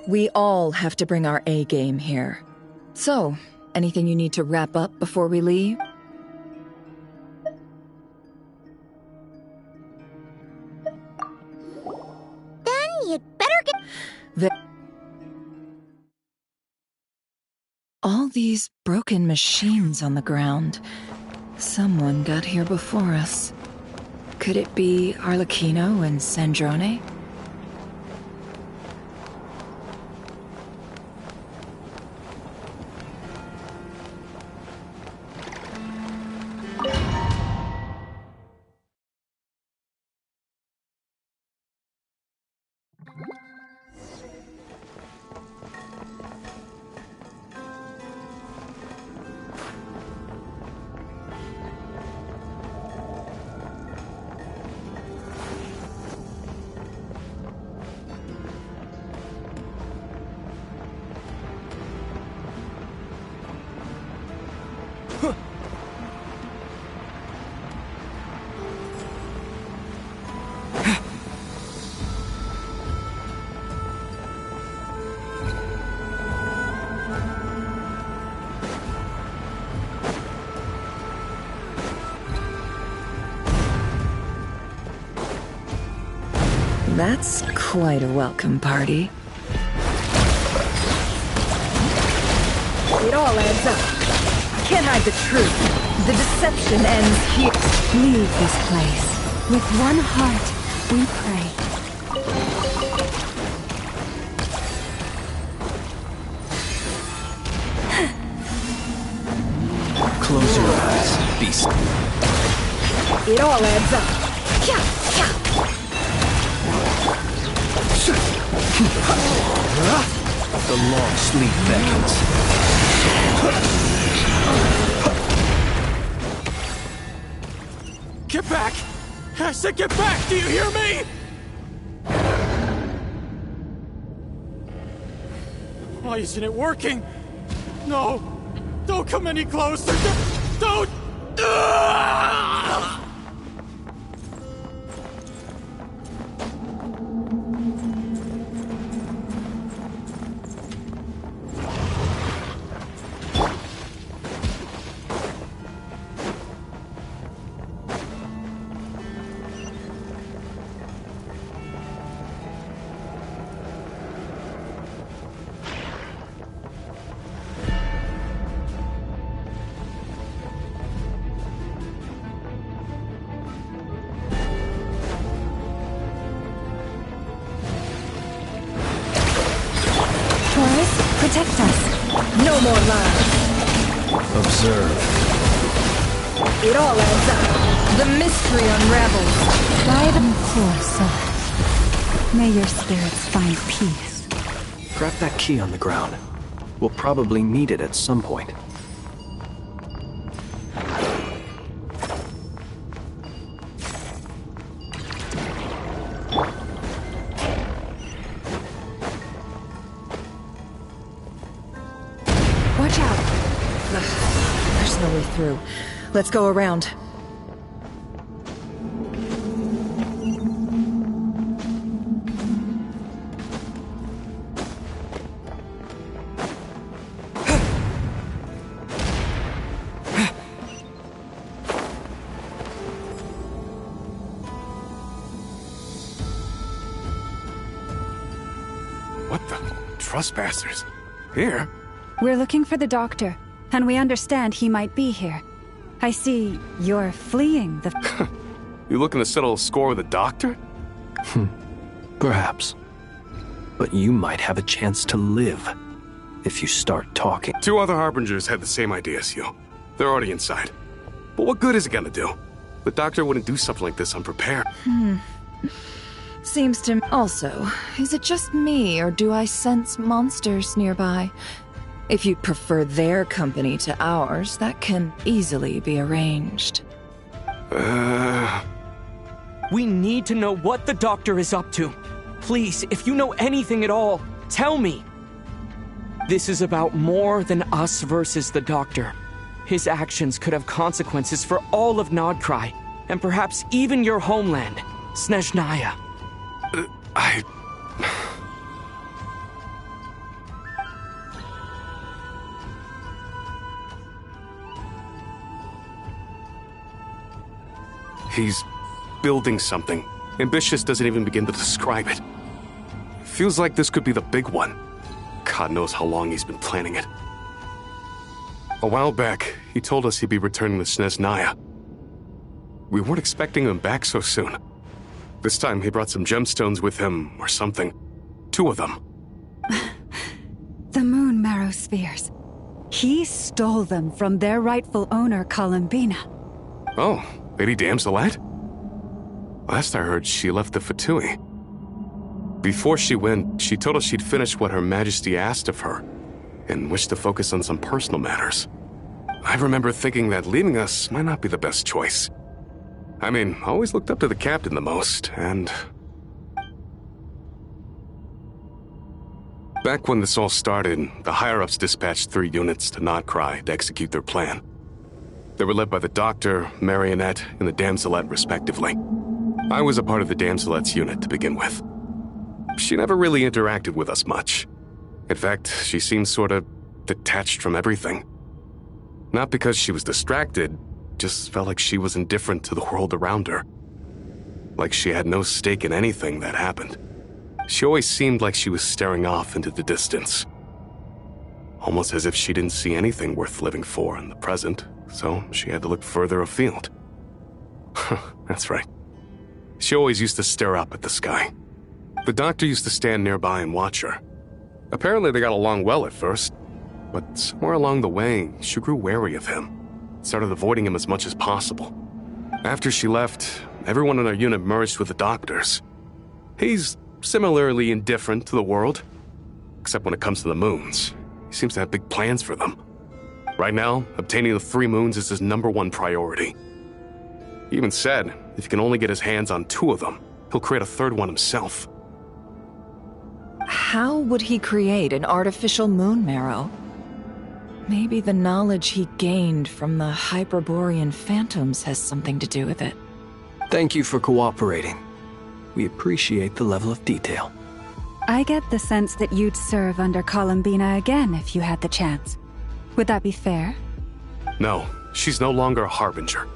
We all have to bring our A game here. So, anything you need to wrap up before we leave? Then you'd better get... All these broken machines on the ground. Someone got here before us. Could it be Arlecchino and Sandrone? That's quite a welcome party. It all adds up. I can't hide the truth. The deception ends here. Leave this place. With one heart, we pray. Close your eyes, beast. It all adds up. The long sleep beckons. Get back! I said get back! Do you hear me? Why isn't it working? No! Don't come any closer! Don't! No more lies. Observe. It all adds up. The mystery unravels. Guide them, poor souls. May your spirits find peace. Grab that key on the ground. We'll probably need it at some point. Watch out. Ugh, there's no way through. Let's go around. What the? Trespassers? Here? We're looking for the doctor, and we understand he might be here. I see you're fleeing the... You looking to settle a score with the doctor? Perhaps. But you might have a chance to live if you start talking. 2 other Harbingers had the same idea as you. They're already inside. But what good is it gonna do? The doctor wouldn't do something like this unprepared. Seems to... Also, is it just me, or do I sense monsters nearby? If you prefer their company to ours, that can easily be arranged. We need to know what the doctor is up to. Please, if you know anything at all, tell me. This is about more than us versus the doctor. His actions could have consequences for all of Nodcry, and perhaps even your homeland, Snezhnaya. He's building something. Ambitious doesn't even begin to describe it. Feels like this could be the big one. God knows how long he's been planning it. A while back, he told us he'd be returning to Snezhnaya. We weren't expecting him back so soon. This time he brought some gemstones with him, or something. 2 of them. The moon marrow spheres. He stole them from their rightful owner, Columbina. Oh, Lady Damselette? Last I heard, she left the Fatui. Before she went, she told us she'd finished what Her Majesty asked of her, and wished to focus on some personal matters. I remember thinking that leaving us might not be the best choice. I mean, I always looked up to the captain the most, and... Back when this all started, the higher-ups dispatched 3 units to Nodcry to execute their plan. They were led by the Doctor, Marionette, and the Damselette, respectively. I was a part of the Damselette's unit to begin with. She never really interacted with us much. In fact, she seemed sort of detached from everything. Not because she was distracted, just felt like she was indifferent to the world around her. Like she had no stake in anything that happened. She always seemed like she was staring off into the distance. Almost as if she didn't see anything worth living for in the present, so she had to look further afield. That's right. She always used to stare up at the sky. The doctor used to stand nearby and watch her. Apparently they got along well at first, but somewhere along the way, she grew wary of him. Started avoiding him as much as possible. After she left, everyone in our unit merged with the doctors. He's similarly indifferent to the world, except when it comes to the moons. He seems to have big plans for them. Right now, obtaining the 3 moons is his #1 priority. He even said, if he can only get his hands on 2 of them, he'll create a 3rd one himself. How would he create an artificial moon marrow? Maybe the knowledge he gained from the Hyperborean phantoms has something to do with it. Thank you for cooperating. We appreciate the level of detail. I get the sense that you'd serve under Columbina again if you had the chance. Would that be fair? No, she's no longer a Harbinger.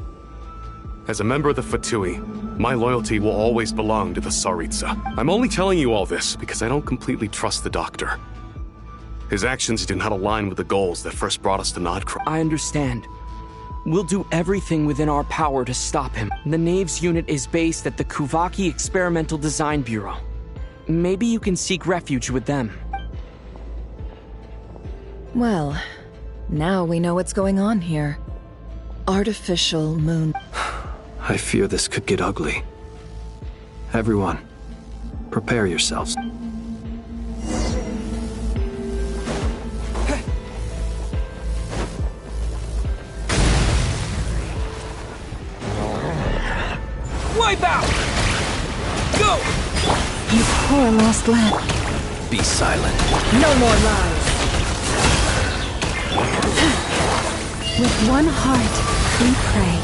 As a member of the Fatui, my loyalty will always belong to the Tsaritsa. I'm only telling you all this because I don't completely trust the Doctor. His actions do not align with the goals that first brought us to Nodcry. I understand. We'll do everything within our power to stop him. The Knave's unit is based at the Kuvaki Experimental Design Bureau. Maybe you can seek refuge with them. Well, now we know what's going on here. Artificial moon. I fear this could get ugly. Everyone, prepare yourselves. Wipe out! Go! You poor lost lamb. Be silent. No more lies. With one heart, we pray.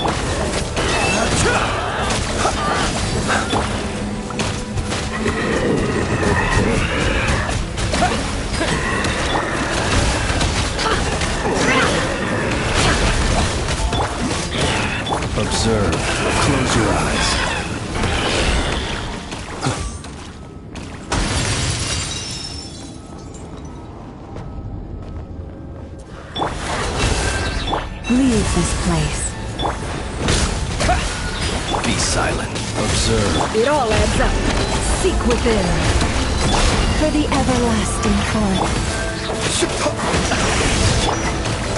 Observe. Close your eyes. Leave this place. Be silent. Observe. It all adds up. Seek within. For the everlasting forest.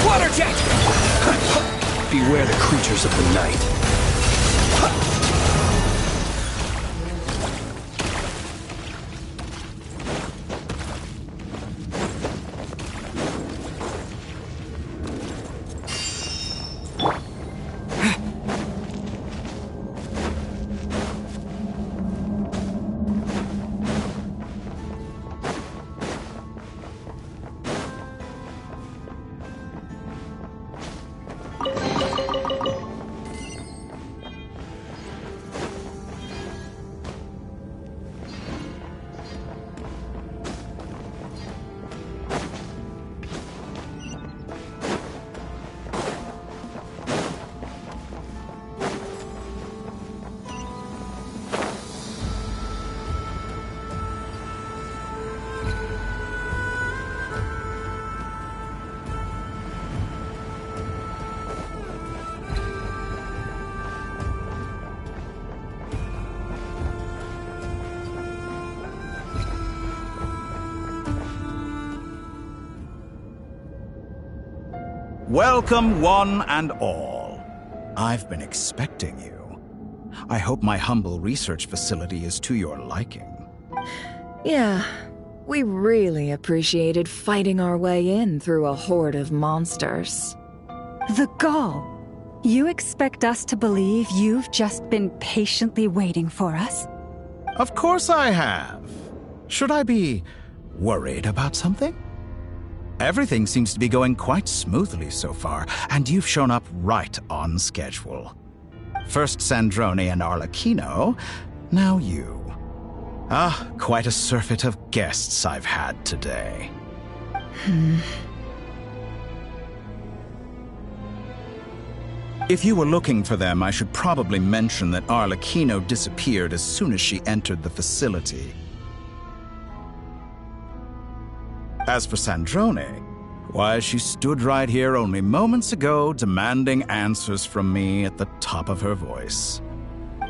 Water jet! Beware the creatures of the night. Welcome, one and all. I've been expecting you. I hope my humble research facility is to your liking. Yeah, we really appreciated fighting our way in through a horde of monsters. The gall. You expect us to believe you've just been patiently waiting for us? Of course I have. Should I be worried about something? Everything seems to be going quite smoothly so far, and you've shown up right on schedule. First Sandrone and Arlecchino, now you. Ah, quite a surfeit of guests I've had today. If you were looking for them, I should probably mention that Arlecchino disappeared as soon as she entered the facility. As for Sandrone, why, she stood right here only moments ago demanding answers from me at the top of her voice.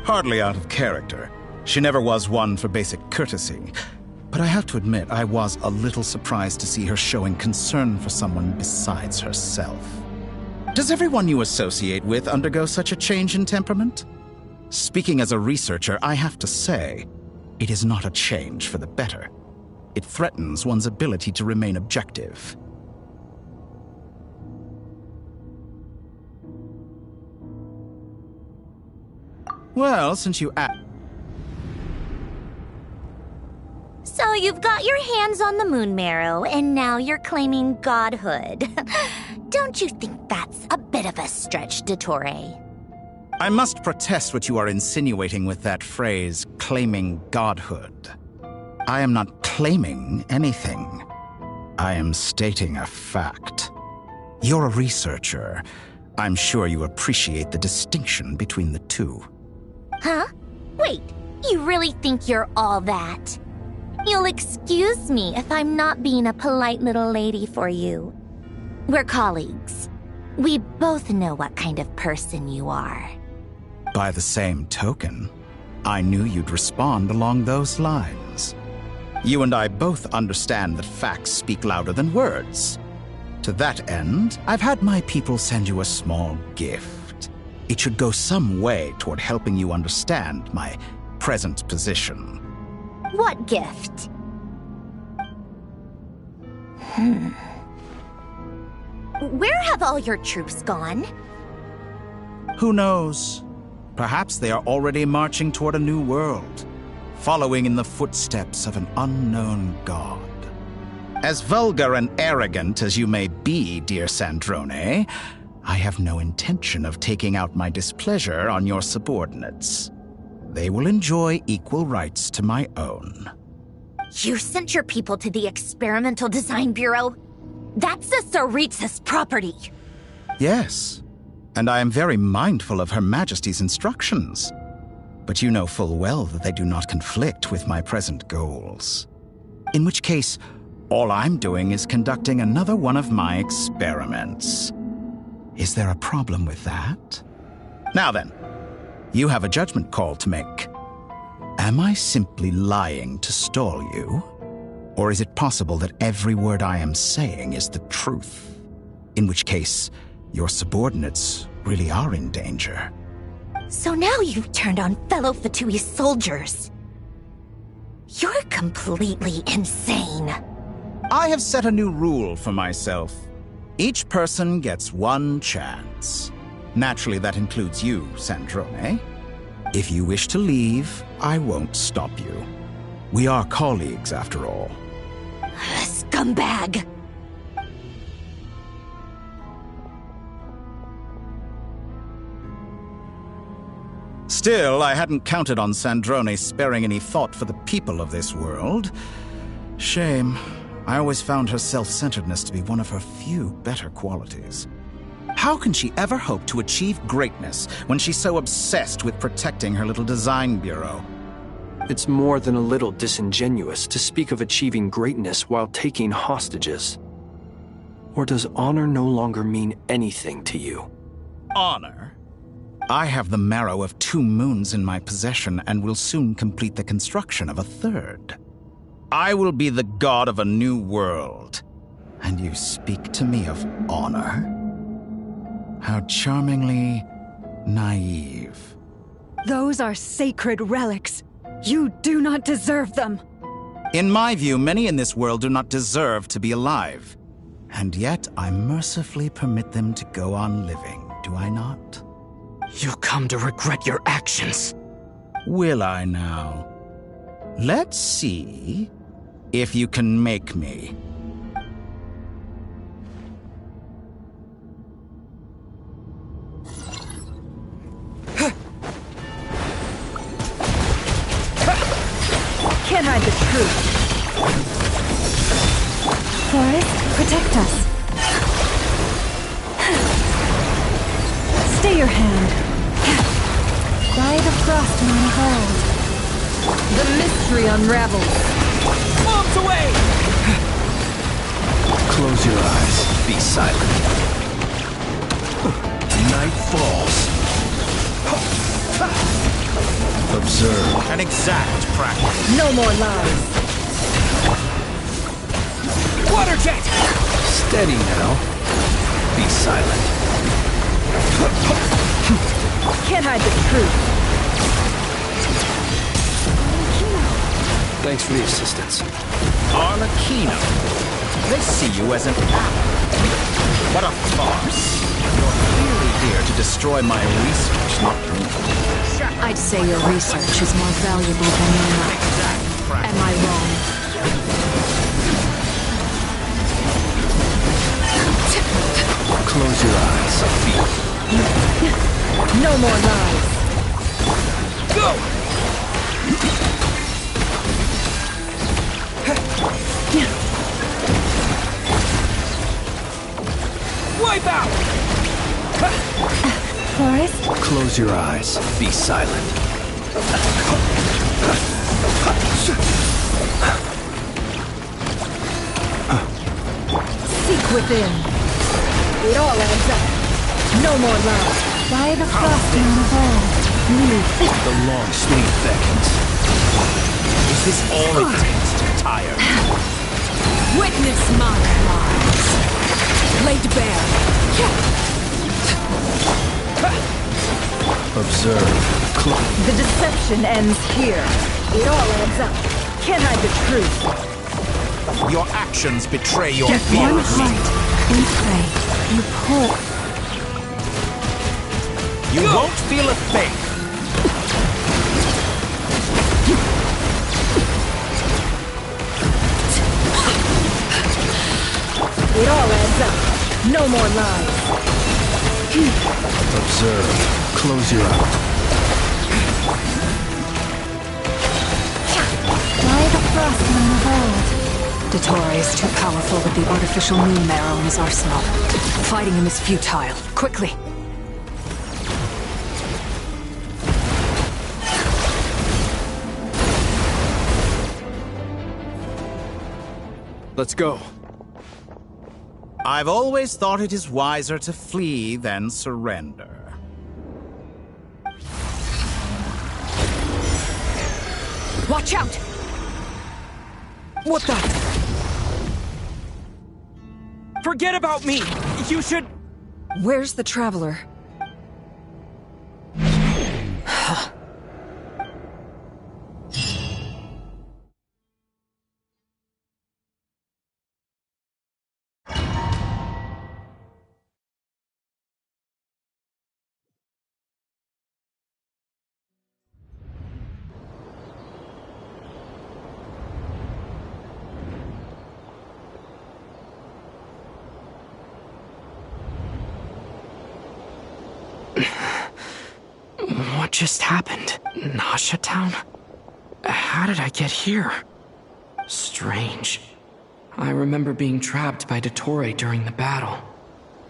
Hardly out of character. She never was one for basic courtesy. But I have to admit, I was a little surprised to see her showing concern for someone besides herself. Does everyone you associate with undergo such a change in temperament? Speaking as a researcher, I have to say, it is not a change for the better. It threatens one's ability to remain objective. Well, since you So you've got your hands on the moon marrow, and now you're claiming godhood. Don't you think that's a bit of a stretch, Dottore? I must protest what you are insinuating with that phrase, claiming godhood. I am not claiming anything. I am stating a fact. You're a researcher. I'm sure you appreciate the distinction between the two. Huh? Wait, you really think you're all that? You'll excuse me if I'm not being a polite little lady for you. We're colleagues. We both know what kind of person you are. By the same token, I knew you'd respond along those lines. You and I both understand that facts speak louder than words. To that end, I've had my people send you a small gift. It should go some way toward helping you understand my present position. What gift? Where have all your troops gone? Who knows? Perhaps they are already marching toward a new world, following in the footsteps of an unknown god. As vulgar and arrogant as you may be, dear Sandrone, I have no intention of taking out my displeasure on your subordinates. They will enjoy equal rights to my own. You sent your people to the Experimental Design Bureau? That's the Tsaritsa's property. Yes, and I am very mindful of Her Majesty's instructions. But you know full well that they do not conflict with my present goals. In which case, all I'm doing is conducting another one of my experiments. Is there a problem with that? Now then, you have a judgment call to make. Am I simply lying to stall you? Or is it possible that every word I am saying is the truth? In which case, your subordinates really are in danger. So now you've turned on fellow Fatui soldiers. You're completely insane. I have set a new rule for myself. Each person gets one chance. Naturally, that includes you, Sandrone. If you wish to leave, I won't stop you. We are colleagues, after all. Scumbag! Still, I hadn't counted on Sandrone sparing any thought for the people of this world. Shame. I always found her self-centeredness to be one of her few better qualities. How can she ever hope to achieve greatness when she's so obsessed with protecting her little design bureau? It's more than a little disingenuous to speak of achieving greatness while taking hostages. Or does honor no longer mean anything to you? Honor? I have the marrow of 2 moons in my possession and will soon complete the construction of a 3rd. I will be the god of a new world. And you speak to me of honor? How charmingly naive. Those are sacred relics. You do not deserve them. In my view, many in this world do not deserve to be alive. And yet I mercifully permit them to go on living, do I not? You'll come to regret your actions. Will I now? Let's see if you can make me. Can't hide the truth. Forest, protect us. Stay your hand. By the frost moon hold. The mystery unravels. Bombs away! Close your eyes. Be silent. Night falls. Observe. An exact practice. No more lies. Water jet! Steady now. Be silent. Can't hide the truth. Thanks for the assistance. Arlecchino. They see you as an ally. What a farce. You're clearly here to destroy my research, not me. I'd say your research is more valuable than mine. Am I wrong? Close your eyes. No more lies. Go! Wipe out! Forest, Close your eyes. Be silent. Seek within. It all adds up. No more lies. by the frost moon hold. The long sleep beckons. Is this all it takes to tire me? Witness my lies. Laid bare. Observe. The deception ends here. It all adds up. Can't hide the truth. Your actions betray your Just one heart in play. You pull. You won't feel a thing. It all adds up. No more lies. Observe. Close your eyes. Why the frostman of old? Dottore is too powerful with the artificial moon marrow in his arsenal. Fighting him is futile. Quickly. Let's go. I've always thought it is wiser to flee than surrender. Watch out! What the? Forget about me! You should... Where's the Traveler? What just happened? Nasha Town? How did I get here? Strange. I remember being trapped by Dottore during the battle.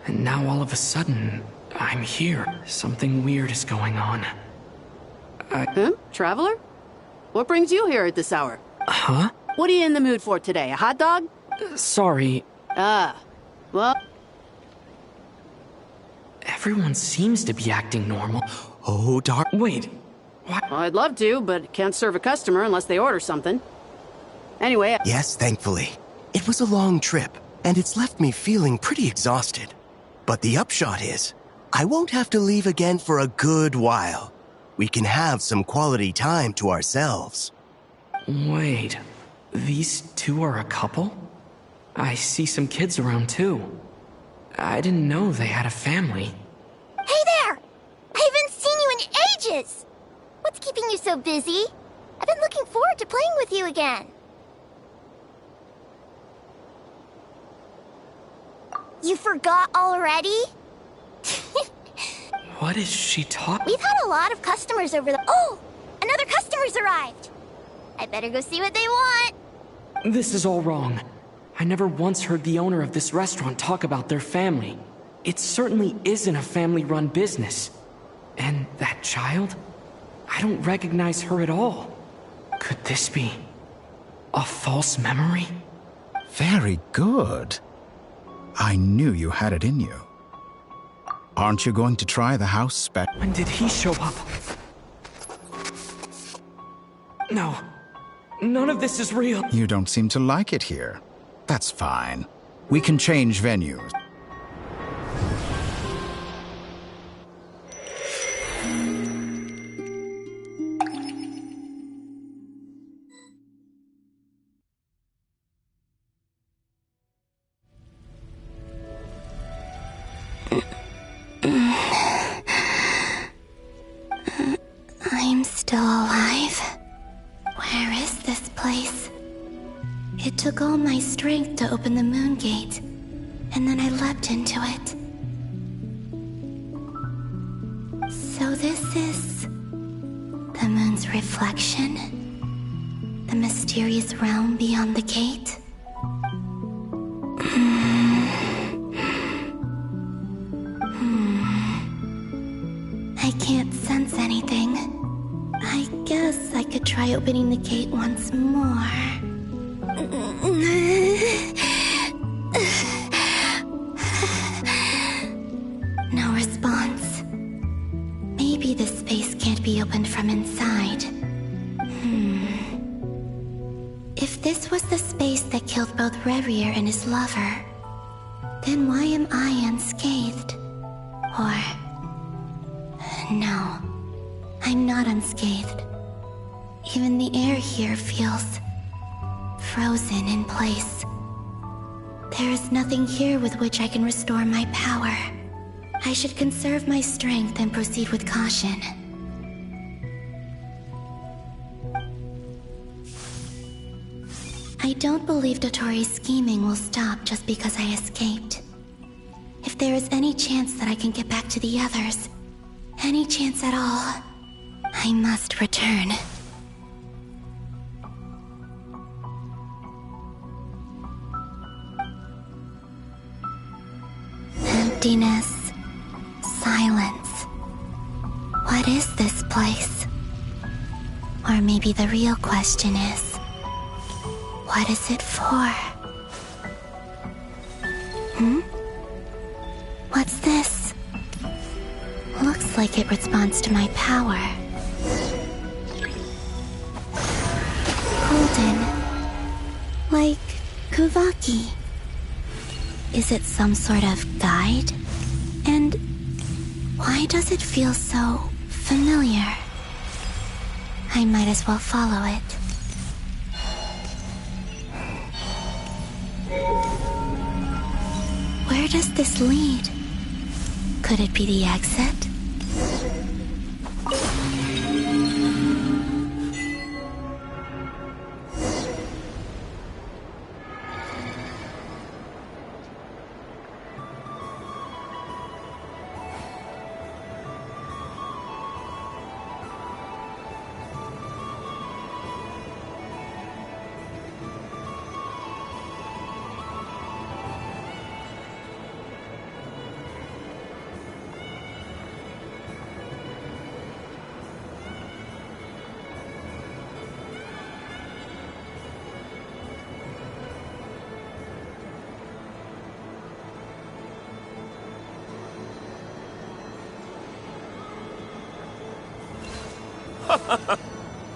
And now all of a sudden, I'm here. Something weird is going on. Traveler? What brings you here at this hour? Huh? What are you in the mood for today? A hot dog? Sorry. Well... Everyone seems to be acting normal. Oh, dark. Wait. What? Well, I'd love to, but can't serve a customer unless they order something. Anyway... Yes, thankfully. It was a long trip, and it's left me feeling pretty exhausted. But the upshot is, I won't have to leave again for a good while. We can have some quality time to ourselves. Wait. These two are a couple? I see some kids around too. I didn't know they had a family. Hey there! I haven't seen you in ages! What's keeping you so busy? I've been looking forward to playing with you again. You forgot already? What is she talking? We've had a lot of customers over the... Oh! Another customer's arrived! I better go see what they want. This is all wrong. I never once heard the owner of this restaurant talk about their family. It certainly isn't a family-run business. And that child? I don't recognize her at all. Could this be a false memory? Very good. I knew you had it in you. Aren't you going to try the house spec? When did he show up? No. None of this is real. You don't seem to like it here. That's fine. We can change venues. I'm still alive. Where is this place? It took all my strength to open the moon gate, and then I leapt into it. So this is... the moon's reflection? The mysterious realm beyond the gate? I can't sense anything. I guess I could try opening the gate once more. No response. Maybe this space can't be opened from inside. If this was the space that killed both Reri warrior and his lover, then why am I unscathed? Or... no, I'm not unscathed. Even the air here feels frozen in place. There is nothing here with which I can restore my power. I should conserve my strength and proceed with caution. I don't believe Dotori's scheming will stop just because I escaped. If there is any chance that I can get back to the others, any chance at all, I must return. Emptiness, silence. What is this place? Or maybe the real question is, what is it for? What's this? Looks like it responds to my power. Golden. Like Kuvaki. Is it some sort of guide? And why does it feel so familiar? I might as well follow it. Where does this lead? Could it be the exit?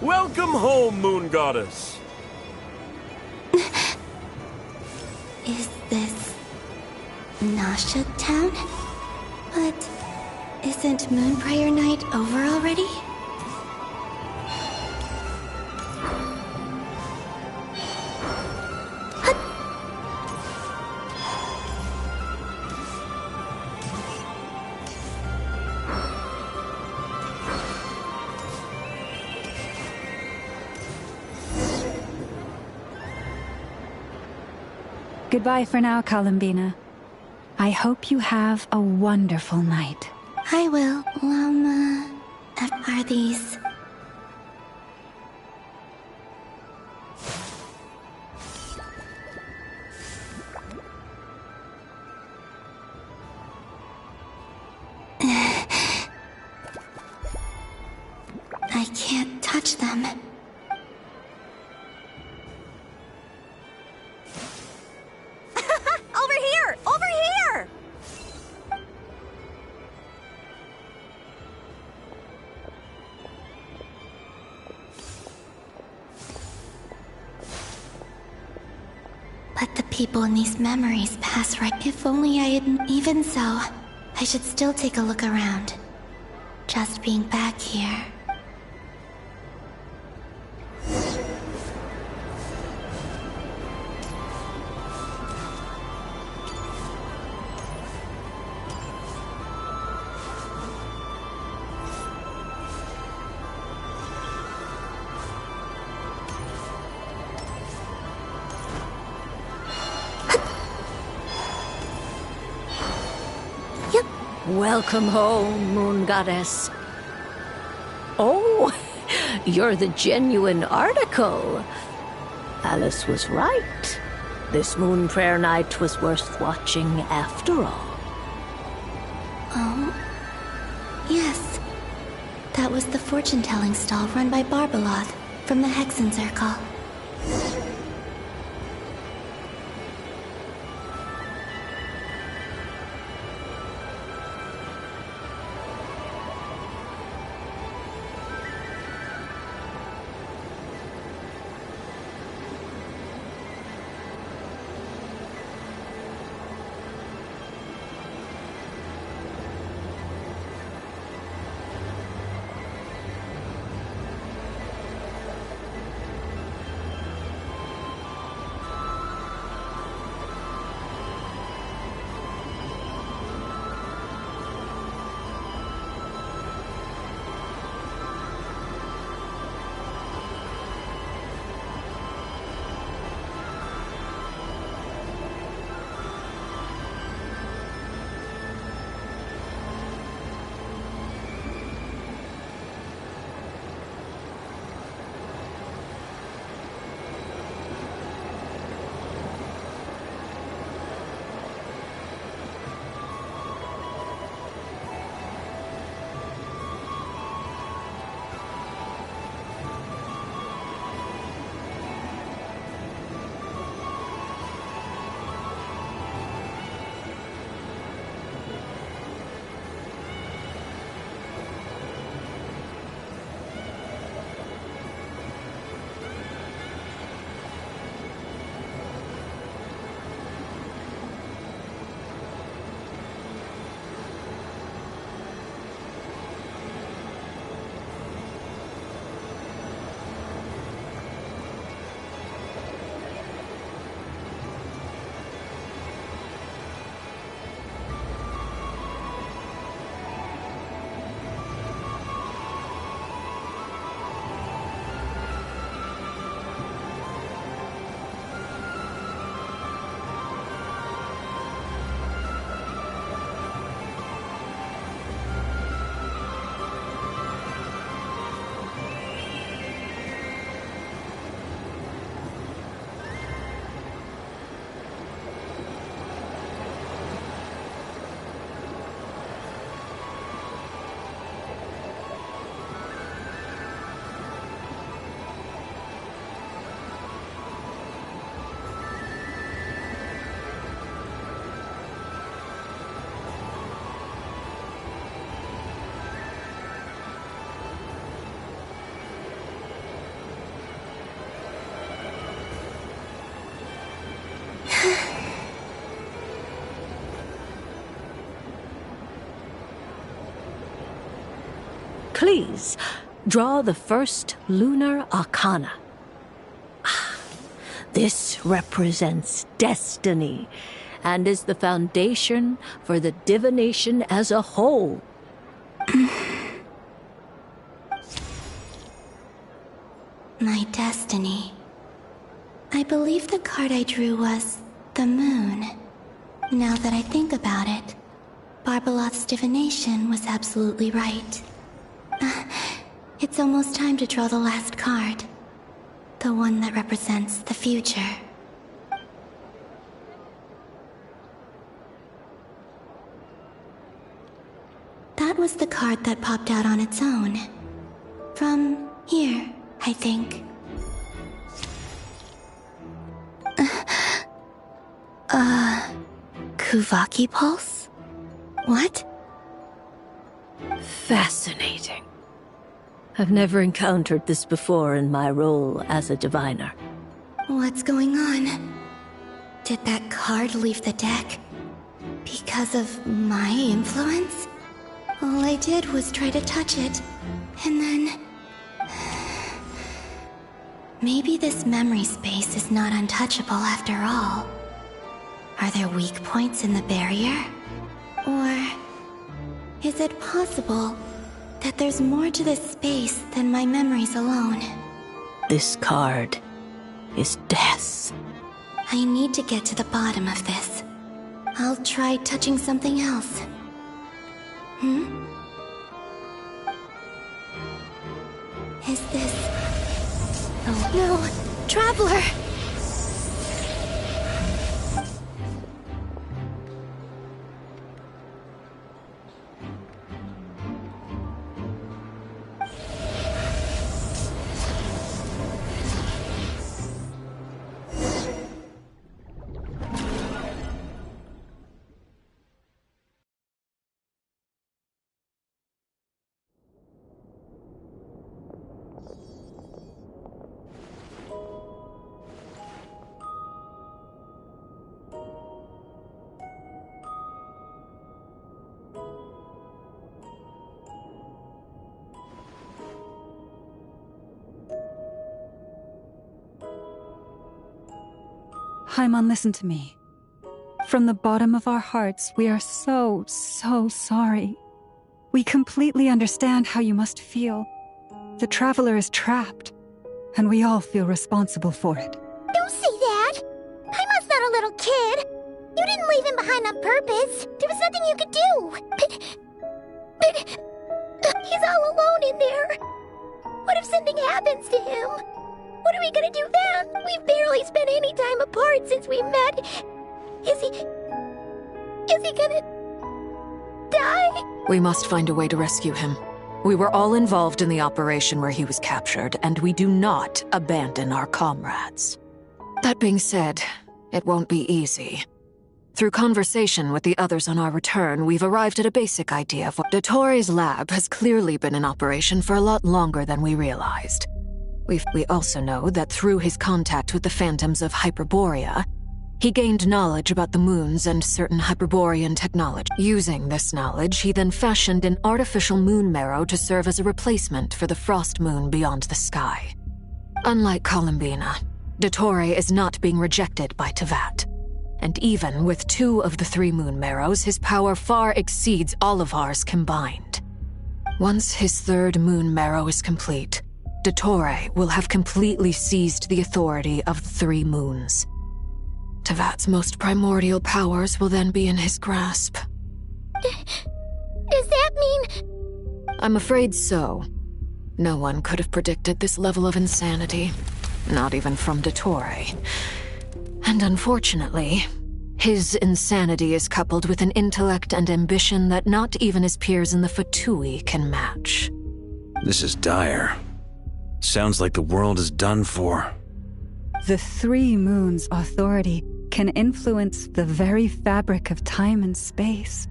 Welcome home, Moon Goddess. Is this Nasha Town? But isn't Moon Prayer Night over already? Goodbye for now, Columbina. I hope you have a wonderful night. I will. Are these... I can't touch them. But the people in these memories pass right. If only I hadn't. Even so, I should still take a look around. Just being back here. Welcome home, Moon Goddess. Oh, you're the genuine article. Alice was right. This Moon Prayer Night was worth watching after all. Oh? Yes. That was the fortune-telling stall run by Barbeloth from the Hexen Circle. Please, draw the first lunar arcana. This represents destiny and is the foundation for the divination as a whole. My destiny. I believe the card I drew was the moon. Now that I think about it, Barbeloth's divination was absolutely right. It's almost time to draw the last card. The one that represents the future. That was the card that popped out on its own. From here, I think. Kuvaki Pulse? What? Fascinating. I've never encountered this before in my role as a diviner. What's going on? Did that card leave the deck? Because of my influence? All I did was try to touch it, and then... Maybe this memory space is not untouchable after all. Are there weak points in the barrier? Or... is it possible that there's more to this space than my memories alone? This card is death. I need to get to the bottom of this. I'll try touching something else. Is this... Oh no! Traveler! Haimon, listen to me. From the bottom of our hearts, we are so sorry. We completely understand how you must feel. The Traveler is trapped, and we all feel responsible for it. Don't say that! Haimon's not a little kid! You didn't leave him behind on purpose! There was nothing you could do! But he's all alone in there! What if something happens to him? What are we gonna do then? We've barely spent any time apart since we met. Is he gonna die? We must find a way to rescue him. We were all involved in the operation where he was captured, and we do not abandon our comrades. That being said, it won't be easy. Through conversation with the others on our return, we've arrived at a basic idea of what Dottore's lab has clearly been in operation for a lot longer than we realized. We also know that through his contact with the phantoms of Hyperborea, he gained knowledge about the moons and certain Hyperborean technology. Using this knowledge, he then fashioned an artificial moon marrow to serve as a replacement for the frost moon beyond the sky. Unlike Columbina, Dottore is not being rejected by Tevat. And even with 2 of the 3 moon marrows, his power far exceeds all of ours combined. Once his 3rd moon marrow is complete, Dottore will have completely seized the authority of the 3 moons. Tevat's most primordial powers will then be in his grasp. Does that mean... I'm afraid so. No one could have predicted this level of insanity. Not even from Dottore. And unfortunately, his insanity is coupled with an intellect and ambition that not even his peers in the Fatui can match. This is dire. Sounds like the world is done for. The 3 moons' authority can influence the very fabric of time and space.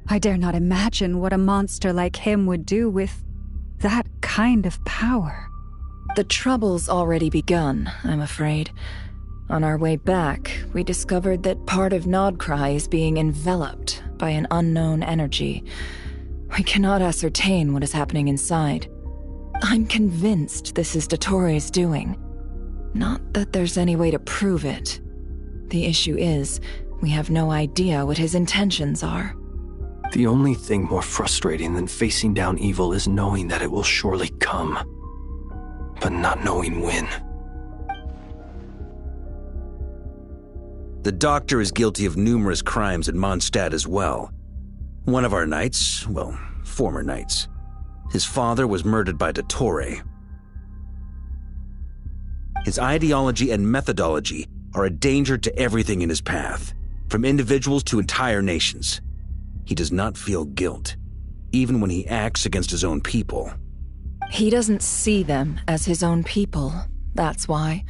I dare not imagine what a monster like him would do with that kind of power. The trouble's already begun, I'm afraid. On our way back, we discovered that part of Nodcry is being enveloped by an unknown energy. We cannot ascertain what is happening inside. I'm convinced this is Dottore doing. Not that there's any way to prove it. The issue is, we have no idea what his intentions are. The only thing more frustrating than facing down evil is knowing that it will surely come, but not knowing when. The Doctor is guilty of numerous crimes at Mondstadt as well. One of our knights, well, former knights, his father was murdered by Dottore. His ideology and methodology are a danger to everything in his path, from individuals to entire nations. He does not feel guilt, even when he acts against his own people. He doesn't see them as his own people, that's why.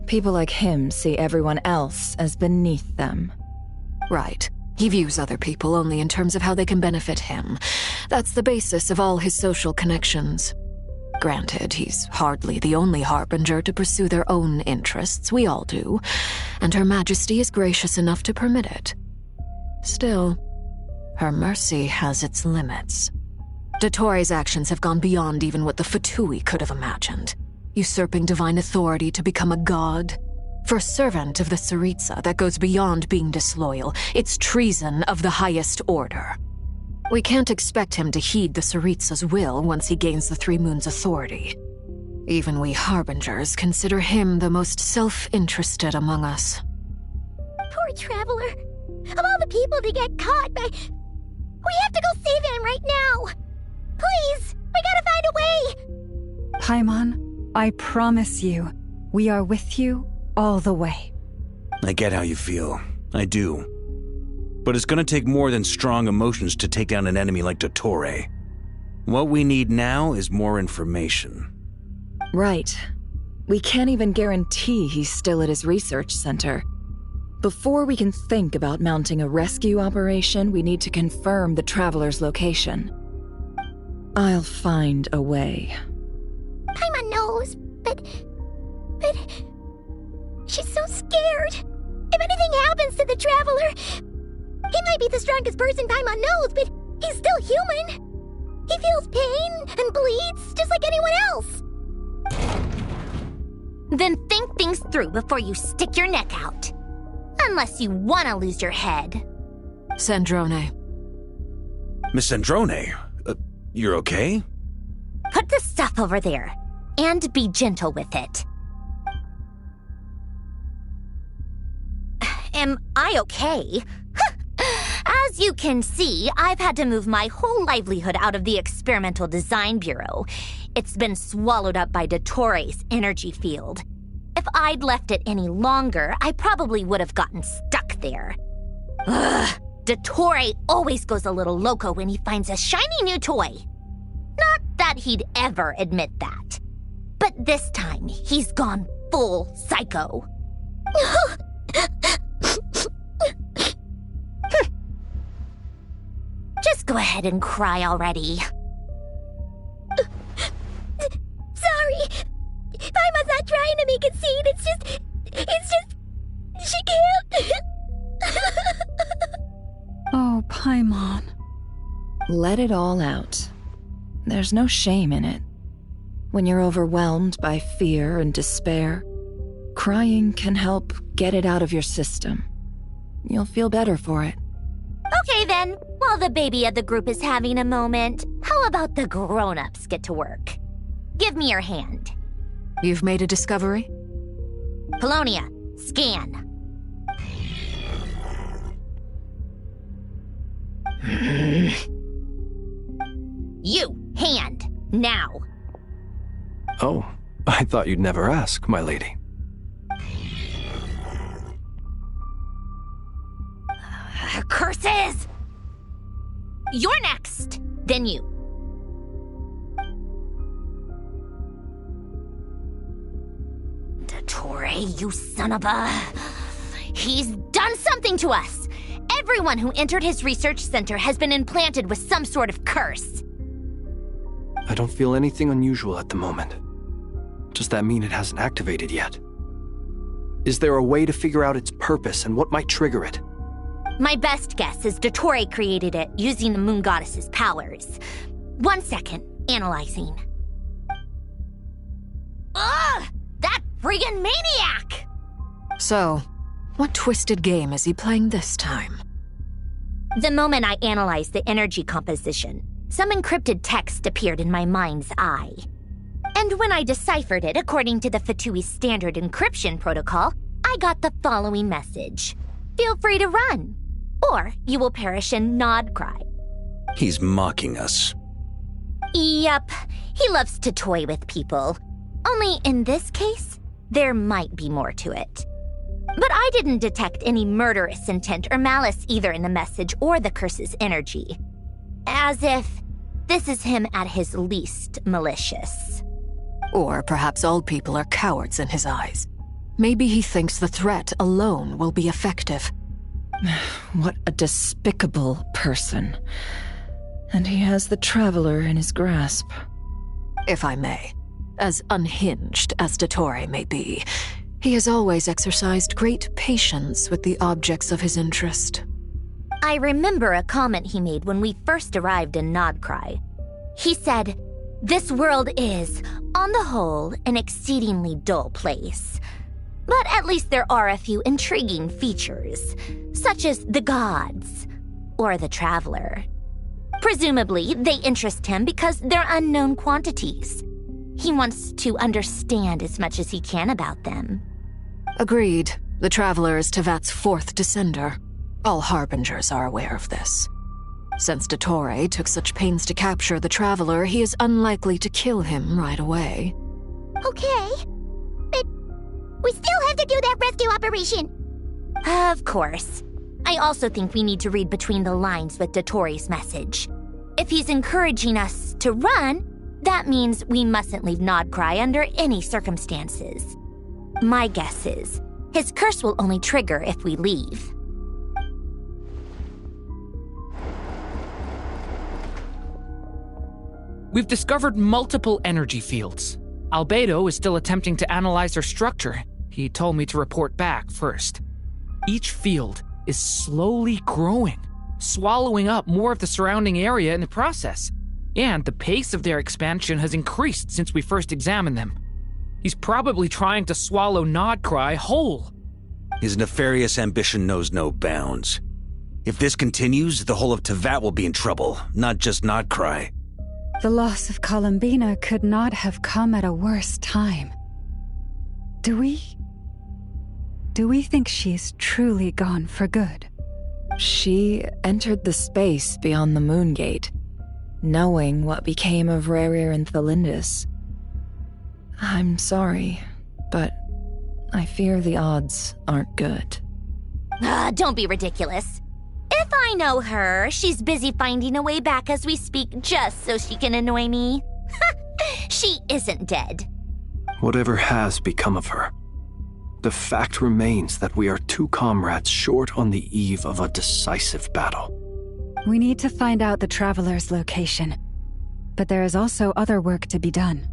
People like him see everyone else as beneath them. Right. He views other people only in terms of how they can benefit him. That's the basis of all his social connections. Granted, he's hardly the only harbinger to pursue their own interests. We all do. And Her Majesty is gracious enough to permit it. Still, her mercy has its limits. Dottore's actions have gone beyond even what the Fatui could have imagined. Usurping divine authority to become a god. For a servant of the Tsaritsa, that goes beyond being disloyal. It's treason of the highest order. We can't expect him to heed the Tsaritsa's will once he gains the Three Moons' authority. Even we Harbingers consider him the most self-interested among us. Poor Traveler. Of all the people to get caught by... We have to go save him right now! Please! We gotta find a way! Paimon, I promise you, we are with you all the way. I get how you feel. I do. But it's gonna take more than strong emotions to take down an enemy like Dottore. What we need now is more information. Right. We can't even guarantee he's still at his research center. Before we can think about mounting a rescue operation, we need to confirm the Traveler's location. I'll find a way. Paimon knows, but... She's so scared. If anything happens to the Traveler... He might be the strongest person Paimon knows, but he's still human. He feels pain and bleeds just like anyone else. Then think things through before you stick your neck out. Unless you want to lose your head. Sandrone. Miss Sandrone, you're okay? Put the stuff over there, and be gentle with it. Am I okay? As you can see, I've had to move my whole livelihood out of the Experimental Design Bureau. It's been swallowed up by Dottore's energy field. If I'd left it any longer, I probably would have gotten stuck there. Ugh, Dottore always goes a little loco when he finds a shiny new toy. Not that he'd ever admit that. But this time, he's gone full psycho. Just go ahead and cry already. Sorry. Paimon's not trying to make it seem. It's just... She can't. Oh, Paimon. Let it all out. There's no shame in it. When you're overwhelmed by fear and despair, crying can help get it out of your system. You'll feel better for it. Okay then, while the baby of the group is having a moment, how about the grown-ups get to work? Give me your hand. You've made a discovery? Polonia, scan. You, hand, now. Oh, I thought you'd never ask, my lady. Curses! You're next, then you. Dottore, you son of a... He's done something to us! Everyone who entered his research center has been implanted with some sort of curse. I don't feel anything unusual at the moment. Does that mean it hasn't activated yet? Is there a way to figure out its purpose and what might trigger it? My best guess is Dottore created it using the Moon Goddess's powers. 1 second, analyzing. Ugh! That friggin' maniac! So, what twisted game is he playing this time? The moment I analyzed the energy composition, some encrypted text appeared in my mind's eye. And when I deciphered it according to the Fatui standard encryption protocol, I got the following message. Feel free to run, or you will perish in nod cry. He's mocking us. Yup, he loves to toy with people. Only in this case, there might be more to it. But I didn't detect any murderous intent or malice either in the message or the curse's energy. As if this is him at his least malicious. Or perhaps all people are cowards in his eyes. Maybe he thinks the threat alone will be effective. What a despicable person. And he has the Traveler in his grasp. If I may, as unhinged as Dottore may be, he has always exercised great patience with the objects of his interest. I remember a comment he made when we first arrived in Nodcry. He said, "This world is, on the whole, an exceedingly dull place. But at least there are a few intriguing features, such as the gods, or the Traveler. Presumably, they interest him because they're unknown quantities. He wants to understand as much as he can about them." Agreed. The Traveler is Tevat's fourth descender. All Harbingers are aware of this. Since Dottore took such pains to capture the Traveler, he is unlikely to kill him right away. Okay, but we still have to do that rescue operation. Of course. I also think we need to read between the lines with Dottore's message. If he's encouraging us to run, that means we mustn't leave Nodcry under any circumstances. My guess is, his curse will only trigger if we leave. We've discovered multiple energy fields. Albedo is still attempting to analyze their structure. He told me to report back first. Each field is slowly growing, swallowing up more of the surrounding area in the process. And the pace of their expansion has increased since we first examined them. He's probably trying to swallow Nodcry whole. His nefarious ambition knows no bounds. If this continues, the whole of Tevat will be in trouble, not just Nodcry. The loss of Columbina could not have come at a worse time. Do we think she's truly gone for good? She entered the space beyond the Moon Gate, knowing what became of Rerir and Thalindus. I'm sorry, but I fear the odds aren't good. Don't be ridiculous. If I know her, she's busy finding a way back as we speak just so she can annoy me. She isn't dead. Whatever has become of her, the fact remains that we are two comrades short on the eve of a decisive battle. We need to find out the Traveler's location, but there is also other work to be done.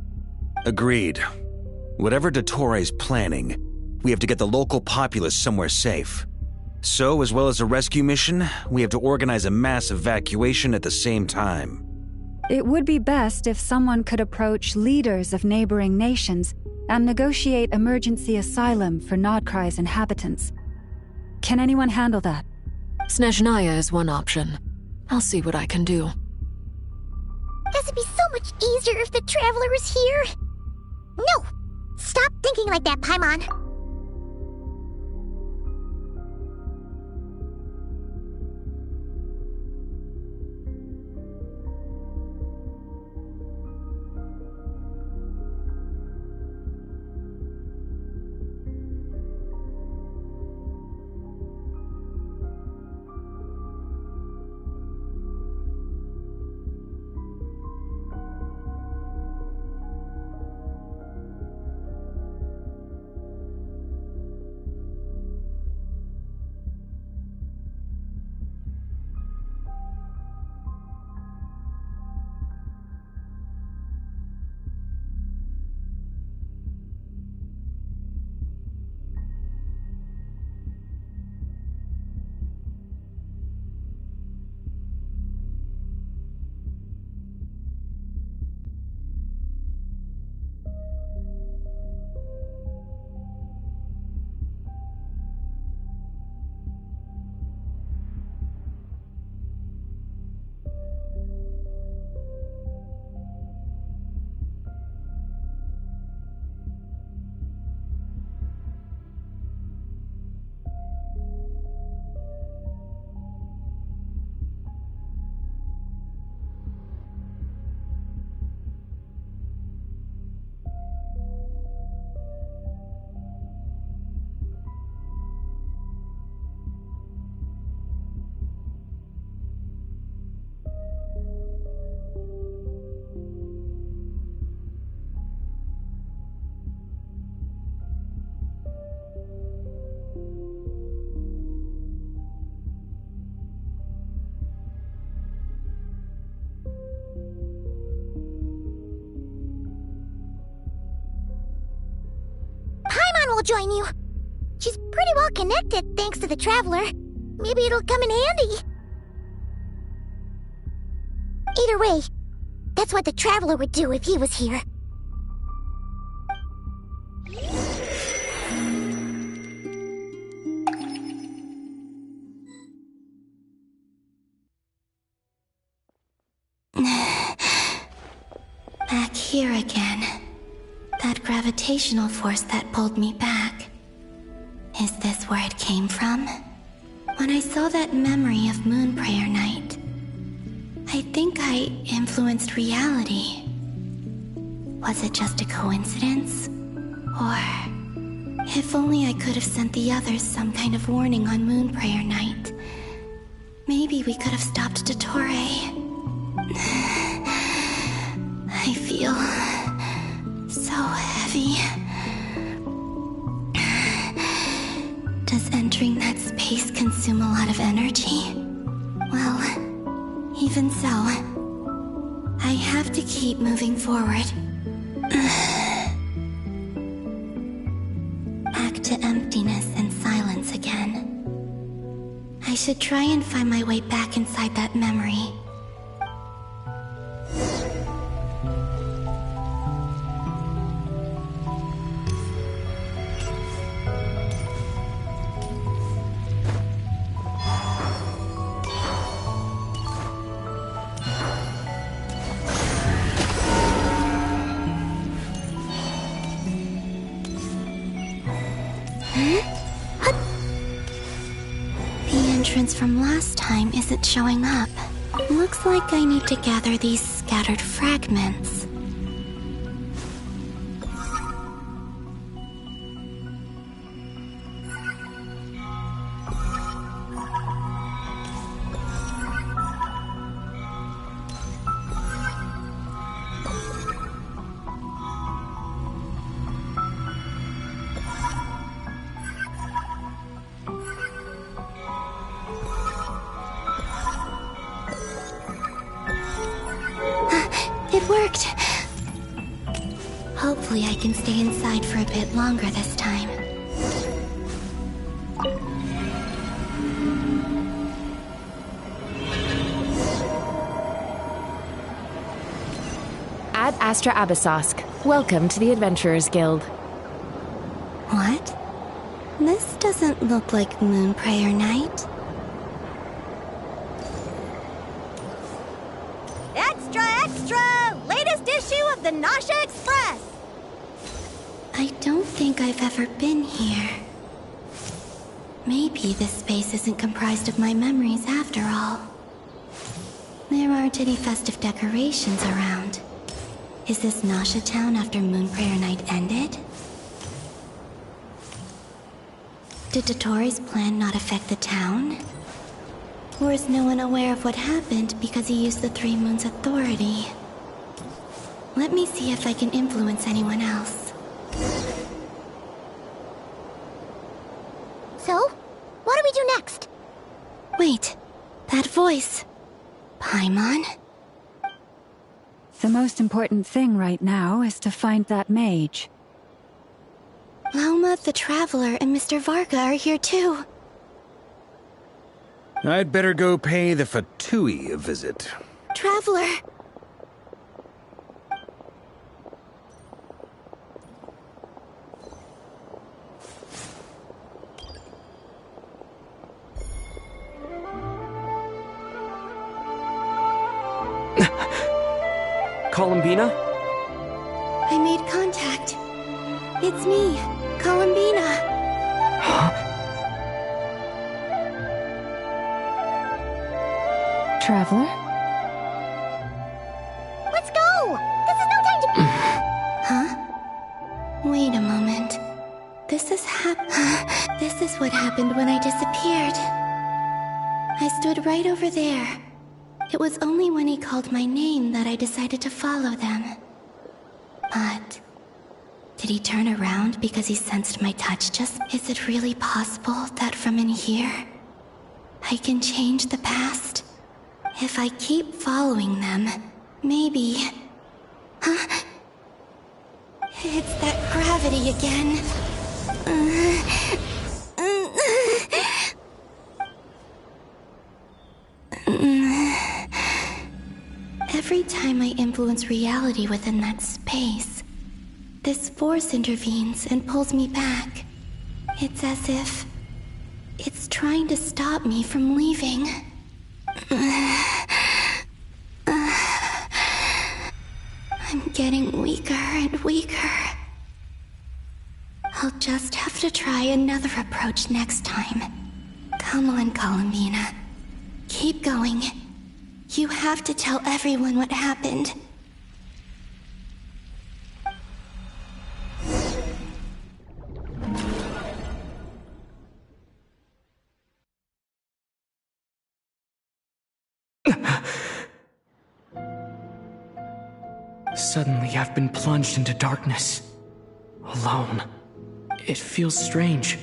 Agreed. Whatever Dottore's planning, we have to get the local populace somewhere safe. So, as well as a rescue mission, we have to organize a mass evacuation at the same time. It would be best if someone could approach leaders of neighboring nations and negotiate emergency asylum for Nodcry's inhabitants. Can anyone handle that? Snezhnaya is one option. I'll see what I can do. This would be so much easier if the Traveler was here. No! Stop thinking like that, Paimon. join you. She's pretty well connected thanks to the Traveler. Maybe it'll come in handy. Either way, that's what the Traveler would do if he was here. Back here again. That gravitational force that pulled me back. Is this where it came from? When I saw that memory of Moon Prayer Night, I think I influenced reality. Was it just a coincidence? Or if only I could have sent the others some kind of warning on Moon Prayer Night. Maybe we could have stopped Dottore. I feel so heavy. Does entering that space consume a lot of energy? Well, even so, I have to keep moving forward. Back to emptiness and silence again. I should try and find my way back inside that memory. From last time isn't showing up. Looks like I need to gather these scattered fragments. It worked! Hopefully I can stay inside for a bit longer this time. Ad Astra Abyssosque. Welcome to the Adventurers Guild. What? This doesn't look like Moon Prayer Night. Extra, extra! Latest issue of the Nasha Express! I don't think I've ever been here. Maybe this space isn't comprised of my memories after all. There aren't any festive decorations around. Is this Nasha Town after Moon Prayer Night ended? Did Dottore's plan not affect the town? Or is no one aware of what happened because he used the Three Moons' authority? Let me see if I can influence anyone else. So, what do we do next? Wait, that voice. Paimon? The most important thing right now is to find that mage. Lauma, the Traveler, and Mr. Varga are here too. I'd better go pay the Fatui a visit. Traveler! Columbina? I made contact. It's me, Columbina. Traveler? Let's go! This is no time to... Huh? Wait a moment. This is what happened when I disappeared. I stood right over there. It was only when he called my name that I decided to follow them. But... did he turn around because he sensed my touch Is it really possible that from in here, I can change the past? If I keep following them, maybe... Huh? It's that gravity again. Every time I influence reality within that space, this force intervenes and pulls me back. It's as if it's trying to stop me from leaving. I'm getting weaker and weaker. I'll just have to try another approach next time. Come on, Columbina. Keep going. You have to tell everyone what happened. Suddenly, I've been plunged into darkness. Alone. It feels strange.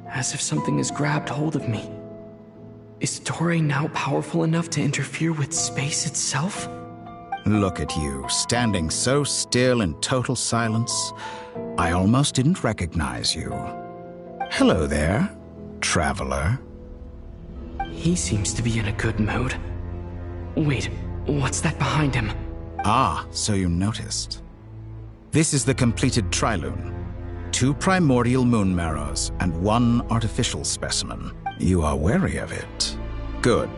As if something has grabbed hold of me. Is Torre now powerful enough to interfere with space itself? Look at you, standing so still in total silence. I almost didn't recognize you. Hello there, traveler. He seems to be in a good mood. Wait, what's that behind him? Ah, so you noticed. This is the completed Trilune. 2 primordial moon marrows and 1 artificial specimen. You are wary of it. Good.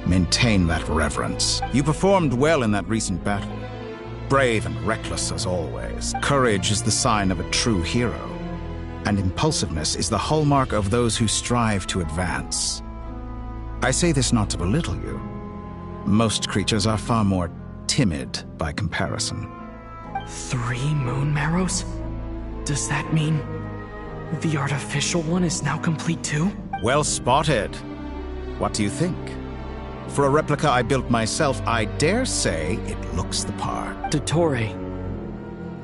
Maintain that reverence. You performed well in that recent battle. Brave and reckless as always. Courage is the sign of a true hero. And impulsiveness is the hallmark of those who strive to advance. I say this not to belittle you. Most creatures are far more timid by comparison. 3 moon marrows? Does that mean the artificial one is now complete too? Well spotted. What do you think? For a replica I built myself, I dare say it looks the part. Torre,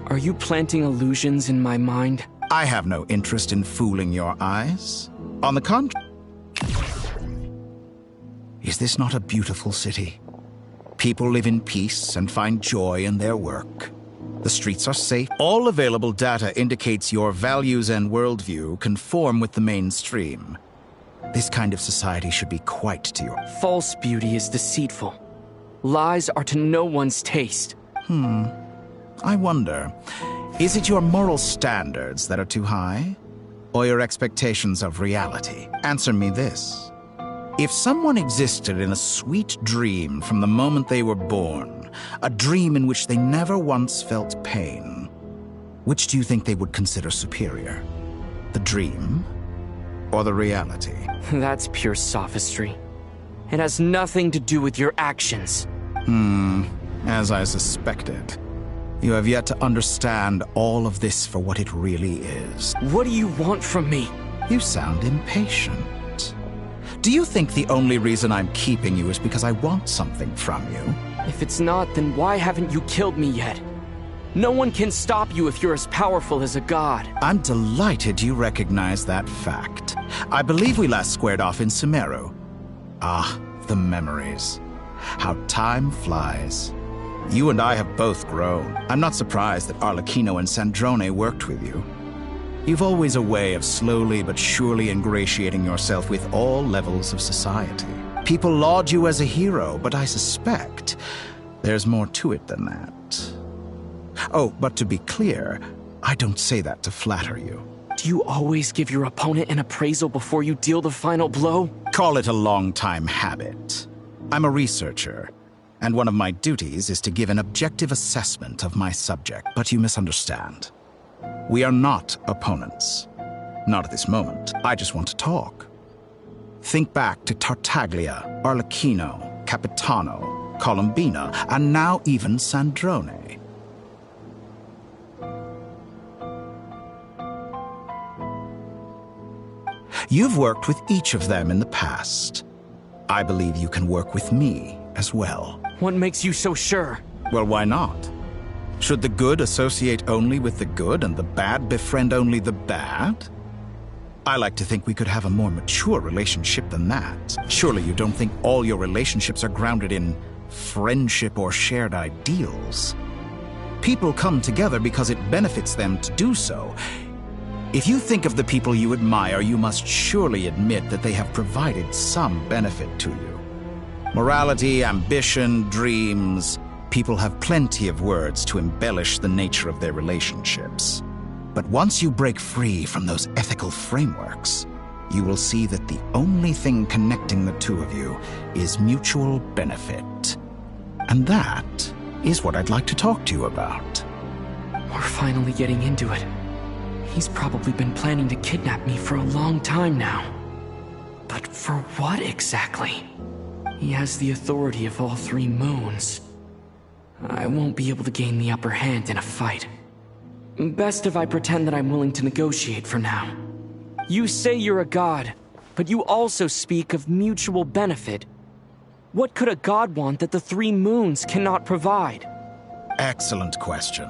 are you planting illusions in my mind? I have no interest in fooling your eyes. On the contrary. Is this not a beautiful city? People live in peace and find joy in their work. The streets are safe. All available data indicates your values and worldview conform with the mainstream. This kind of society should be quite to your... False beauty is deceitful. Lies are to no one's taste. I wonder, is it your moral standards that are too high? Or your expectations of reality? Answer me this. If someone existed in a sweet dream from the moment they were born, a dream in which they never once felt pain, which do you think they would consider superior? The dream or the reality? That's pure sophistry. It has nothing to do with your actions. As I suspected. You have yet to understand all of this for what it really is. What do you want from me? You sound impatient. Do you think the only reason I'm keeping you is because I want something from you? If it's not, then why haven't you killed me yet? No one can stop you if you're as powerful as a god. I'm delighted you recognize that fact. I believe we last squared off in Sumeru. Ah, the memories. How time flies. You and I have both grown. I'm not surprised that Arlecchino and Sandrone worked with you. You've always a way of slowly but surely ingratiating yourself with all levels of society. People laud you as a hero, but I suspect there's more to it than that. Oh, but to be clear, I don't say that to flatter you. Do you always give your opponent an appraisal before you deal the final blow? Call it a long-time habit. I'm a researcher, and one of my duties is to give an objective assessment of my subject, but you misunderstand. We are not opponents. Not at this moment. I just want to talk. Think back to Tartaglia, Arlecchino, Capitano, Columbina, and now even Sandrone. You've worked with each of them in the past. I believe you can work with me as well. What makes you so sure? Well, why not? Should the good associate only with the good and the bad befriend only the bad? I like to think we could have a more mature relationship than that. Surely you don't think all your relationships are grounded in friendship or shared ideals? People come together because it benefits them to do so. If you think of the people you admire, you must surely admit that they have provided some benefit to you. Morality, ambition, dreams. People have plenty of words to embellish the nature of their relationships. But once you break free from those ethical frameworks, you will see that the only thing connecting the two of you is mutual benefit. And that is what I'd like to talk to you about. We're finally getting into it. He's probably been planning to kidnap me for a long time now. But for what exactly? He has the authority of all 3 moons. I won't be able to gain the upper hand in a fight. Best if I pretend that I'm willing to negotiate for now. You say you're a god, but you also speak of mutual benefit. What could a god want that the 3 moons cannot provide? Excellent question.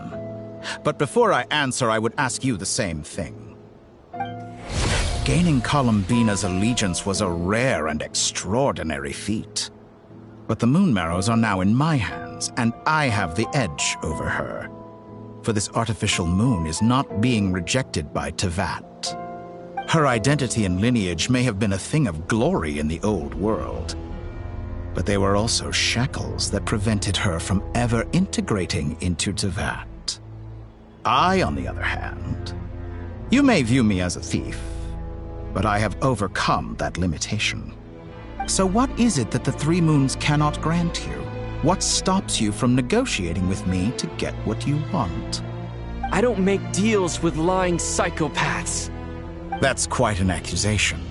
But before I answer, I would ask you the same thing. Gaining Columbina's allegiance was a rare and extraordinary feat. But the Moon Marrows are now in my hands, and I have the edge over her. For this artificial moon is not being rejected by Tevat. Her identity and lineage may have been a thing of glory in the old world, but they were also shackles that prevented her from ever integrating into Tevat. I, on the other hand, you may view me as a thief, but I have overcome that limitation. So what is it that the 3 moons cannot grant you? What stops you from negotiating with me to get what you want? I don't make deals with lying psychopaths. That's quite an accusation.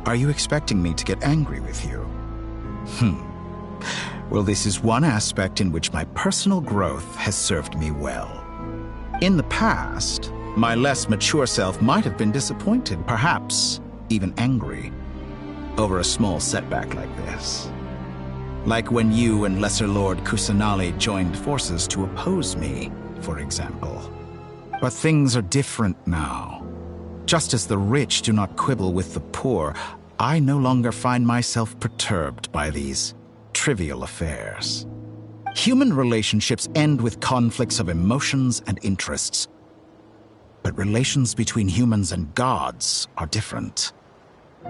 Are you expecting me to get angry with you? Well, this is one aspect in which my personal growth has served me well. In the past, my less mature self might have been disappointed, perhaps even angry, over a small setback like this. Like when you and Lesser Lord Kusanali joined forces to oppose me, for example. But things are different now. Just as the rich do not quibble with the poor, I no longer find myself perturbed by these trivial affairs. Human relationships end with conflicts of emotions and interests. But relations between humans and gods are different.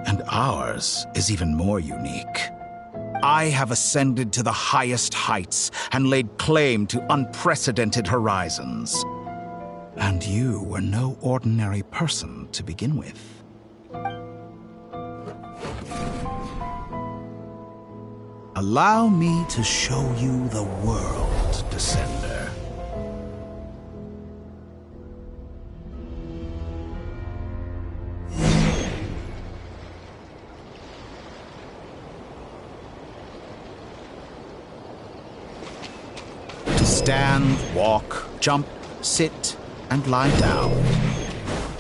And ours is even more unique. I have ascended to the highest heights and laid claim to unprecedented horizons. And you were no ordinary person to begin with. Allow me to show you the world, Descender. To stand, walk, jump, sit, and lie down.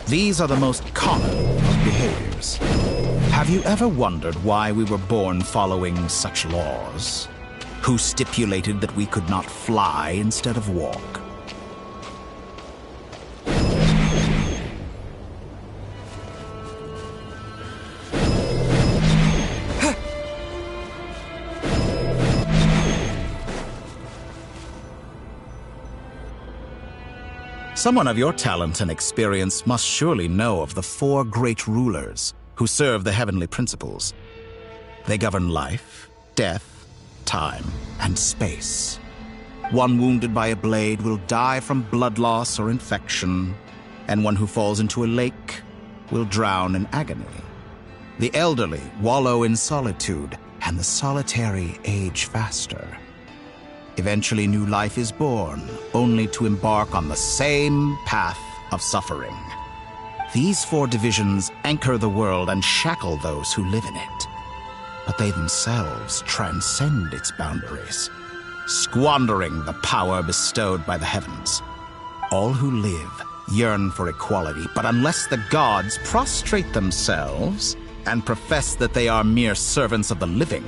These are the most common of behaviors. Have you ever wondered why we were born following such laws? Who stipulated that we could not fly instead of walk? Someone of your talent and experience must surely know of the 4 great rulers who serve the heavenly principles. They govern life, death, time, and space. One wounded by a blade will die from blood loss or infection, and one who falls into a lake will drown in agony. The elderly wallow in solitude, and the solitary age faster. Eventually, new life is born, only to embark on the same path of suffering. These 4 divisions anchor the world and shackle those who live in it. But they themselves transcend its boundaries, squandering the power bestowed by the heavens. All who live yearn for equality, but unless the gods prostrate themselves and profess that they are mere servants of the living,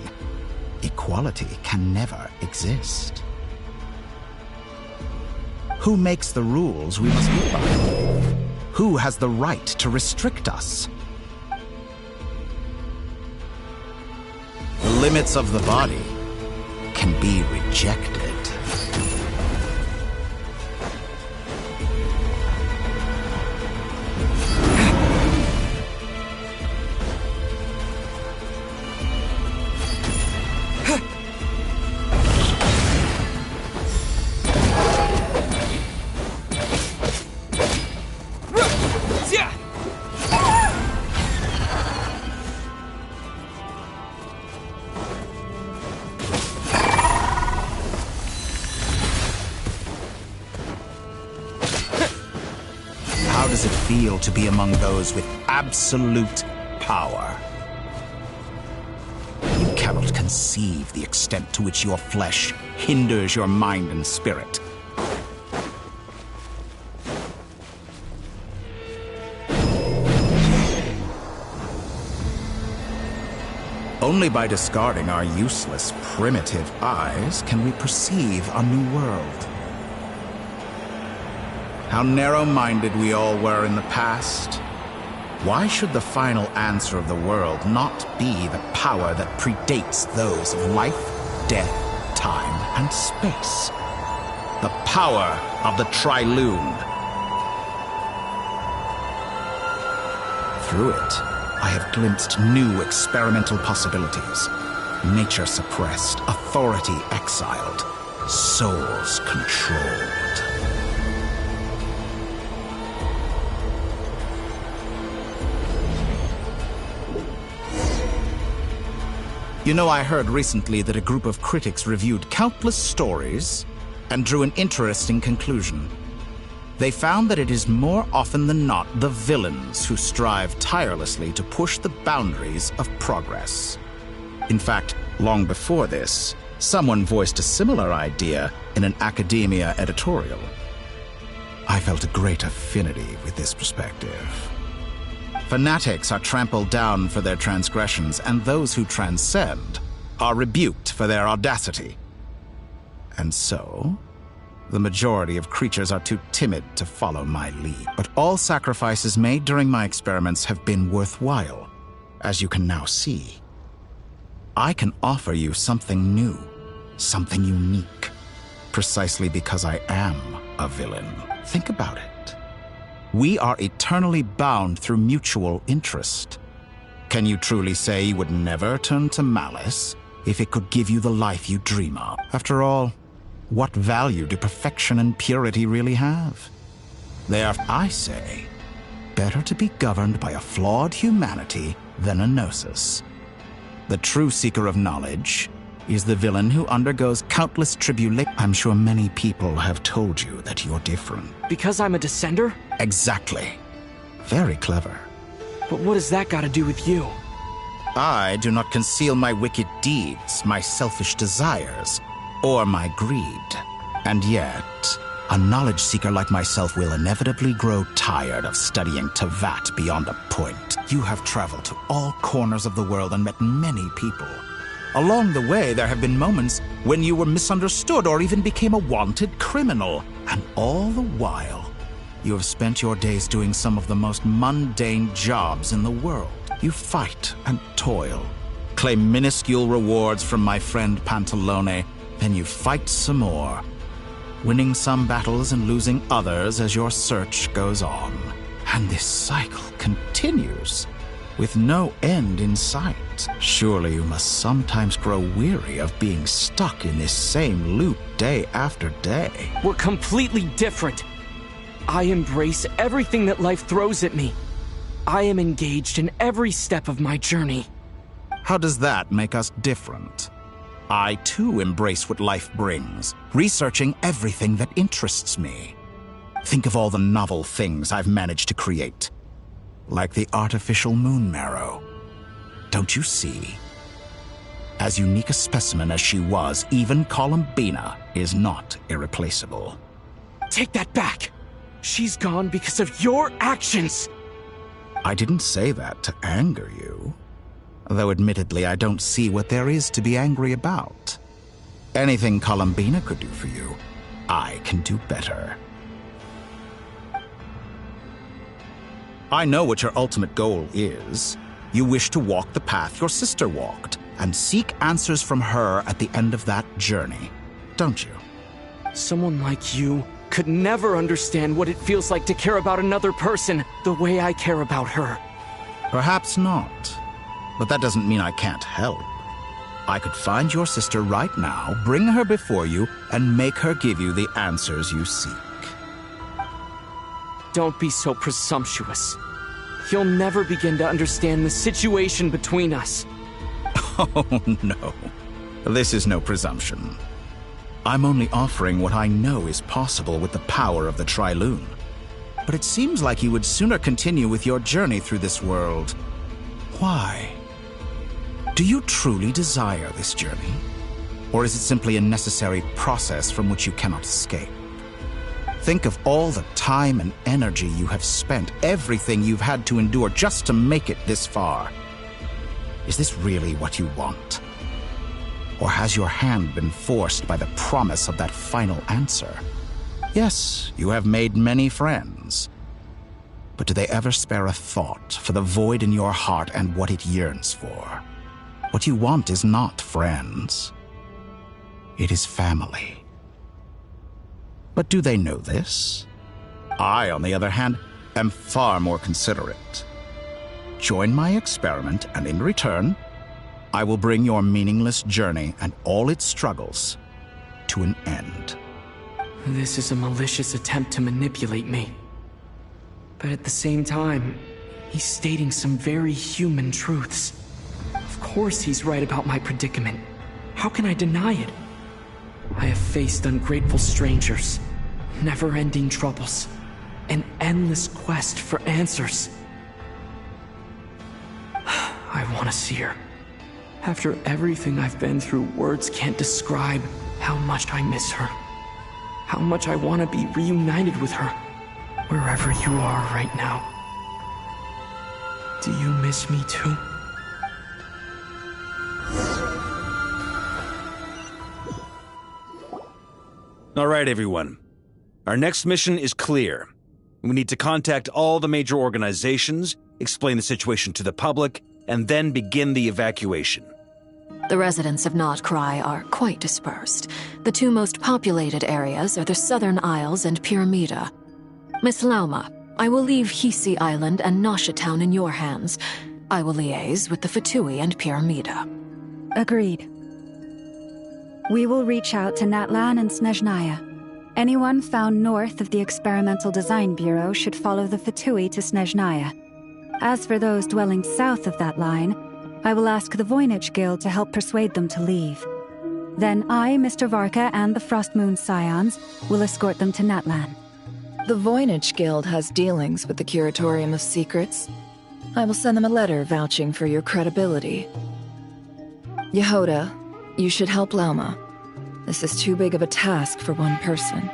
equality can never exist. Who makes the rules we must live by? Who has the right to restrict us? The limits of the body can be rejected. does it feel to be among those with absolute power? You cannot conceive the extent to which your flesh hinders your mind and spirit. Only by discarding our useless, primitive eyes can we perceive a new world. How narrow-minded we all were in the past. Why should the final answer of the world not be the power that predates those of life, death, time, and space? The power of the Triloon. Through it, I have glimpsed new experimental possibilities. Nature suppressed, authority exiled, souls controlled. You know, I heard recently that a group of critics reviewed countless stories and drew an interesting conclusion. They found that it is more often than not the villains who strive tirelessly to push the boundaries of progress. In fact, long before this, someone voiced a similar idea in an academia editorial. I felt a great affinity with this perspective. Fanatics are trampled down for their transgressions, and those who transcend are rebuked for their audacity. And so, the majority of creatures are too timid to follow my lead. But all sacrifices made during my experiments have been worthwhile, as you can now see. I can offer you something new, something unique, precisely because I am a villain. Think about it. We are eternally bound through mutual interest. Can you truly say you would never turn to malice if it could give you the life you dream of? After all, what value do perfection and purity really have? They are, I say, better to be governed by a flawed humanity than a gnosis. The true seeker of knowledge is the villain who undergoes countless tribulations. I'm sure many people have told you that you're different. Because I'm a descender? Exactly. Very clever. But what has that got to do with you? I do not conceal my wicked deeds, my selfish desires, or my greed. And yet, a knowledge seeker like myself will inevitably grow tired of studying Tavat beyond a point. You have traveled to all corners of the world and met many people. Along the way, there have been moments when you were misunderstood or even became a wanted criminal. And all the while, you have spent your days doing some of the most mundane jobs in the world. You fight and toil, claim minuscule rewards from my friend Pantalone, then you fight some more, winning some battles and losing others as your search goes on. And this cycle continues, with no end in sight. Surely you must sometimes grow weary of being stuck in this same loop day after day. We're completely different. I embrace everything that life throws at me. I am engaged in every step of my journey. How does that make us different? I too embrace what life brings, researching everything that interests me. Think of all the novel things I've managed to create. Like the artificial moon marrow. Don't you see? As unique a specimen as she was, even Columbina is not irreplaceable. Take that back! She's gone because of your actions! I didn't say that to anger you. Though admittedly, I don't see what there is to be angry about. Anything Columbina could do for you, I can do better. I know what your ultimate goal is. You wish to walk the path your sister walked, and seek answers from her at the end of that journey, don't you? Someone like you could never understand what it feels like to care about another person the way I care about her. Perhaps not. But that doesn't mean I can't help. I could find your sister right now, bring her before you, and make her give you the answers you seek. Don't be so presumptuous. You'll never begin to understand the situation between us. Oh, no. This is no presumption. I'm only offering what I know is possible with the power of the Triloon. But it seems like you would sooner continue with your journey through this world. Why? Do you truly desire this journey? Or is it simply a necessary process from which you cannot escape? Think of all the time and energy you have spent, everything you've had to endure just to make it this far. Is this really what you want? Or has your hand been forced by the promise of that final answer? Yes, you have made many friends. But do they ever spare a thought for the void in your heart and what it yearns for? What you want is not friends. It is family. But do they know this? I, on the other hand, am far more considerate. Join my experiment, and in return, I will bring your meaningless journey and all its struggles to an end. This is a malicious attempt to manipulate me. But at the same time, he's stating some very human truths. Of course he's right about my predicament. How can I deny it? I have faced ungrateful strangers, never-ending troubles, an endless quest for answers. I want to see her. After everything I've been through, words can't describe how much I miss her. How much I want to be reunited with her, wherever you are right now. Do you miss me too? All right, everyone. Our next mission is clear. We need to contact all the major organizations, explain the situation to the public, and then begin the evacuation. The residents of Notcry are quite dispersed. The two most populated areas are the Southern Isles and Pyramida. Miss Lauma, I will leave Hisi Island and Nasha Town in your hands. I will liaise with the Fatui and Pyramida. Agreed. We will reach out to Natlan and Snezhnaya. Anyone found north of the Experimental Design Bureau should follow the Fatui to Snezhnaya. As for those dwelling south of that line, I will ask the Voynich Guild to help persuade them to leave. Then I, Mr. Varka, and the Frostmoon Scions will escort them to Natlan. The Voynich Guild has dealings with the Curatorium of Secrets. I will send them a letter vouching for your credibility. Yehoda, you should help Lauma. This is too big of a task for one person.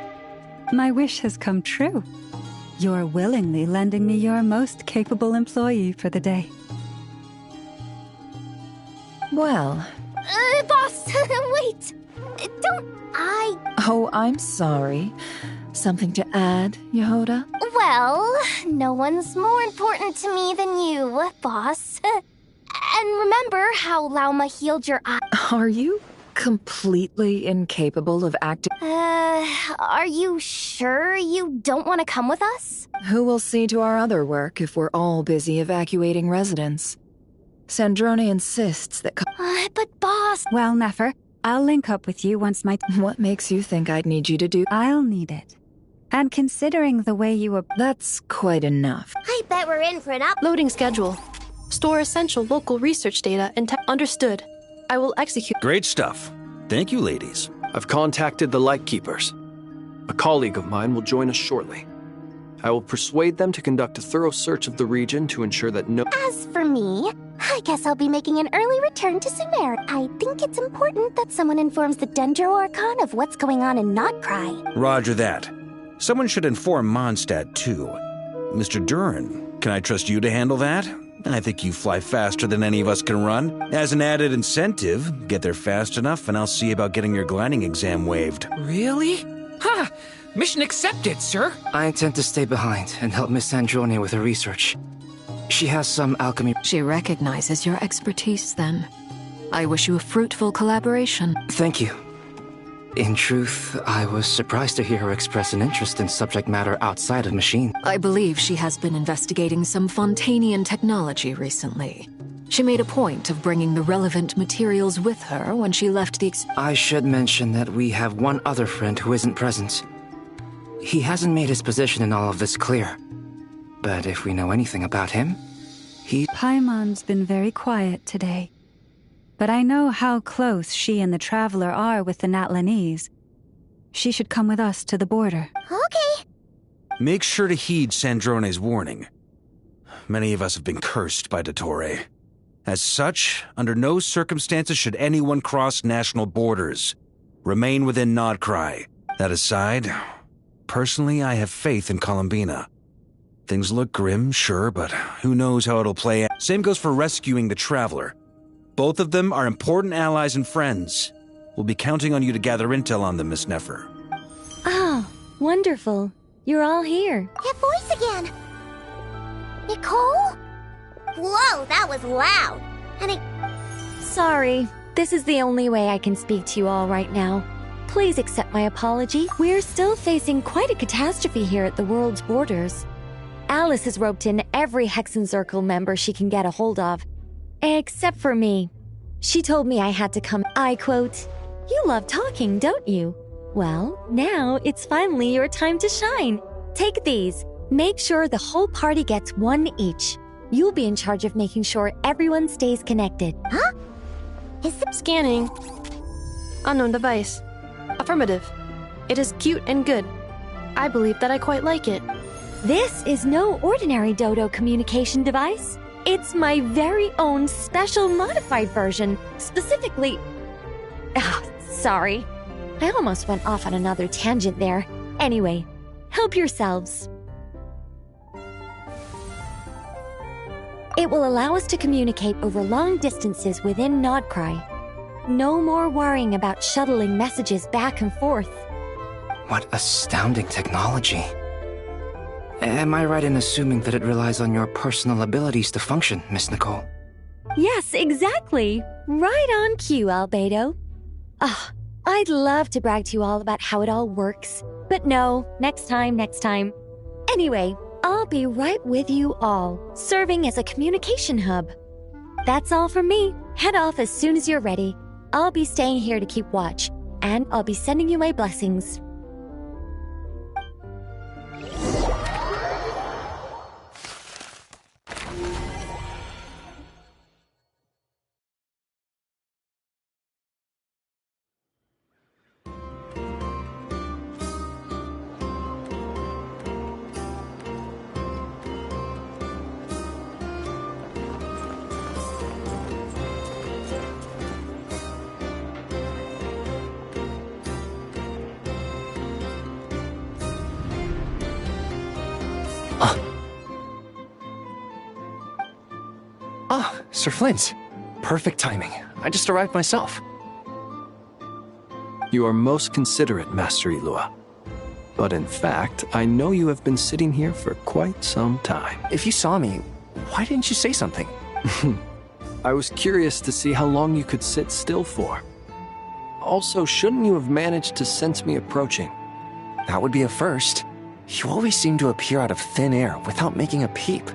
My wish has come true. You're willingly lending me your most capable employee for the day. Well... Boss, wait! Don't I... Oh, I'm sorry. Something to add, Yehoda? Well, no one's more important to me than you, boss. And remember how Lauma healed your eye? Are you completely incapable of acting? Are you sure you don't want to come with us? Who will see to our other work if we're all busy evacuating residents? Sandrone insists that... But boss... Well, Nefer, I'll link up with you once my... What makes you think I'd need you to do... I'll need it. And considering the way you were... That's quite enough. I bet we're in for an Loading schedule. Store essential local research data and understood. I will execute. Great stuff. Thank you, ladies. I've contacted the Lightkeepers. A colleague of mine will join us shortly. I will persuade them to conduct a thorough search of the region to ensure that no... As for me, I guess I'll be making an early return to Sumer. I think it's important that someone informs the Dendro Archon of what's going on in Notcry. Roger that. Someone should inform Mondstadt, too. Mr. Duran, can I trust you to handle that? I think you fly faster than any of us can run. As an added incentive, get there fast enough and I'll see about getting your gliding exam waived. Really? Ha! Mission accepted, sir. I intend to stay behind and help Miss Sandrone with her research. She has some alchemy... She recognizes your expertise, then. I wish you a fruitful collaboration. Thank you. In truth, I was surprised to hear her express an interest in subject matter outside of machine. I believe she has been investigating some Fontanian technology recently. She made a point of bringing the relevant materials with her when she left the I should mention that we have one other friend who isn't present. He hasn't made his position in all of this clear. But if we know anything about him, Paimon's been very quiet today. But I know how close she and the Traveler are with the Natlanese. She should come with us to the border. Okay. Make sure to heed Sandrone's warning. Many of us have been cursed by Dottore. As such, under no circumstances should anyone cross national borders. Remain within Nodcry. That aside, personally, I have faith in Columbina. Things look grim, sure, but who knows how it'll play out. Same goes for rescuing the Traveler. Both of them are important allies and friends. We'll be counting on you to gather intel on them, Miss Nefer. Oh, wonderful. You're all here. That voice again! Nicole? Whoa, that was loud! And Sorry, this is the only way I can speak to you all right now. Please accept my apology. We're still facing quite a catastrophe here at the world's borders. Alice has roped in every Hexen Circle member she can get a hold of. Except for me. She told me I had to come. I quote, "You love talking, don't you? Well, now it's finally your time to shine. Take these. Make sure the whole party gets one each. You'll be in charge of making sure everyone stays connected." Huh? Scanning. Unknown device. Affirmative. It is cute and good. I believe that I quite like it. This is no ordinary Dodo communication device. It's my very own special modified version, specifically... sorry. I almost went off on another tangent there. Anyway, help yourselves. It will allow us to communicate over long distances within Nodcry. No more worrying about shuttling messages back and forth. What astounding technology. Am I right in assuming that it relies on your personal abilities to function, Miss Nicole? Yes, exactly. Right on cue, Albedo. I'd love to brag to you all about how it all works. But no, next time. Anyway, I'll be right with you all, serving as a communication hub. That's all from me. Head off as soon as you're ready. I'll be staying here to keep watch, and I'll be sending you my blessings. Sir Flint. Perfect timing. I just arrived myself. You are most considerate, Master Ilua. But in fact, I know you have been sitting here for quite some time. If you saw me, why didn't you say something? I was curious to see how long you could sit still for. Also, shouldn't you have managed to sense me approaching? That would be a first. You always seem to appear out of thin air without making a peep.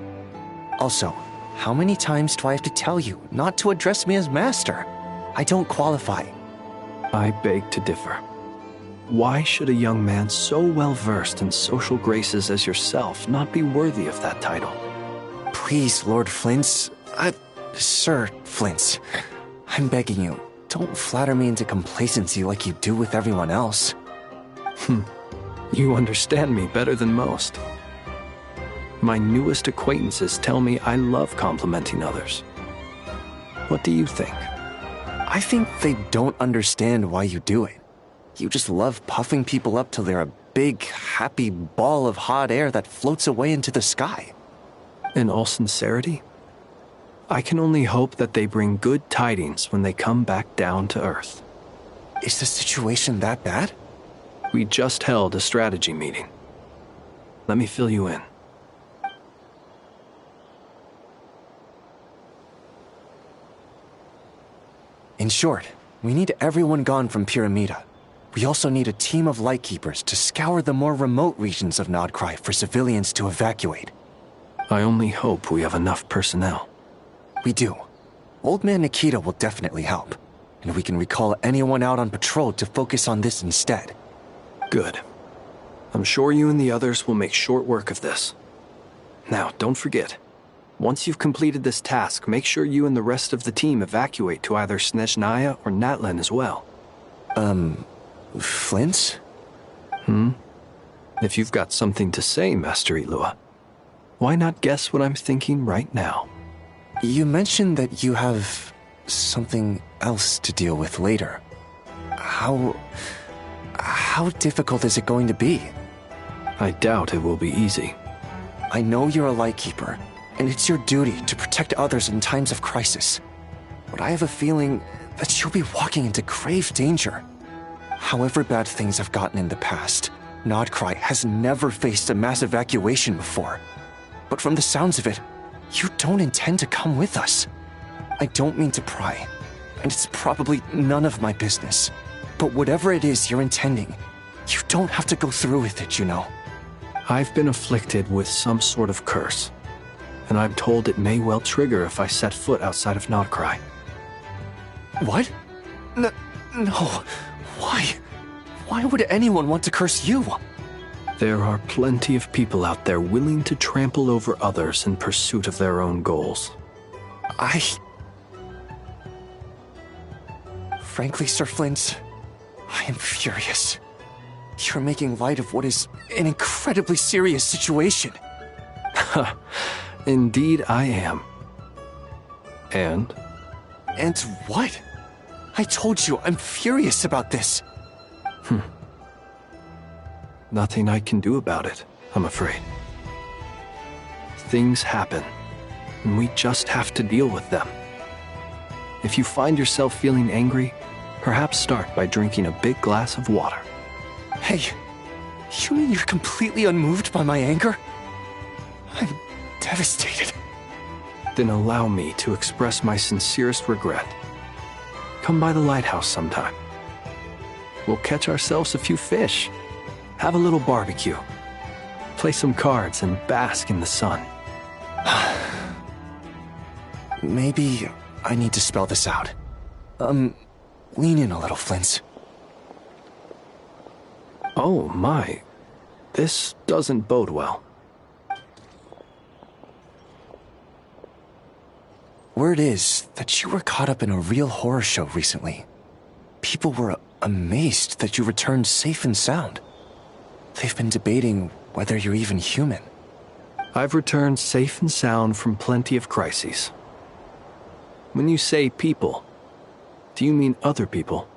Also, how many times do I have to tell you not to address me as master? I don't qualify. I beg to differ. Why should a young man so well versed in social graces as yourself not be worthy of that title? Please, Lord Flint's... Sir Flint's. I'm begging you, don't flatter me into complacency like you do with everyone else. You understand me better than most. My newest acquaintances tell me I love complimenting others. What do you think? I think they don't understand why you do it. You just love puffing people up till they're a big, happy ball of hot air that floats away into the sky. In all sincerity, I can only hope that they bring good tidings when they come back down to Earth. Is the situation that bad? We just held a strategy meeting. Let me fill you in. In short, we need everyone gone from Pyramida. We also need a team of Lightkeepers to scour the more remote regions of Nodcry for civilians to evacuate. I only hope we have enough personnel. We do. Old Man Nikita will definitely help, and we can recall anyone out on patrol to focus on this instead. Good. I'm sure you and the others will make short work of this. Now, don't forget. Once you've completed this task, make sure you and the rest of the team evacuate to either Snezhnaya or Natlan as well. Flint? If you've got something to say, Master Ilua, why not guess what I'm thinking right now? You mentioned that you have something else to deal with later. How difficult is it going to be? I doubt it will be easy. I know you're a Lightkeeper, and it's your duty to protect others in times of crisis. But I have a feeling that you'll be walking into grave danger. However bad things have gotten in the past, Nodcry has never faced a mass evacuation before. But from the sounds of it, you don't intend to come with us. I don't mean to pry, and it's probably none of my business. But whatever it is you're intending, you don't have to go through with it, you know. I've been afflicted with some sort of curse, and I'm told it may well trigger if I set foot outside of Nodcry. What? No. Why? Why would anyone want to curse you? There are plenty of people out there willing to trample over others in pursuit of their own goals. Frankly, Sir Flint, I am furious. You're making light of what is an incredibly serious situation. Indeed I am. And? And what? I told you I'm furious about this. Nothing I can do about it, I'm afraid. Things happen, and we just have to deal with them. If you find yourself feeling angry, perhaps start by drinking a big glass of water. Hey, you mean you're completely unmoved by my anger? I'm devastated. Then allow me to express my sincerest regret. Come by the lighthouse sometime. We'll catch ourselves a few fish, have a little barbecue, play some cards, and bask in the sun. Maybe I need to spell this out. Lean in a little, Flint. Oh my, this doesn't bode well. Word is that you were caught up in a real horror show recently. People were amazed that you returned safe and sound. They've been debating whether you're even human. I've returned safe and sound from plenty of crises. When you say people, do you mean other people,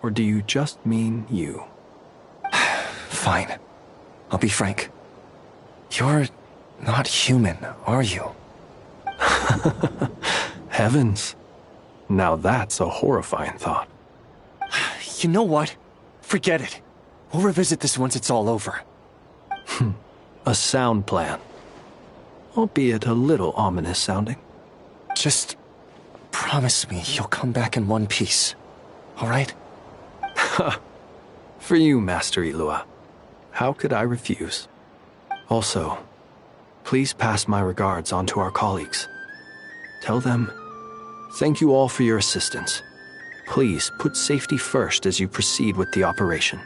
or do you just mean you? Fine. I'll be frank. You're not human, are you? Heavens. Now that's a horrifying thought. You know what? Forget it. We'll revisit this once it's all over. A sound plan. Albeit a little ominous sounding. Just promise me you'll come back in one piece, all right? For you, Master Ilua. How could I refuse? Also, please pass my regards on to our colleagues. Tell them, thank you all for your assistance. Please put safety first as you proceed with the operation.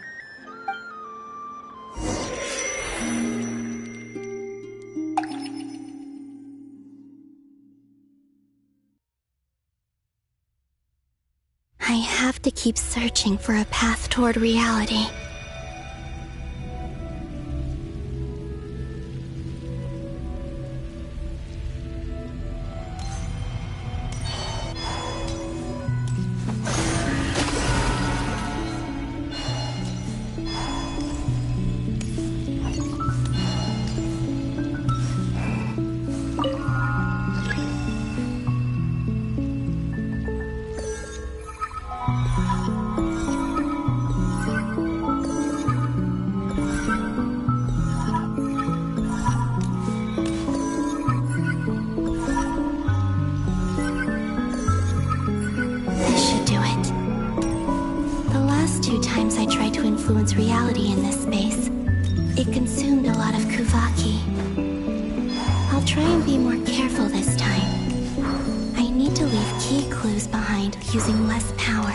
I have to keep searching for a path toward reality. Reality in this space. It consumed a lot of Kuvaki. I'll try and be more careful this time. I need to leave key clues behind using less power.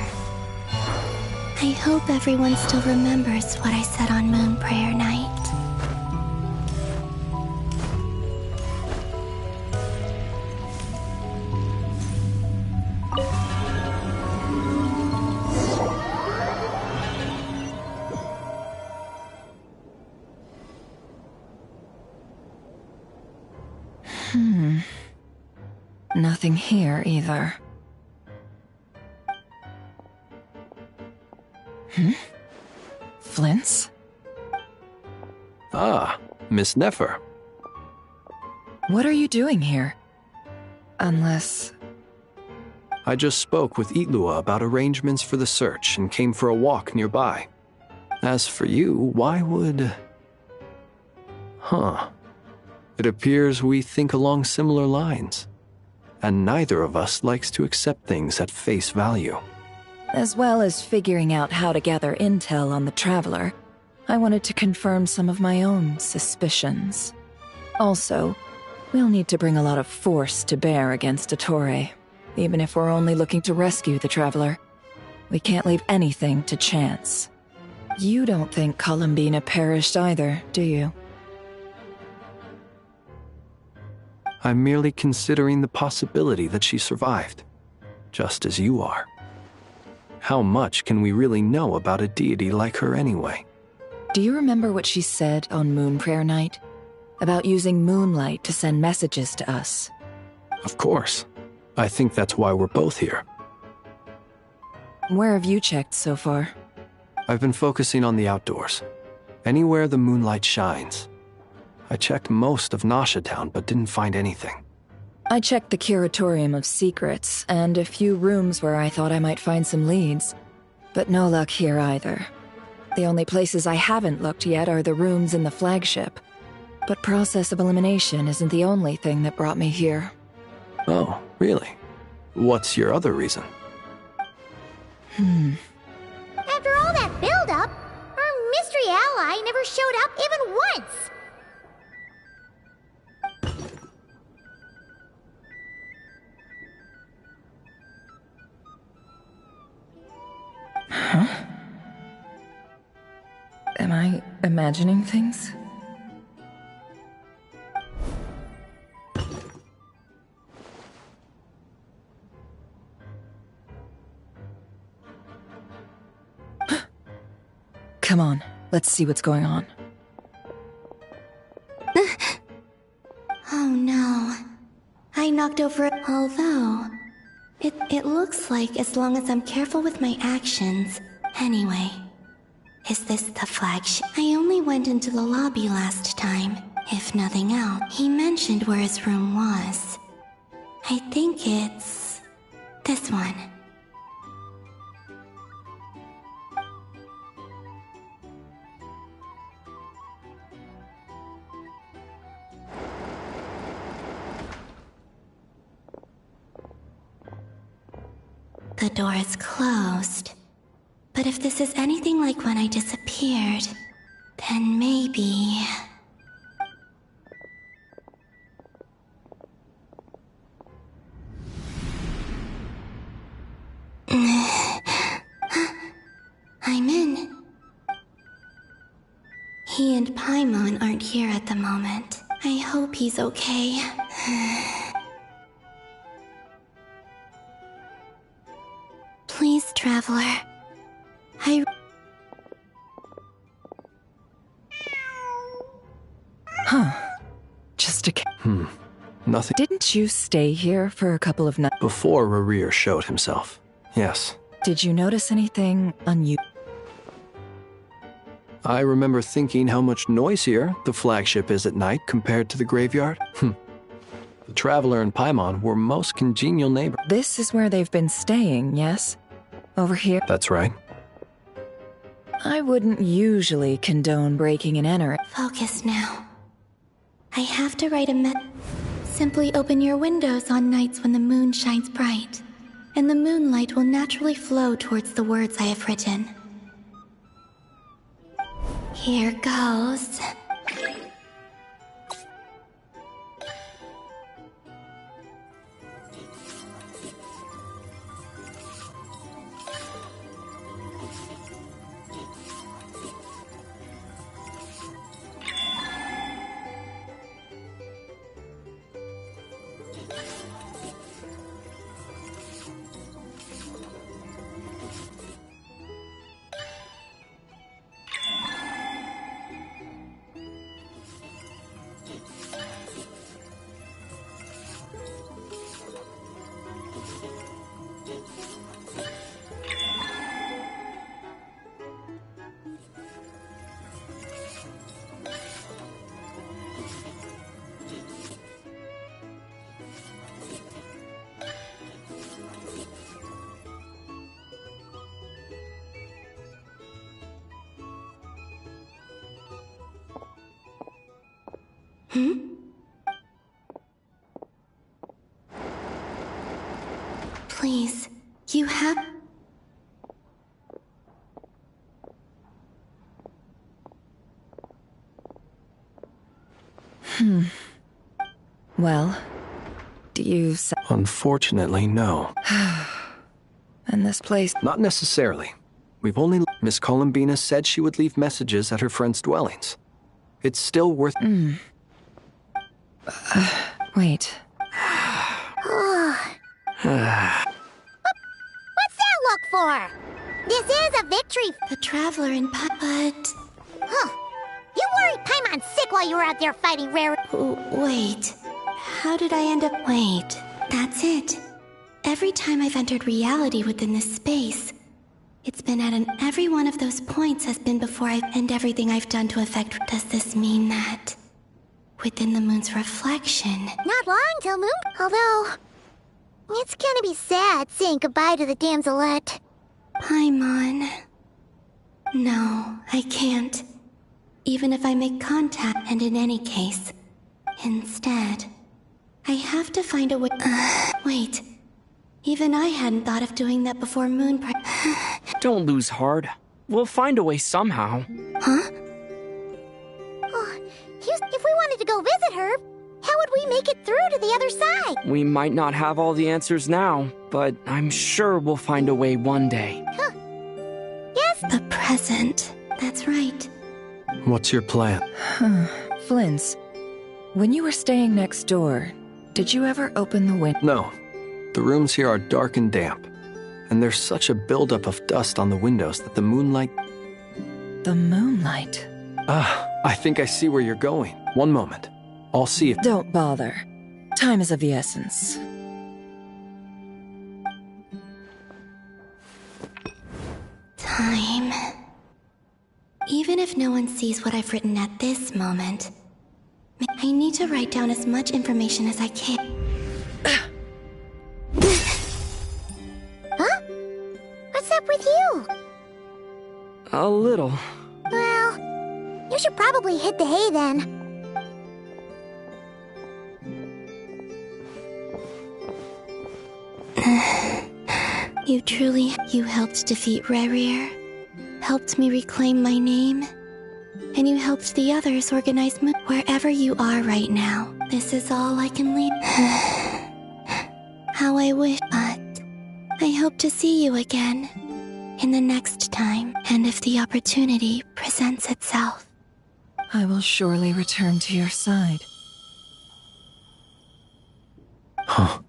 I hope everyone still remembers what I said on Moon Prayer Night. Nothing here either. Flints? Ah, Miss Nefer. What are you doing here? Unless... I just spoke with Itlua about arrangements for the search and came for a walk nearby. As for you, why would... It appears we think along similar lines. And neither of us likes to accept things at face value. As well as figuring out how to gather intel on the Traveler, I wanted to confirm some of my own suspicions. Also, we'll need to bring a lot of force to bear against Ettore, even if we're only looking to rescue the Traveler. We can't leave anything to chance. You don't think Columbina perished either, do you? I'm merely considering the possibility that she survived, just as you are. How much can we really know about a deity like her anyway? Do you remember what she said on Moon Prayer Night? About using moonlight to send messages to us? Of course. I think that's why we're both here. Where have you checked so far? I've been focusing on the outdoors. Anywhere the moonlight shines. I checked most of Nasha Town, but didn't find anything. I checked the Curatorium of Secrets, and a few rooms where I thought I might find some leads. But no luck here either. The only places I haven't looked yet are the rooms in the flagship. But process of elimination isn't the only thing that brought me here. Oh, really? What's your other reason? After all that build-up, our mystery ally never showed up even once! Huh? Am I imagining things? Come on, let's see what's going on. Oh no. I knocked over it, although... It looks like as long as I'm careful with my actions. Anyway, is this the flagship? I only went into the lobby last time, if nothing else. He mentioned where his room was. I think it's... this one. The door is closed. But if this is anything like when I disappeared, then maybe... I'm in. He and Paimon aren't here at the moment. I hope he's okay. Please, Traveler. Just a... Nothing. Didn't you stay here for a couple of nights? Before Rarir showed himself, yes. Did you notice anything unusual? I remember thinking how much noisier the flagship is at night compared to the graveyard. The Traveler and Paimon were most congenial neighbors. This is where they've been staying, yes? Over here? That's right. I wouldn't usually condone breaking and entering. Focus now. I have to write a Simply open your windows on nights when the moon shines bright, and the moonlight will naturally flow towards the words I have written. Here goes. Please, you have... Well, do you... Unfortunately, no. And this place... Not necessarily. We've only... Miss Columbina said she would leave messages at her friends' dwellings. It's still worth... wait. What's that look for? This is a victory. The Traveler in but... Huh. You worried Paimon sick while you were out there fighting rare... Wait. How did I end up... Wait. That's it. Every time I've entered reality within this space, it's been at every one of those points has been before and everything I've done to affect... Does this mean that... within the moon's reflection... Not long till moon... Although... It's gonna be sad saying goodbye to the damselette. Paimon... No, I can't. Even if I make contact, and in any case... Instead... I have to find a way... wait... Even I hadn't thought of doing that before Don't lose heart. We'll find a way somehow. Huh? Oh, if we wanted to go visit her, how would we make it through to the other side? We might not have all the answers now, but I'm sure we'll find a way one day. Huh. Yes? The present. That's right. What's your plan? Flint's, when you were staying next door, did you ever open the window? No. The rooms here are dark and damp, and there's such a buildup of dust on the windows that the moonlight... The moonlight? I think I see where you're going. One moment. I'll see if... Don't bother. Time is of the essence. Time. Even if no one sees what I've written at this moment, I need to write down as much information as I can. Huh? What's up with you? A little. Well, you should probably hit the hay then. You helped defeat Rerir, helped me reclaim my name, and you helped the others organize wherever you are right now. This is all I can leave. How I wish, but I hope to see you again in the next time, and if the opportunity presents itself. I will surely return to your side. Huh.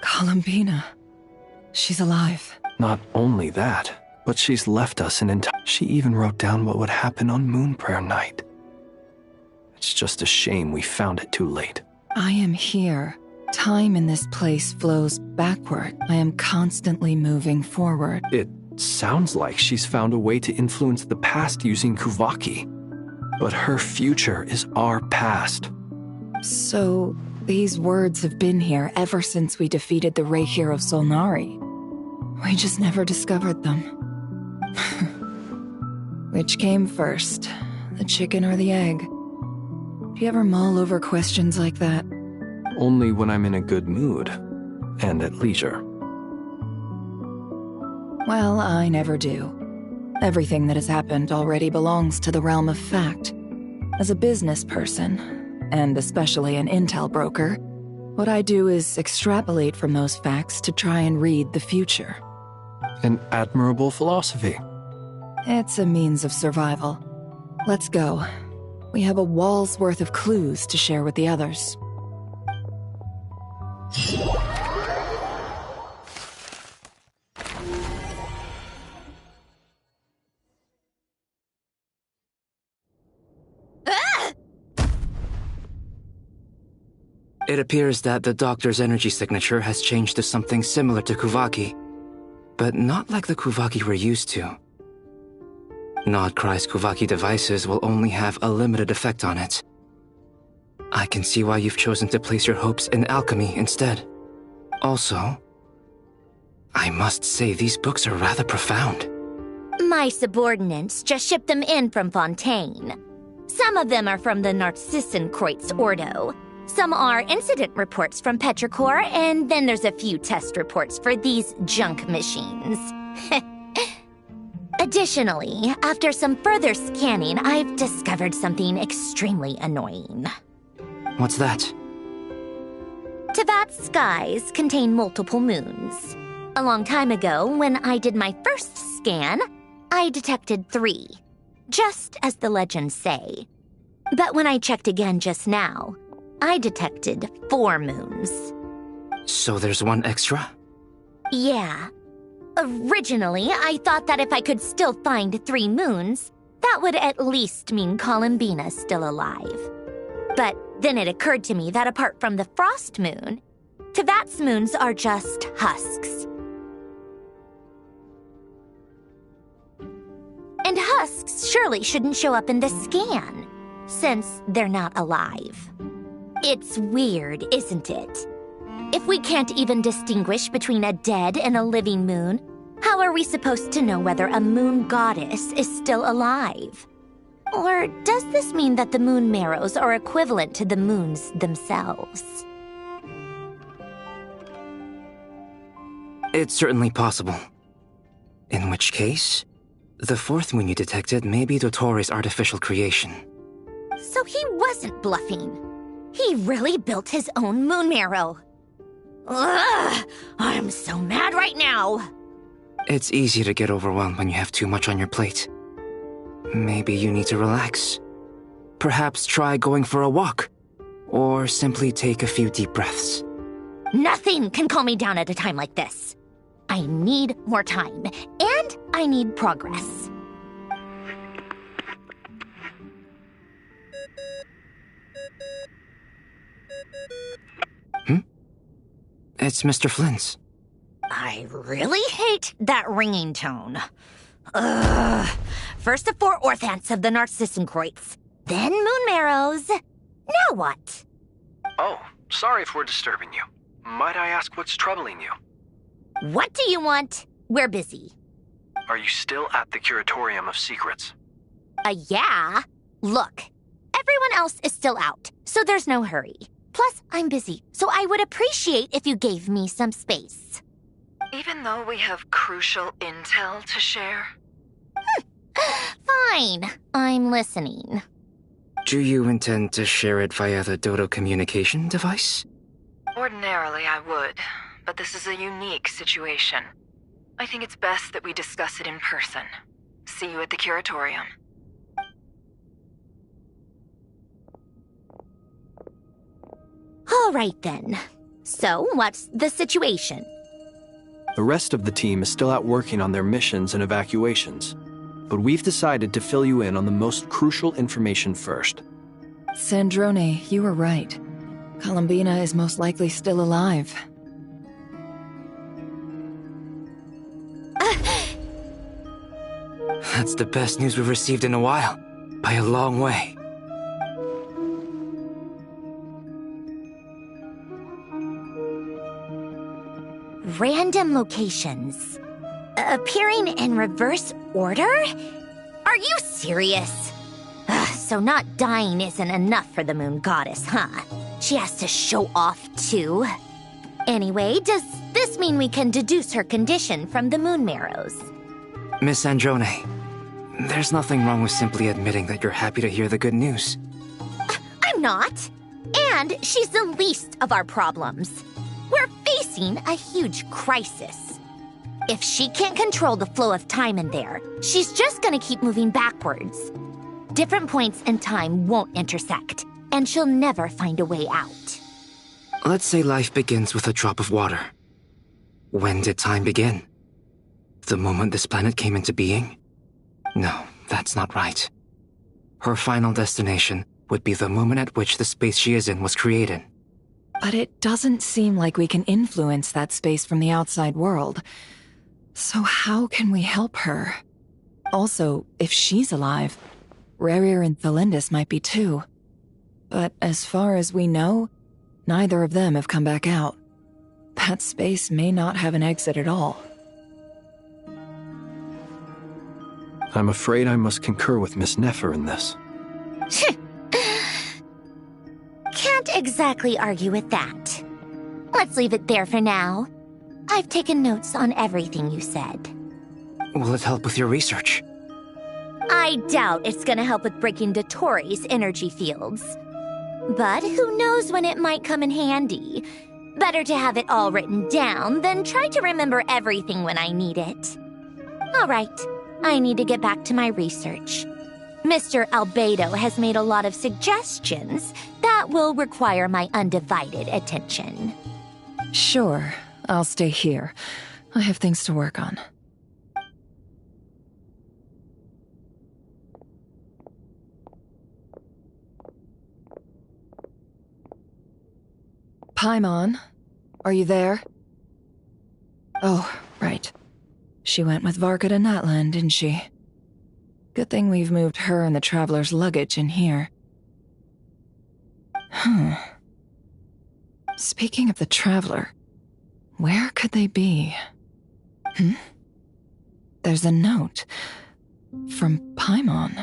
Columbina. She's alive. Not only that, but she's left us an entire... She even wrote down what would happen on Moon Prayer Night. It's just a shame we found it too late. I am here. Time in this place flows backward. I am constantly moving forward. It sounds like she's found a way to influence the past using Kuvaki. But her future is our past. So, these words have been here ever since we defeated the Ray hero Solnari. We just never discovered them. Which came first, the chicken or the egg? Do you ever mull over questions like that? Only when I'm in a good mood, and at leisure. Well, I never do. Everything that has happened already belongs to the realm of fact. As a business person, and especially an intel broker, what I do is extrapolate from those facts to try and read the future. An admirable philosophy. It's a means of survival. Let's go. We have a wall's worth of clues to share with the others. It appears that the doctor's energy signature has changed to something similar to Kuvaki, but not like the Kuvaki we're used to. Nodcry's Kuvaki devices will only have a limited effect on it. I can see why you've chosen to place your hopes in alchemy instead. Also, I must say these books are rather profound. My subordinates just shipped them in from Fontaine. Some of them are from the Narcissenkreuz Ordo. Some are incident reports from Petrichor, and then there's a few test reports for these junk machines. Additionally, after some further scanning, I've discovered something extremely annoying. What's that? Tevat's skies contain multiple moons. A long time ago, when I did my first scan, I detected 3, just as the legends say. But when I checked again just now, I detected 4 moons. So there's one extra? Yeah. Originally, I thought that if I could still find 3 moons, that would at least mean Columbina's still alive. But then it occurred to me that apart from the frost moon, Tevat's moons are just husks. And husks surely shouldn't show up in the scan, since they're not alive. It's weird, isn't it? If we can't even distinguish between a dead and a living moon, how are we supposed to know whether a moon goddess is still alive? Or does this mean that the moon marrows are equivalent to the moons themselves? It's certainly possible. In which case, the 4th moon you detected may be Dottore artificial creation. So he wasn't bluffing. He really built his own moon marrow. Ugh! I'm so mad right now! It's easy to get overwhelmed when you have too much on your plate. Maybe you need to relax. Perhaps try going for a walk. Or simply take a few deep breaths. Nothing can calm me down at a time like this. I need more time, and I need progress. It's Mr. Flynn's. I really hate that ringing tone. Ugh. First the 4 orthants of the Narcissenkreuz, then moon marrows. Now what? Oh, sorry if we're disturbing you. Might I ask what's troubling you? What do you want? We're busy. Are you still at the Curatorium of Secrets? Yeah. Look, everyone else is still out, so there's no hurry. Plus, I'm busy, so I would appreciate if you gave me some space. Even though we have crucial intel to share? Fine, I'm listening. Do you intend to share it via the Dodo communication device? Ordinarily, I would, but this is a unique situation. I think it's best that we discuss it in person. See you at the Curatorium. All right then. So, what's the situation? The rest of the team is still out working on their missions and evacuations, but we've decided to fill you in on the most crucial information first. Sandrone, you were right. Columbina is most likely still alive. That's the best news we've received in a while, by a long way. Random locations. Appearing in reverse order? Are you serious? So not dying isn't enough for the moon goddess, huh? She has to show off too. Anyway, does this mean we can deduce her condition from the moon marrows? Miss Androne, there's nothing wrong with simply admitting that you're happy to hear the good news. I'm not. And she's the least of our problems. We're facing a huge crisis. If she can't control the flow of time in there, she's just gonna keep moving backwards. Different points in time won't intersect, and she'll never find a way out. Let's say life begins with a drop of water. When did time begin? The moment this planet came into being? No, that's not right. Her final destination would be the moment at which the space she is in was created. But it doesn't seem like we can influence that space from the outside world. So how can we help her? Also, if she's alive, Rerir and Thalindis might be too. But as far as we know, neither of them have come back out. That space may not have an exit at all. I'm afraid I must concur with Miss Nefer in this. Can't exactly argue with that. Let's leave it there for now. I've taken notes on everything you said. Will it help with your research? I doubt it's gonna help with breaking Dotori's energy fields. But who knows when it might come in handy. Better to have it all written down than try to remember everything when I need it. All right, I need to get back to my research. Mr. Albedo has made a lot of suggestions that will require my undivided attention. Sure, I'll stay here. I have things to work on. Paimon, are you there? Oh, right. She went with Varka to Natlan, didn't she? Good thing we've moved her and the Traveler's luggage in here. Speaking of the Traveler, where could they be? There's a note from Paimon.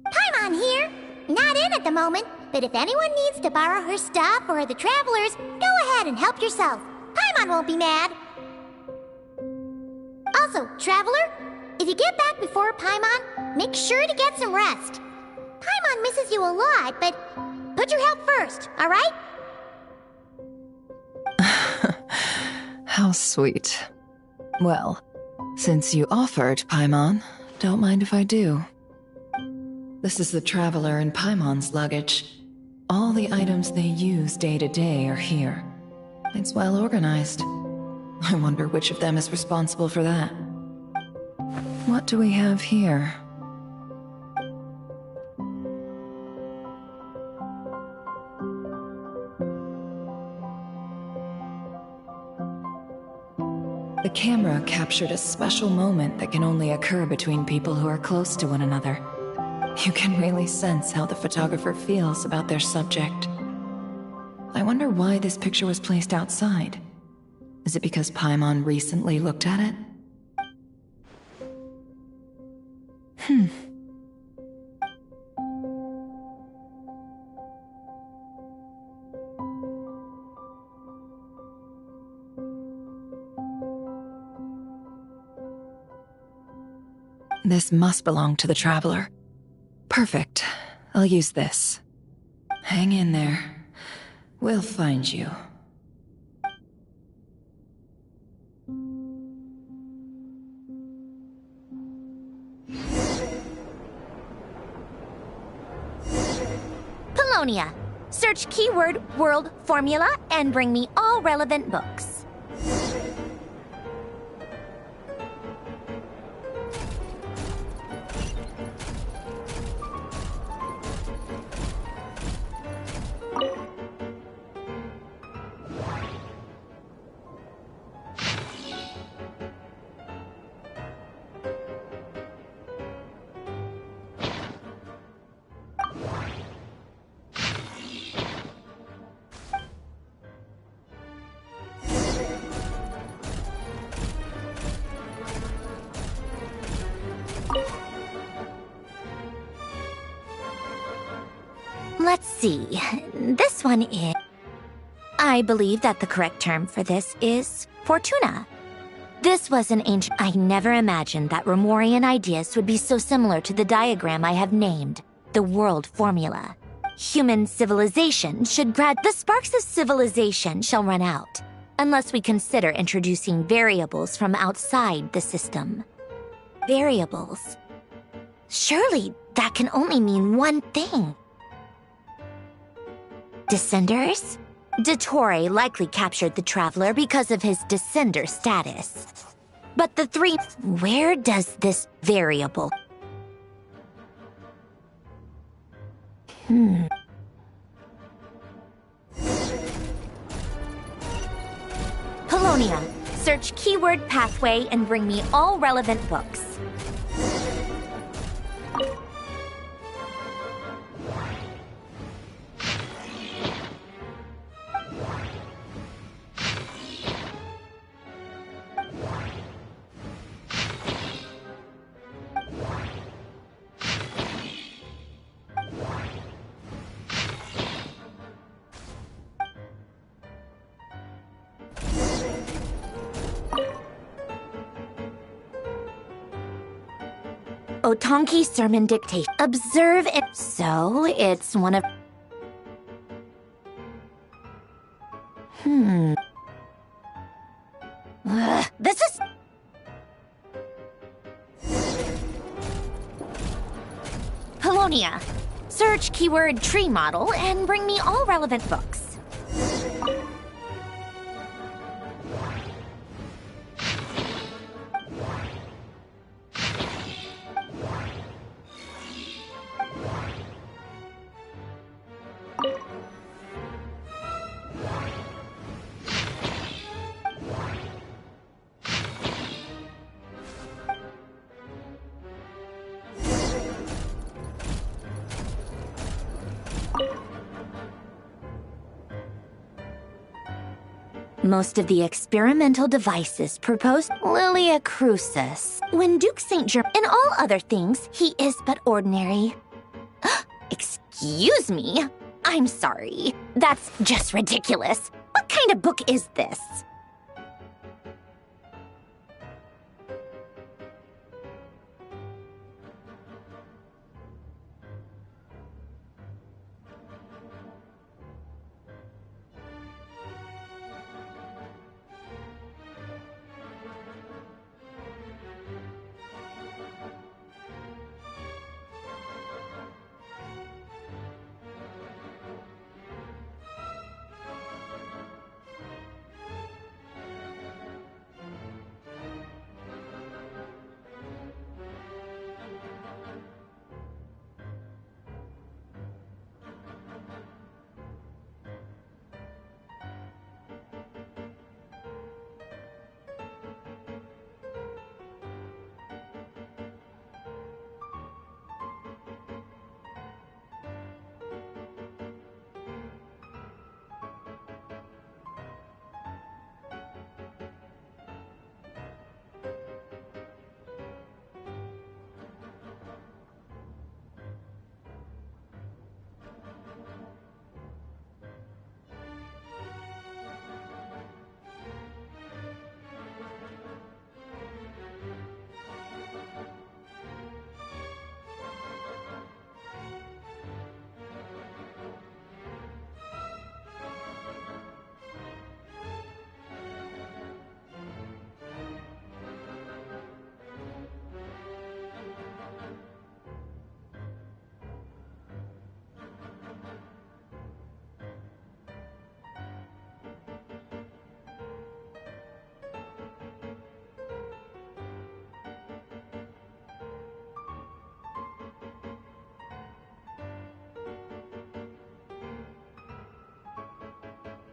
Paimon here. Not in at the moment, but if anyone needs to borrow her stuff or the Travelers, go ahead and help yourself. Paimon won't be mad. Also, Traveler, if you get back before Paimon, make sure to get some rest. Paimon misses you a lot, but put your health first, all right? How sweet. Well, since you offered, Paimon, don't mind if I do. This is the Traveler and Paimon's luggage. All the items they use day to day are here. It's well organized. I wonder which of them is responsible for that. What do we have here? The camera captured a special moment that can only occur between people who are close to one another. You can really sense how the photographer feels about their subject. I wonder why this picture was placed outside. Is it because Paimon recently looked at it? This must belong to the Traveler. Perfect. I'll use this. Hang in there. We'll find you. Polonia. Search keyword world formula and bring me all relevant books. Let's see. This one is... I believe that the correct term for this is Fortuna. This was an ancient... I never imagined that Remorian ideas would be so similar to the diagram I have named, the world formula. Human civilization should The sparks of civilization shall run out, unless we consider introducing variables from outside the system. Variables? Surely that can only mean one thing. Descenders? Dottore likely captured the Traveler because of his descender status. But the three... Where does this variable... Polonia. Search keyword pathway and bring me all relevant books. Otonki sermon dictation. Observe it. So, it's one of... This is... Polonia. Search keyword tree model and bring me all relevant books. Most of the experimental devices proposed Lilia Crucis. When Duke St. Germain, in all other things, he is but ordinary. Excuse me? I'm sorry. That's just ridiculous. What kind of book is this?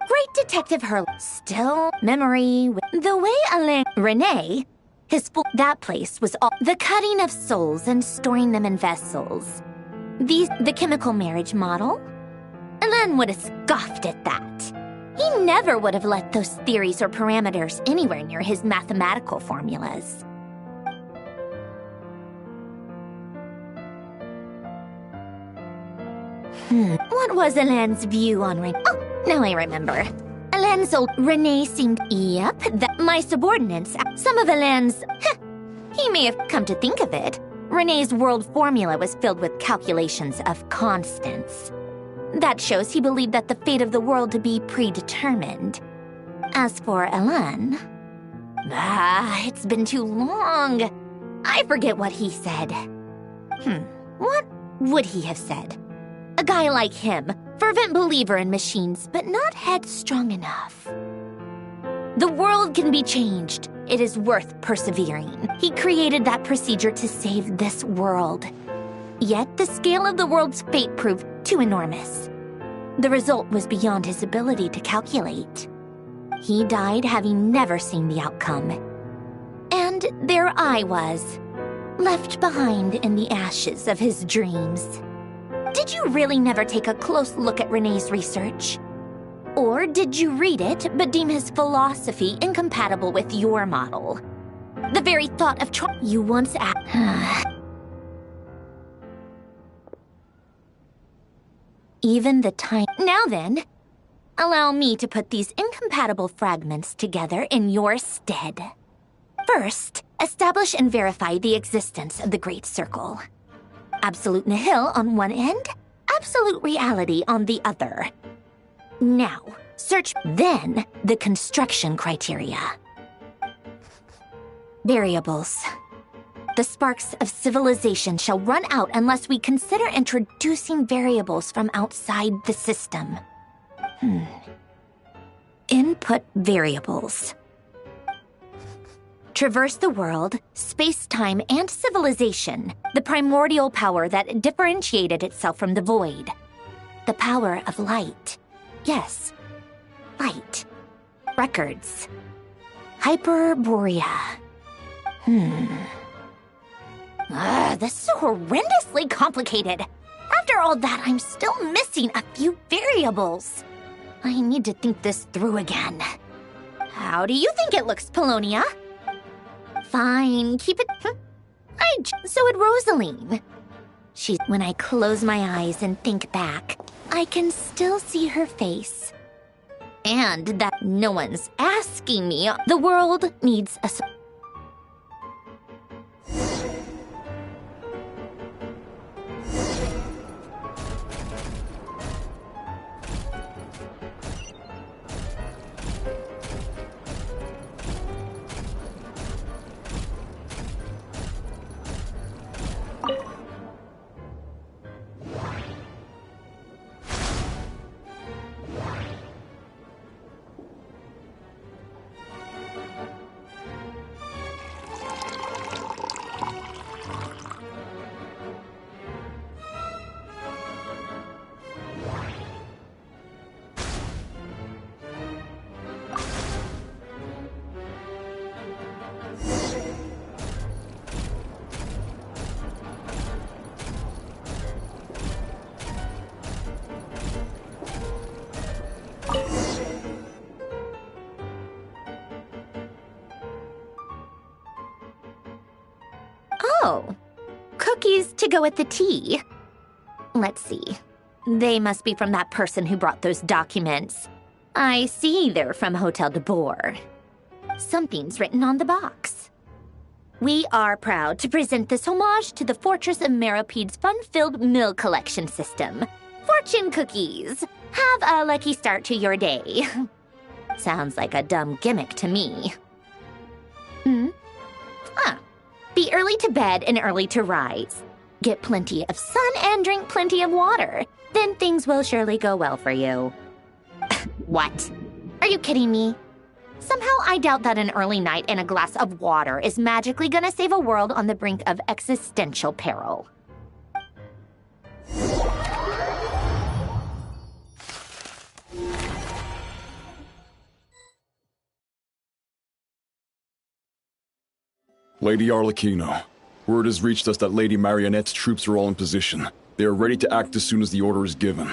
Great Detective Hurley. Still memory. The way Alain Renee, that place was all the cutting of souls and storing them in vessels. The chemical marriage model. Alain would have scoffed at that. He never would have let those theories or parameters anywhere near his mathematical formulas. What was Alain's view on Renee? Oh, now I remember. Alain's old Renee seemed... Yep, my subordinates. Some of Alain's... he may have come to think of it. Renee's world formula was filled with calculations of constants. That shows he believed that the fate of the world to be predetermined. As for Alain... it's been too long. I forget what he said. What would he have said? A guy like him, fervent believer in machines, but not headstrong enough. The world can be changed. It is worth persevering. He created that procedure to save this world. Yet the scale of the world's fate proved too enormous. The result was beyond his ability to calculate. He died having never seen the outcome. And there I was, left behind in the ashes of his dreams. Did you really never take a close look at Renee's research? Or did you read it but deem his philosophy incompatible with your model? The very thought of you once Even the time... Now then, allow me to put these incompatible fragments together in your stead. First, establish and verify the existence of the Great Circle. Absolute nihil on one end, absolute reality on the other. Now, search then the construction criteria. Variables. The sparks of civilization shall run out unless we consider introducing variables from outside the system. Input variables. Traverse the world, space-time, and civilization, the primordial power that differentiated itself from the void. The power of light. Yes, light. Records. Hyperborea. This is horrendously complicated. After all that, I'm still missing a few variables. I need to think this through again. How do you think it looks, Polonia? Fine, keep it... So would Rosaline. When I close my eyes and think back, I can still see her face. And that no one's asking me. The world needs a... Oh, cookies to go with the tea. Let's see. They must be from that person who brought those documents. I see they're from Hotel de Boer. Something's written on the box. We are proud to present this homage to the Fortress of Meropede's fun-filled mill collection system. Fortune cookies. Have a lucky start to your day. Sounds like a dumb gimmick to me. Be early to bed and early to rise. Get plenty of sun and drink plenty of water. Then things will surely go well for you. What? Are you kidding me? Somehow I doubt that an early night and a glass of water is magically gonna save a world on the brink of existential peril. Lady Arlecchino, word has reached us that Lady Marionette's troops are all in position. They are ready to act as soon as the order is given.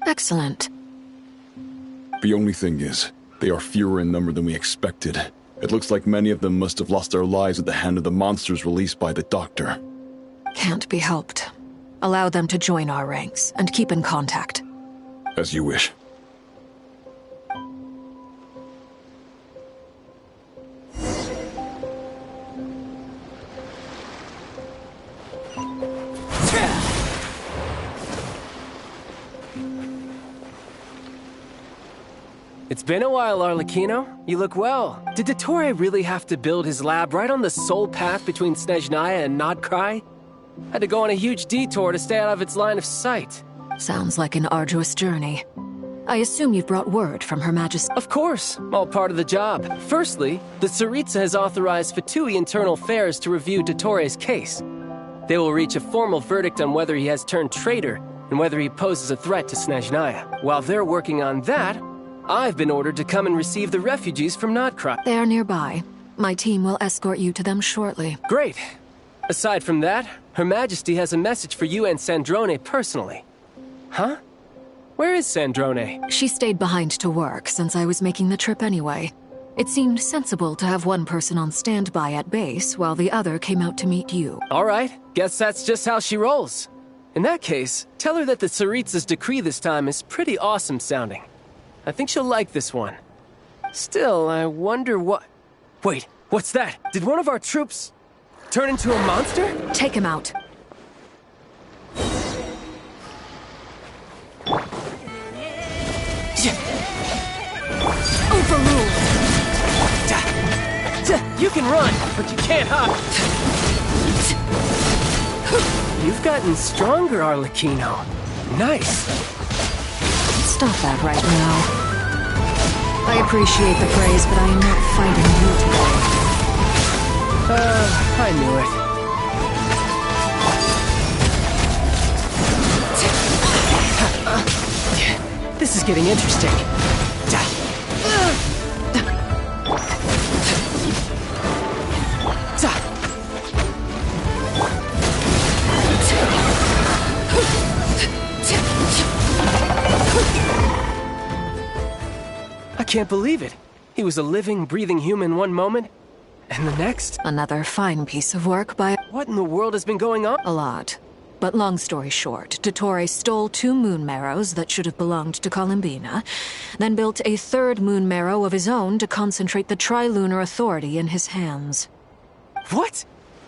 Excellent. The only thing is, they are fewer in number than we expected. It looks like many of them must have lost their lives at the hand of the monsters released by the Doctor. Can't be helped. Allow them to join our ranks, and keep in contact. As you wish. It's been a while, Arlecchino. You look well. Did Dottore really have to build his lab right on the sole path between Snezhnaya and Nodkrai? Had to go on a huge detour to stay out of its line of sight. Sounds like an arduous journey. I assume you've brought word from Her Majesty. Of course, all part of the job. Firstly, the Tsaritsa has authorized Fatui Internal Affairs to review Dottore's case. They will reach a formal verdict on whether he has turned traitor and whether he poses a threat to Snezhnaya. While they're working on that, I've been ordered to come and receive the refugees from Nodkrai. They are nearby. My team will escort you to them shortly. Great. Aside from that, Her Majesty has a message for you and Sandrone personally. Huh? Where is Sandrone? She stayed behind to work since I was making the trip anyway. It seemed sensible to have one person on standby at base while the other came out to meet you. All right, guess that's just how she rolls. In that case, tell her that the Tsaritsa's decree this time is pretty awesome sounding. I think she'll like this one. Still, I wonder what... Wait, What's that? Did one of our troops turn into a monster? Take him out. Overruled! You can run, but you can't hop. You've gotten stronger, Arlecchino. Nice. Stop that right now. I appreciate the praise, but I am not fighting you today. I knew it. This is getting interesting. I can't believe it. He was a living, breathing human one moment, and the next... Another fine piece of work by... What in the world has been going on? A lot. But long story short, Dottore stole 2 moon marrows that should have belonged to Columbina, then built a 3rd moon marrow of his own to concentrate the Tri-Lunar Authority in his hands. What?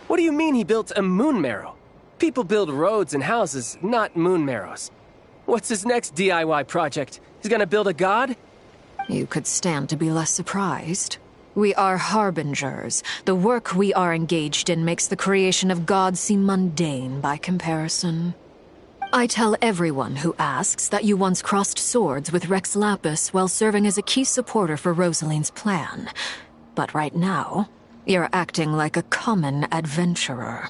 What do you mean he built a moon marrow? People build roads and houses, not moon marrows. What's his next DIY project? He's gonna build a god? You could stand to be less surprised. We are harbingers. The work we are engaged in makes the creation of gods seem mundane by comparison. I tell everyone who asks that you once crossed swords with Rex Lapis while serving as a key supporter for Rosaline's plan. But right now, you're acting like a common adventurer.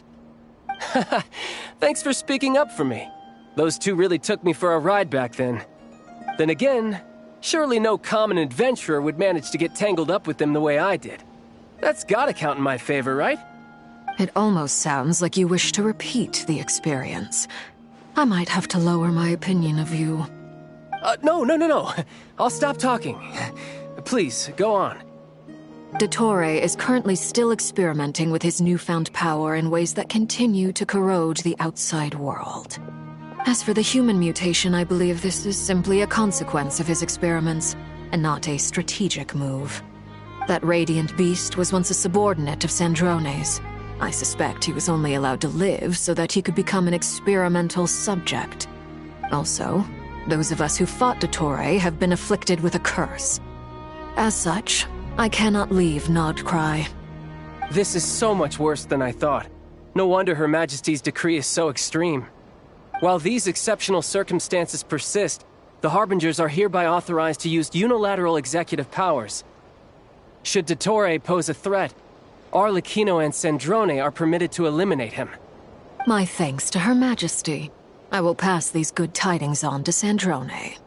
Thanks for speaking up for me. Those 2 really took me for a ride back then. Then again, surely no common adventurer would manage to get tangled up with them the way I did. That's gotta count in my favor, right? It almost sounds like you wish to repeat the experience. I might have to lower my opinion of you. No. I'll stop talking. Please, go on. Dottore is currently still experimenting with his newfound power in ways that continue to corrode the outside world. As for the human mutation, I believe this is simply a consequence of his experiments, and not a strategic move. That radiant beast was once a subordinate of Sandrone's. I suspect he was only allowed to live so that he could become an experimental subject. Also, those of us who fought Dottore have been afflicted with a curse. As such, I cannot leave Nodcry. This is so much worse than I thought. No wonder Her Majesty's decree is so extreme. While these exceptional circumstances persist, the Harbingers are hereby authorized to use unilateral executive powers. Should Dottore pose a threat, Arlecchino and Sandrone are permitted to eliminate him. My thanks to Her Majesty. I will pass these good tidings on to Sandrone.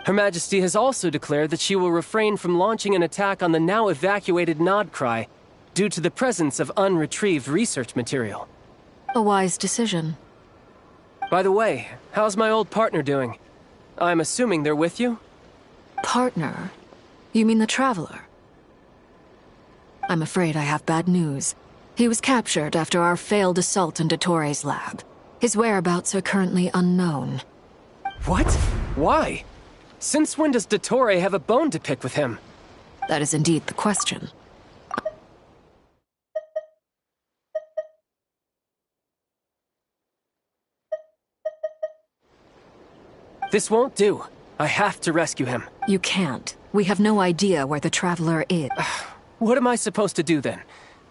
Her Majesty has also declared that she will refrain from launching an attack on the now evacuated Nodcry due to the presence of unretrieved research material. A wise decision. By the way, how's my old partner doing? I'm assuming they're with you? Partner? You mean the Traveler? I'm afraid I have bad news. He was captured after our failed assault on Dottore's lab. His whereabouts are currently unknown. What? Why? Since when does Dottore have a bone to pick with him? That is indeed the question. This won't do. I have to rescue him. You can't. We have no idea where the Traveler is. What am I supposed to do then?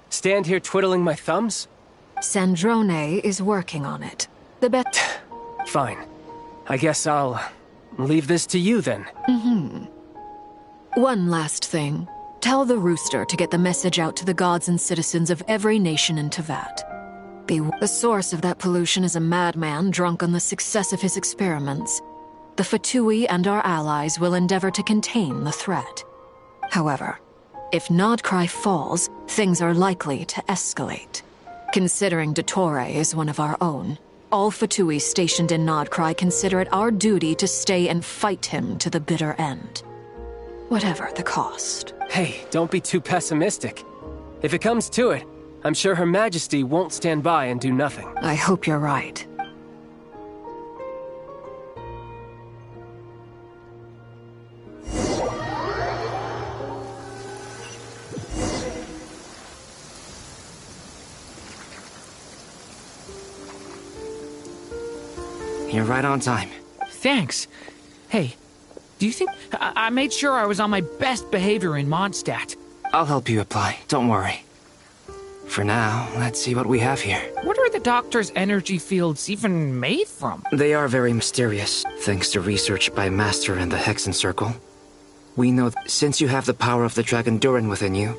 Stand here twiddling my thumbs? Sandrone is working on it. The bet... Fine. I guess I'll leave this to you then. One last thing. Tell the Rooster to get the message out to the gods and citizens of every nation in Teyvat. The source of that pollution is a madman drunk on the success of his experiments. The Fatui and our allies will endeavor to contain the threat. However, if Nodcry falls, things are likely to escalate. Considering Dottore is one of our own, all Fatui stationed in Nodcry consider it our duty to stay and fight him to the bitter end. Whatever the cost. Hey, don't be too pessimistic. If it comes to it, I'm sure Her Majesty won't stand by and do nothing. I hope you're right. You're right on time. Thanks. Hey, do you think I made sure I was on my best behavior in Mondstadt? I'll help you apply, don't worry. For now, let's see what we have here. What are the doctor's energy fields even made from? They are very mysterious, thanks to research by Master in the Hexen Circle. We know since you have the power of the Dragon Durin within you,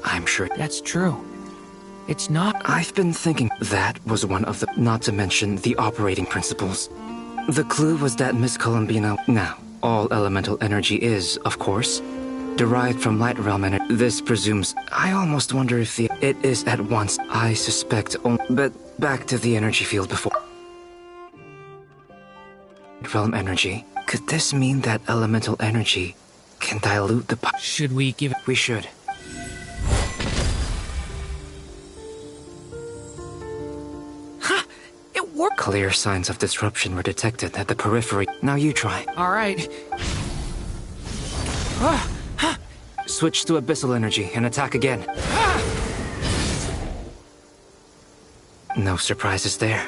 I'm sure... That's true. It's not... I've been thinking that was one of the... Not to mention the operating principles. The clue was that Miss Columbina... Now, all elemental energy is, of course, derived from light realm energy. This presumes... I almost wonder if it is at once. I suspect only... But back to the energy field before... Realm energy. Could this mean that elemental energy can dilute the... Should we give it... We should. It worked! Clear signs of disruption were detected at the periphery. Now you try. Alright. Switch to abyssal energy and attack again. No surprises there.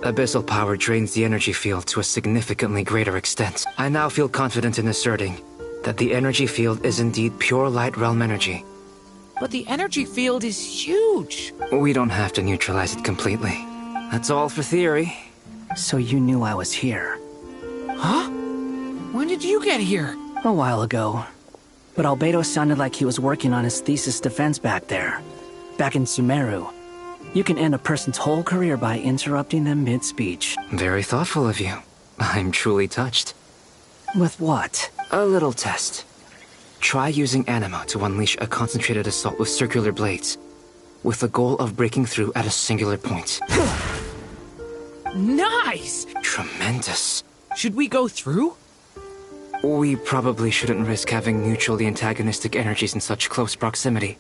Abyssal power drains the energy field to a significantly greater extent. I now feel confident in asserting that the energy field is indeed pure light realm energy. But the energy field is huge! We don't have to neutralize it completely. That's all for theory. So you knew I was here? Huh? When did you get here? A while ago. But Albedo sounded like he was working on his thesis defense back there. Back in Sumeru. You can end a person's whole career by interrupting them mid-speech. Very thoughtful of you. I'm truly touched. With what? A little test. Try using anima to unleash a concentrated assault with circular blades, with the goal of breaking through at a singular point. Nice! Tremendous. Should we go through? We probably shouldn't risk having mutually antagonistic energies in such close proximity.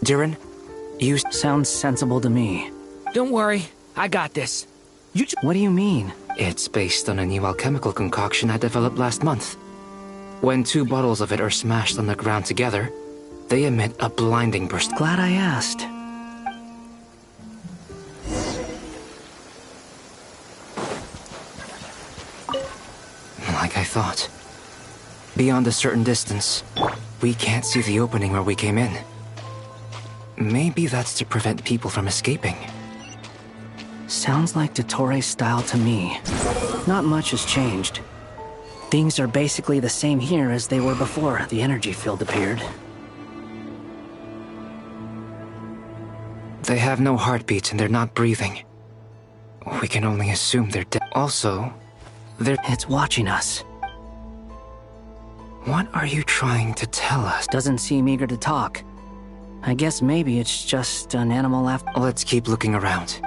Durin, you... Sounds sensible to me. Don't worry, I got this. What do you mean? It's based on a new alchemical concoction I developed last month. When 2 bottles of it are smashed on the ground together, they emit a blinding burst. Glad I asked. Like I thought. Beyond a certain distance, we can't see the opening where we came in. Maybe that's to prevent people from escaping. Sounds like Dottore style to me. Not much has changed. Things are basically the same here as they were before the energy field appeared. They have no heartbeats and they're not breathing. We can only assume they're dead. Also, It's watching us. What are you trying to tell us? Doesn't seem eager to talk. I guess maybe it's just an animal after... Let's keep looking around.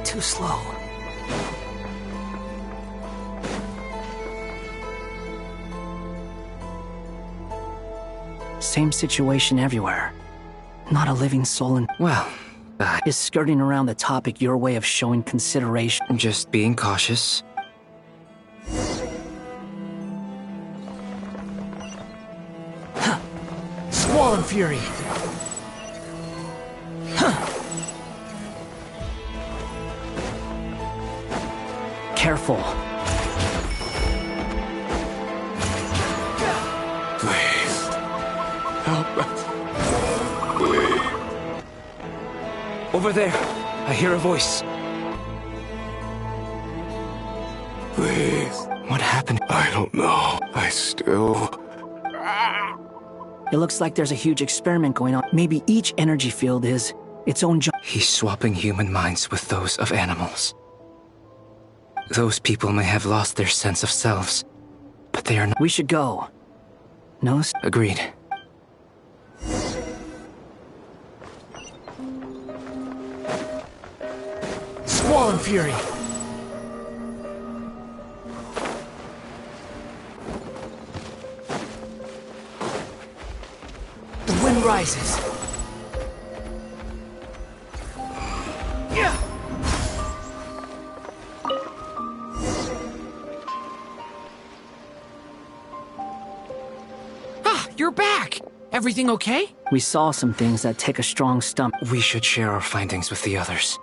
Too slow. Same situation everywhere. Not a living soul in... Well, is skirting around the topic your way of showing consideration? Just being cautious. Squall and Fury! Careful. Please. Help us. Please. Over there, I hear a voice. Please. What happened? I don't know. I still... It looks like there's a huge experiment going on. Maybe each energy field is its own... He's swapping human minds with those of animals. Those people may have lost their sense of selves, but they are not... We should go. No? Agreed. Squall and Fury! The wind rises. Yeah. you're back! Everything okay? We saw some things that take a strong stomach. We should share our findings with the others.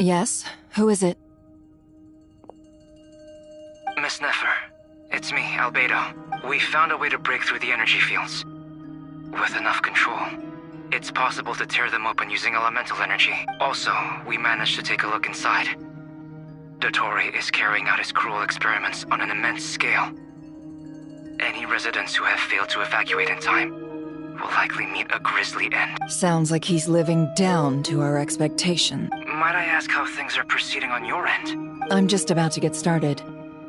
Yes? Who is it? Miss Nefer, it's me, Albedo. We found a way to break through the energy fields. With enough control, it's possible to tear them open using elemental energy. Also, we managed to take a look inside. Dottore is carrying out his cruel experiments on an immense scale. Any residents who have failed to evacuate in time will likely meet a grisly end. Sounds like he's living down to our expectation. Might I ask how things are proceeding on your end? I'm just about to get started.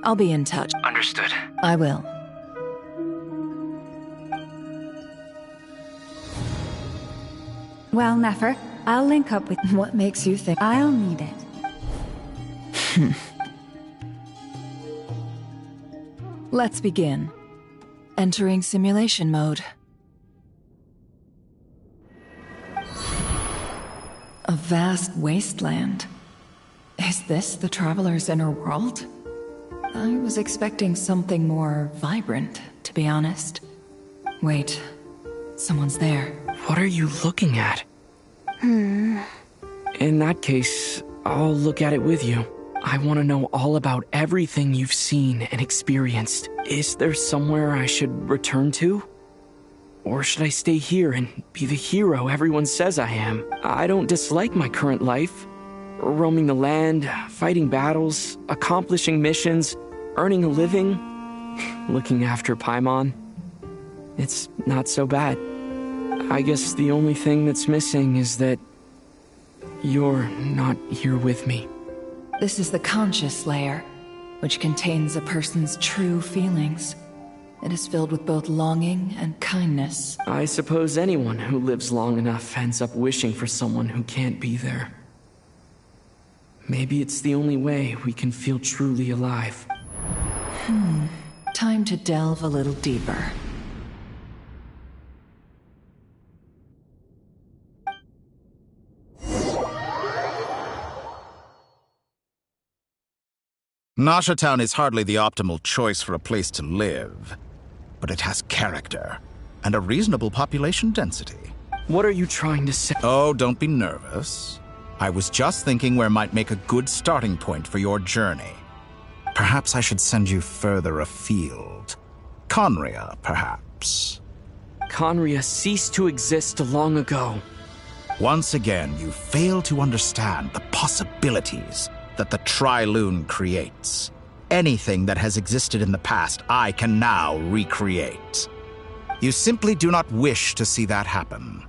I'll be in touch. Understood. I will. Well, Nefer, I'll link up with... What makes you think... I'll need it. Let's begin. Entering simulation mode. A vast wasteland. Is this the Traveler's inner world? I was expecting something more vibrant, to be honest. Wait, someone's there. What are you looking at? In that case, I'll look at it with you. I want to know all about everything you've seen and experienced. Is there somewhere I should return to? Or should I stay here and be the hero everyone says I am? I don't dislike my current life. Roaming the land, fighting battles, accomplishing missions, earning a living, looking after Paimon. It's not so bad. I guess the only thing that's missing is that you're not here with me. This is the conscious layer, which contains a person's true feelings. It is filled with both longing and kindness. I suppose anyone who lives long enough ends up wishing for someone who can't be there. Maybe it's the only way we can feel truly alive. Time to delve a little deeper. Nasha Town is hardly the optimal choice for a place to live, but it has character and a reasonable population density. What are you trying to say? Oh, don't be nervous. I was just thinking where might make a good starting point for your journey. Perhaps I should send you further afield. Conria, perhaps. Conria ceased to exist long ago. Once again, you fail to understand the possibilities that the Tri-Lune creates. Anything that has existed in the past, I can now recreate. You simply do not wish to see that happen.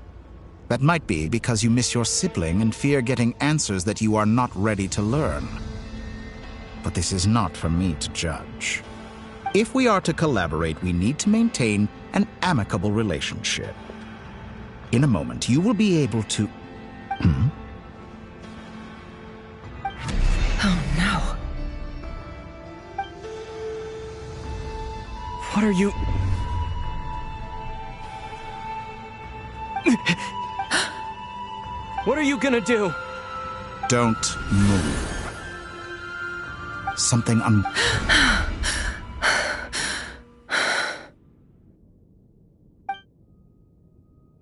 That might be because you miss your sibling and fear getting answers that you are not ready to learn. But this is not for me to judge. If we are to collaborate, we need to maintain an amicable relationship. In a moment, you will be able to... Oh no. What are you... What are you gonna do? Don't move. Something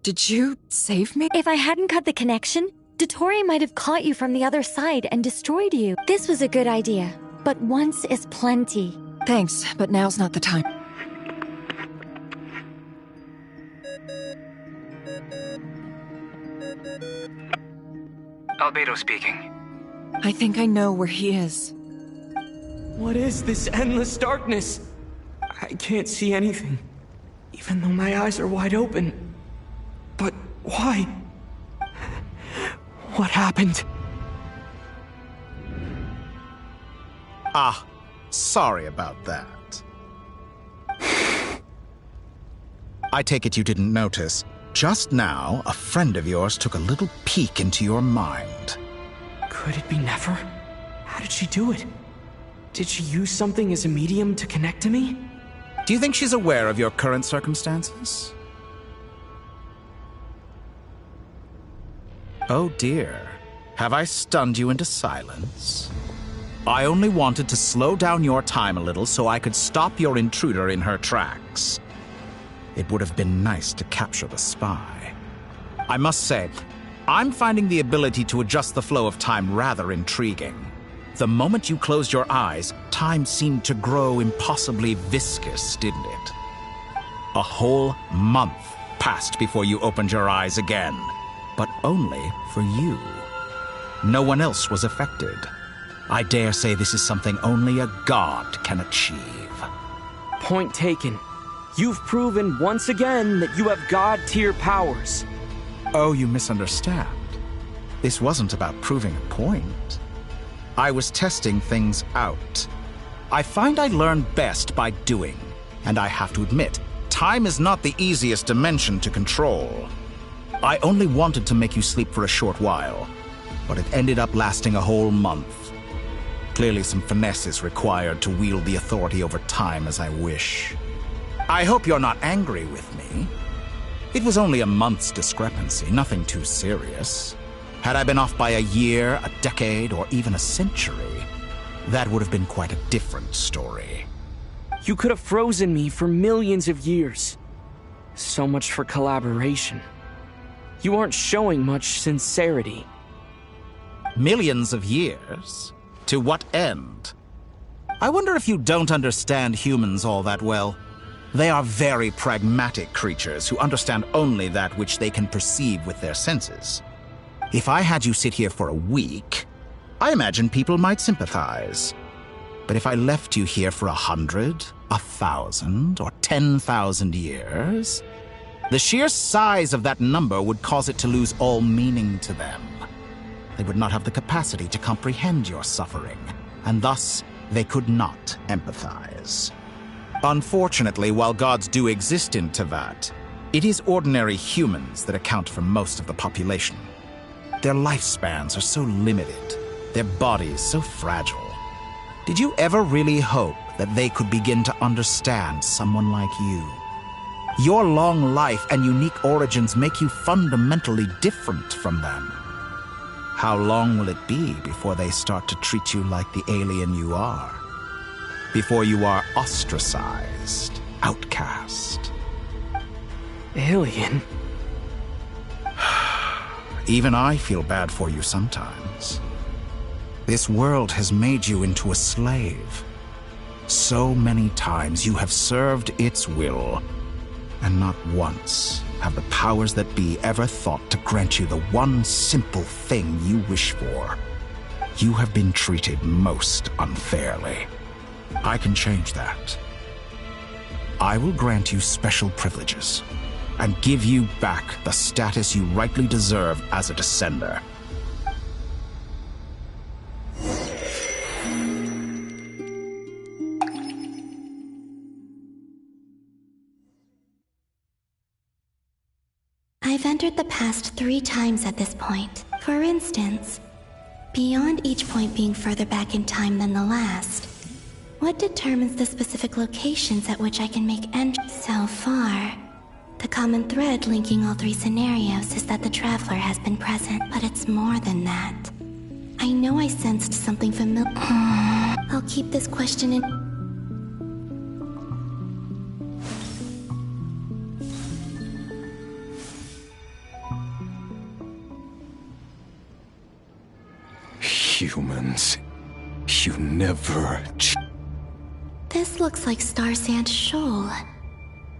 Did you save me? If I hadn't cut the connection, Dottore might have caught you from the other side and destroyed you. This was a good idea, but once is plenty. Thanks, but now's not the time. Albedo speaking. I think I know where he is. What is this endless darkness? I can't see anything, even though my eyes are wide open. But why? What happened? Ah, sorry about that. I take it you didn't notice. Just now, a friend of yours took a little peek into your mind. Could it be Nefer? How did she do it? Did she use something as a medium to connect to me? Do you think she's aware of your current circumstances? Oh dear. Have I stunned you into silence? I only wanted to slow down your time a little so I could stop your intruder in her tracks. It would have been nice to capture the spy. I must say, I'm finding the ability to adjust the flow of time rather intriguing. The moment you closed your eyes, time seemed to grow impossibly viscous, didn't it? A whole month passed before you opened your eyes again, but only for you. No one else was affected. I dare say this is something only a god can achieve. Point taken. You've proven once again that you have god-tier powers. Oh, you misunderstand. This wasn't about proving a point. I was testing things out. I find I learn best by doing, and I have to admit, time is not the easiest dimension to control. I only wanted to make you sleep for a short while, but it ended up lasting a whole month. Clearly some finesse is required to wield the authority over time as I wish. I hope you're not angry with me. It was only a month's discrepancy, nothing too serious. Had I been off by a year, a decade, or even a century, that would have been quite a different story. You could have frozen me for millions of years. So much for collaboration. You aren't showing much sincerity. Millions of years? To what end? I wonder if you don't understand humans all that well. They are very pragmatic creatures who understand only that which they can perceive with their senses. If I had you sit here for a week, I imagine people might sympathize. But if I left you here for 100, 1,000, or 10,000 years, the sheer size of that number would cause it to lose all meaning to them. They would not have the capacity to comprehend your suffering, and thus they could not empathize. Unfortunately, while gods do exist in Tevat, it is ordinary humans that account for most of the population. Their lifespans are so limited, their bodies so fragile. Did you ever really hope that they could begin to understand someone like you? Your long life and unique origins make you fundamentally different from them. How long will it be before they start to treat you like the alien you are? Before you are ostracized, outcast? Alien? Even I feel bad for you sometimes. This world has made you into a slave. So many times you have served its will, and not once have the powers that be ever thought to grant you the one simple thing you wish for. You have been treated most unfairly. I can change that. I will grant you special privileges and give you back the status you rightly deserve as a descender. I've entered the past 3 times at this point. For instance, beyond each point being further back in time than the last, what determines the specific locations at which I can make entry? So far, the common thread linking all 3 scenarios is that the Traveler has been present, but it's more than that. I know I sensed something familiar. I'll keep this question in. Humans, you never. This looks like Star Sand Shoal.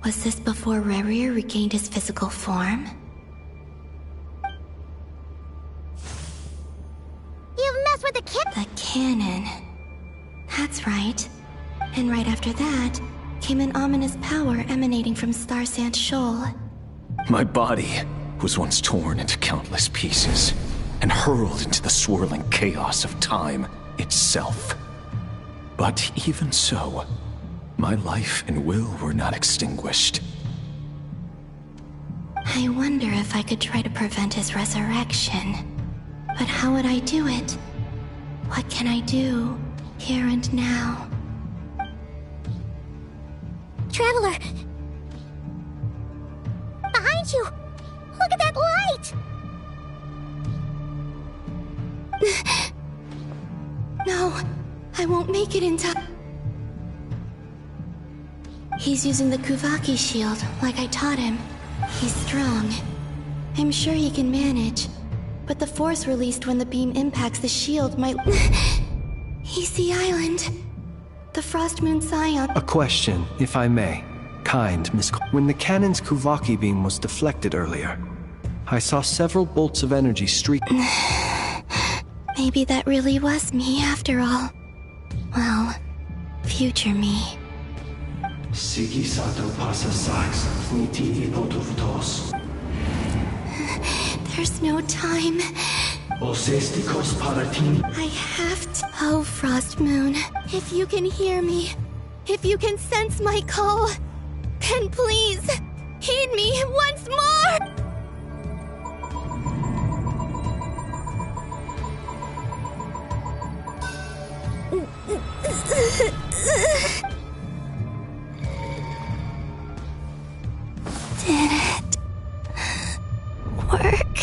Was this before Rerir regained his physical form? You've messed with the cannon. That's right. And right after that, came an ominous power emanating from Star Sand Shoal. My body was once torn into countless pieces and hurled into the swirling chaos of time itself. But even so, my life and will were not extinguished. I wonder if I could try to prevent his resurrection. But how would I do it? What can I do, here and now? Traveler! Behind you! Look at that light! No, I won't make it in time. He's using the Kuvaki shield, like I taught him. He's strong. I'm sure he can manage. But the force released when the beam impacts the shield might... He's the island. The Frost Moon Scion... A question, if I may. Kind, Miss... When the cannon's Kuvaki beam was deflected earlier, I saw several bolts of energy streak... Maybe that really was me after all. Well, future me. There's no time. I have to... Oh, Frost Moon, if you can hear me, if you can sense my call, then please, heed me once more! Did it work?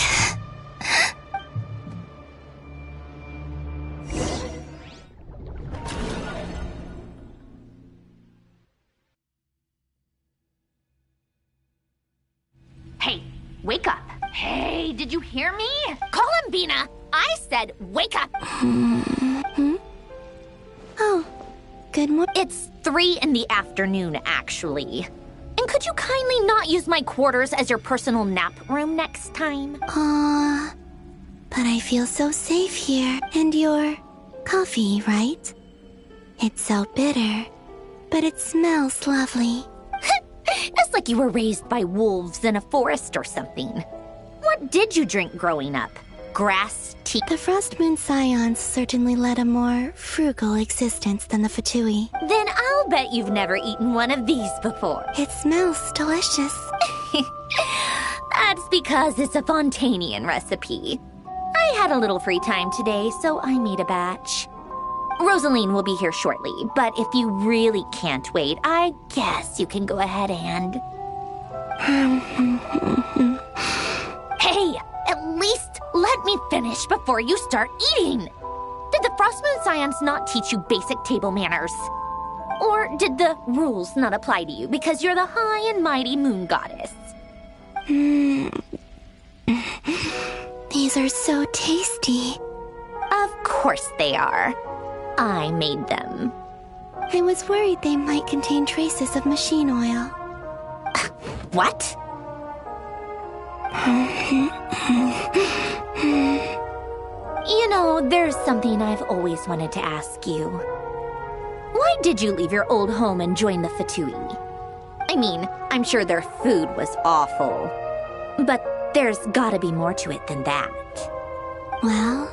Hey, wake up. Hey, did you hear me? Call him, Bina. I said wake up. Oh, good morning. It's 3 in the afternoon, actually. And could you kindly not use my quarters as your personal nap room next time? But I feel so safe here. And your coffee, right? It's so bitter, but it smells lovely. It's like you were raised by wolves in a forest or something. What did you drink growing up? Grass, tea? The Frost Moon Scions certainly led a more frugal existence than the Fatui. Then I'll bet you've never eaten one of these before. It smells delicious. That's because it's a Fontanian recipe. I had a little free time today, so I made a batch. Rosaline will be here shortly, but if you really can't wait, I guess you can go ahead and... Hey, at least let me finish before you start eating! Did the Frost Moon Scions not teach you basic table manners? Or did the rules not apply to you because you're the high and mighty moon goddess? These are so tasty. Of course they are. I made them. I was worried they might contain traces of machine oil. What? You know, there's something I've always wanted to ask you. Why did you leave your old home and join the Fatui? I mean, I'm sure their food was awful. But there's gotta be more to it than that. Well,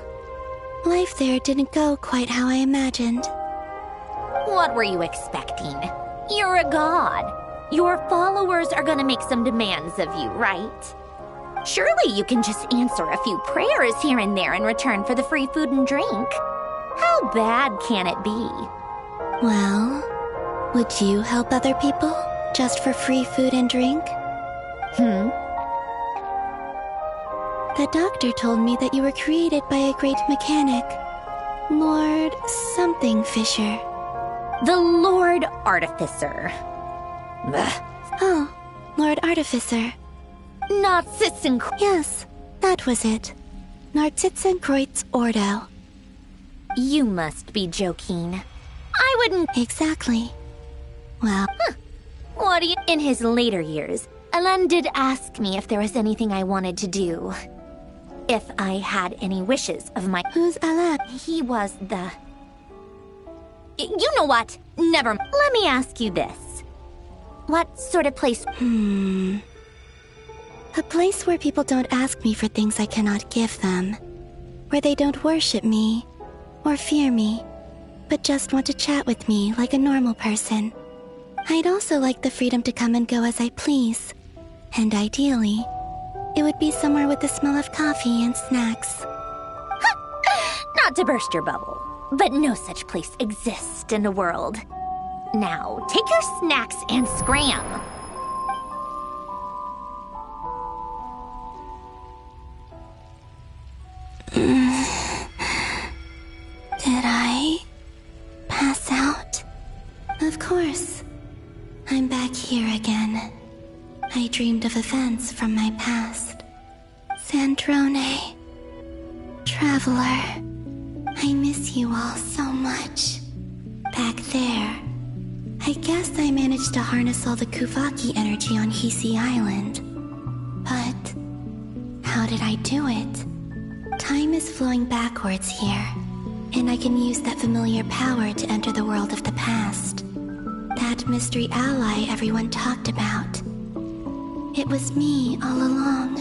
life there didn't go quite how I imagined. What were you expecting? You're a god. Your followers are gonna make some demands of you, right? Surely you can just answer a few prayers here and there in return for the free food and drink. How bad can it be? Well, would you help other people just for free food and drink? The doctor told me that you were created by a great mechanic, Lord something Fisher. The Lord Artificer. Oh, Lord Artificer. Narzissen... Yes, that was it. Narzissen-Kreutz Ordo. You must be joking. I wouldn't... Exactly. Well... What do you... In his later years, Elen did ask me if there was anything I wanted to do. If I had any wishes of my... Who's Elen? He was the... You know what? Never... Let me ask you this. What sort of place... A place where people don't ask me for things I cannot give them. Where they don't worship me, or fear me, but just want to chat with me like a normal person. I'd also like the freedom to come and go as I please. And ideally, it would be somewhere with the smell of coffee and snacks. Not to burst your bubble, but no such place exists in the world. Now, take your snacks and scram. I dreamed of events from my past. Sandrone. Traveler. I miss you all so much. Back there. I guess I managed to harness all the Kuvaki energy on Hisi Island. But how did I do it? Time is flowing backwards here, and I can use that familiar power to enter the world of the past. That mystery ally everyone talked about. It was me all along.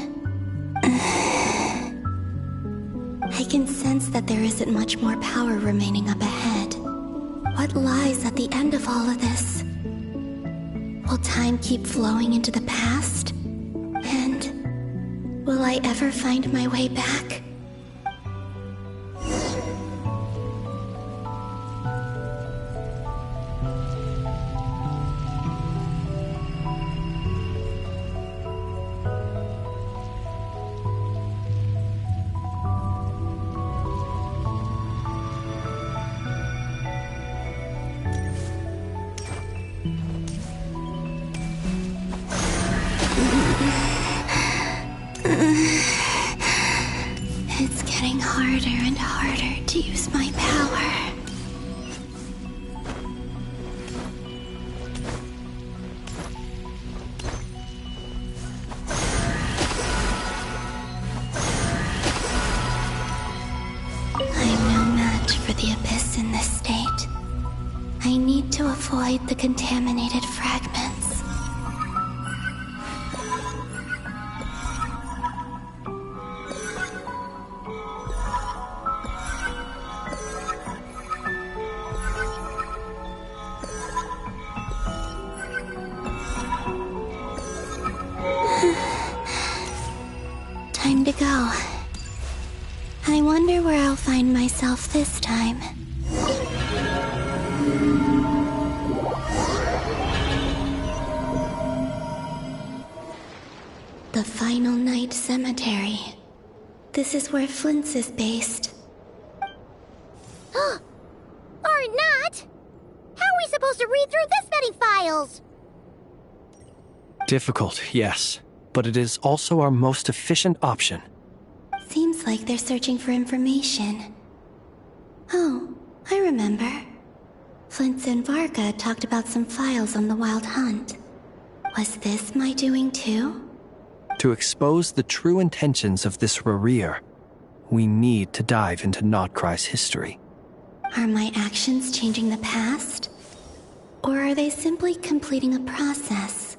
I can sense that there isn't much more power remaining up ahead. What lies at the end of all of this? Will time keep flowing into the past? And will I ever find my way back? It's getting harder and harder to use my power. I'm no match for the Abyss in this state. I need to avoid the contaminated fragments. Time to go. I wonder where I'll find myself this time. The Final Night Cemetery. This is where Flint's is based. Or not! How are we supposed to read through this many files? Difficult, yes, but it is also our most efficient option. Seems like they're searching for information. Oh, I remember. Flint and Varga talked about some files on the Wild Hunt. Was this my doing too? To expose the true intentions of this Rerir, we need to dive into Notcry's history. Are my actions changing the past? Or are they simply completing a process?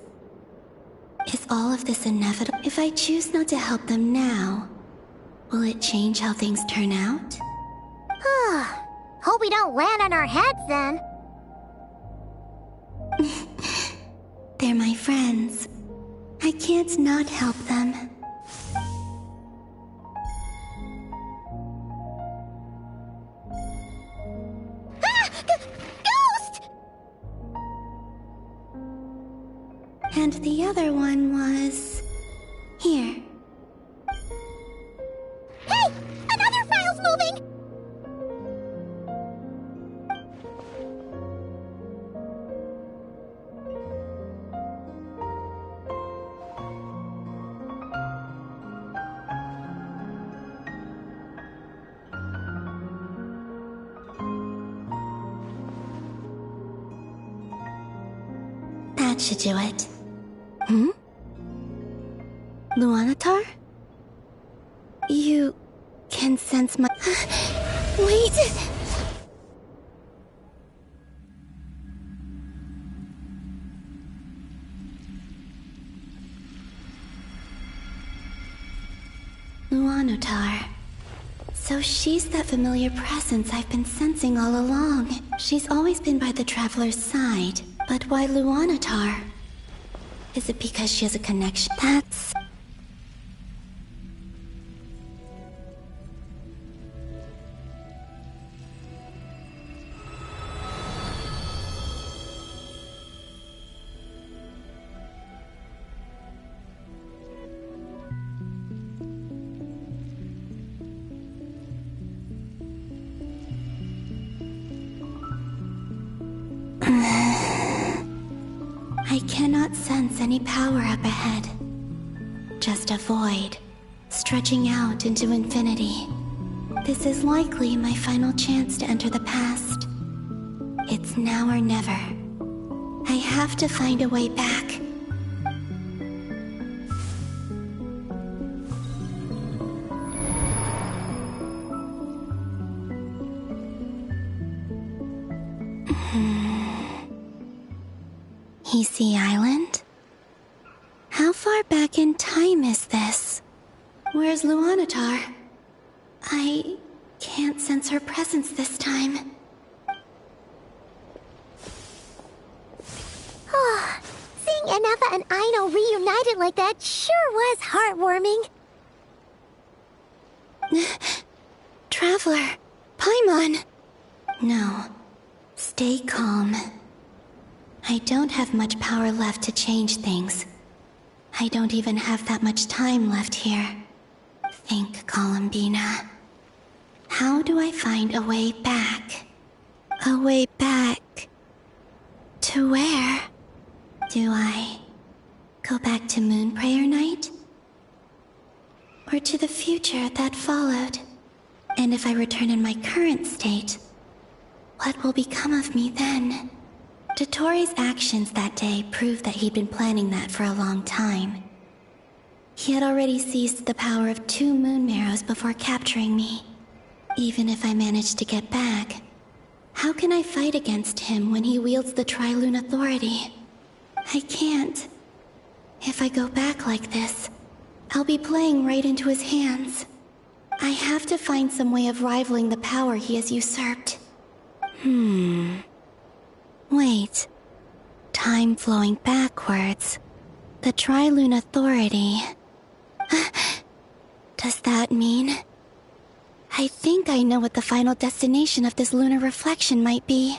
Is all of this inevitable? If I choose not to help them now, will it change how things turn out? Hope we don't land on our heads then. They're my friends. I can't not help them. Ghost! And the other one was... here. Hey! Another file's moving! That should do it. Luanatar? You can sense my... Wait! Luanatar. So she's that familiar presence I've been sensing all along. She's always been by the Traveler's side. But why Luanatar? Is it because she has a connection? That's... I cannot sense any power up ahead. Just a void, stretching out into infinity. This is likely my final chance to enter the past. It's now or never. I have to find a way back. Easy Island? How far back in time is this? Where's Luanatar? I can't sense her presence this time. Oh, seeing Enefa and Aino reunited like that sure was heartwarming. Traveler, Paimon. No, stay calm. I don't have much power left to change things. I don't even have that much time left here. Think, Columbina. How do I find a way back? A way back... to where? Do I go back to Moon Prayer Night? Or to the future that followed? And if I return in my current state, what will become of me then? Dotori's actions that day proved that he'd been planning that for a long time. He had already seized the power of 2 moon marrows before capturing me. Even if I managed to get back, how can I fight against him when he wields the Tri-Lune Authority? I can't. If I go back like this, I'll be playing right into his hands. I have to find some way of rivaling the power he has usurped. Wait. Time flowing backwards. The Tri-Lune Authority. Does that mean... I think I know what the final destination of this lunar reflection might be.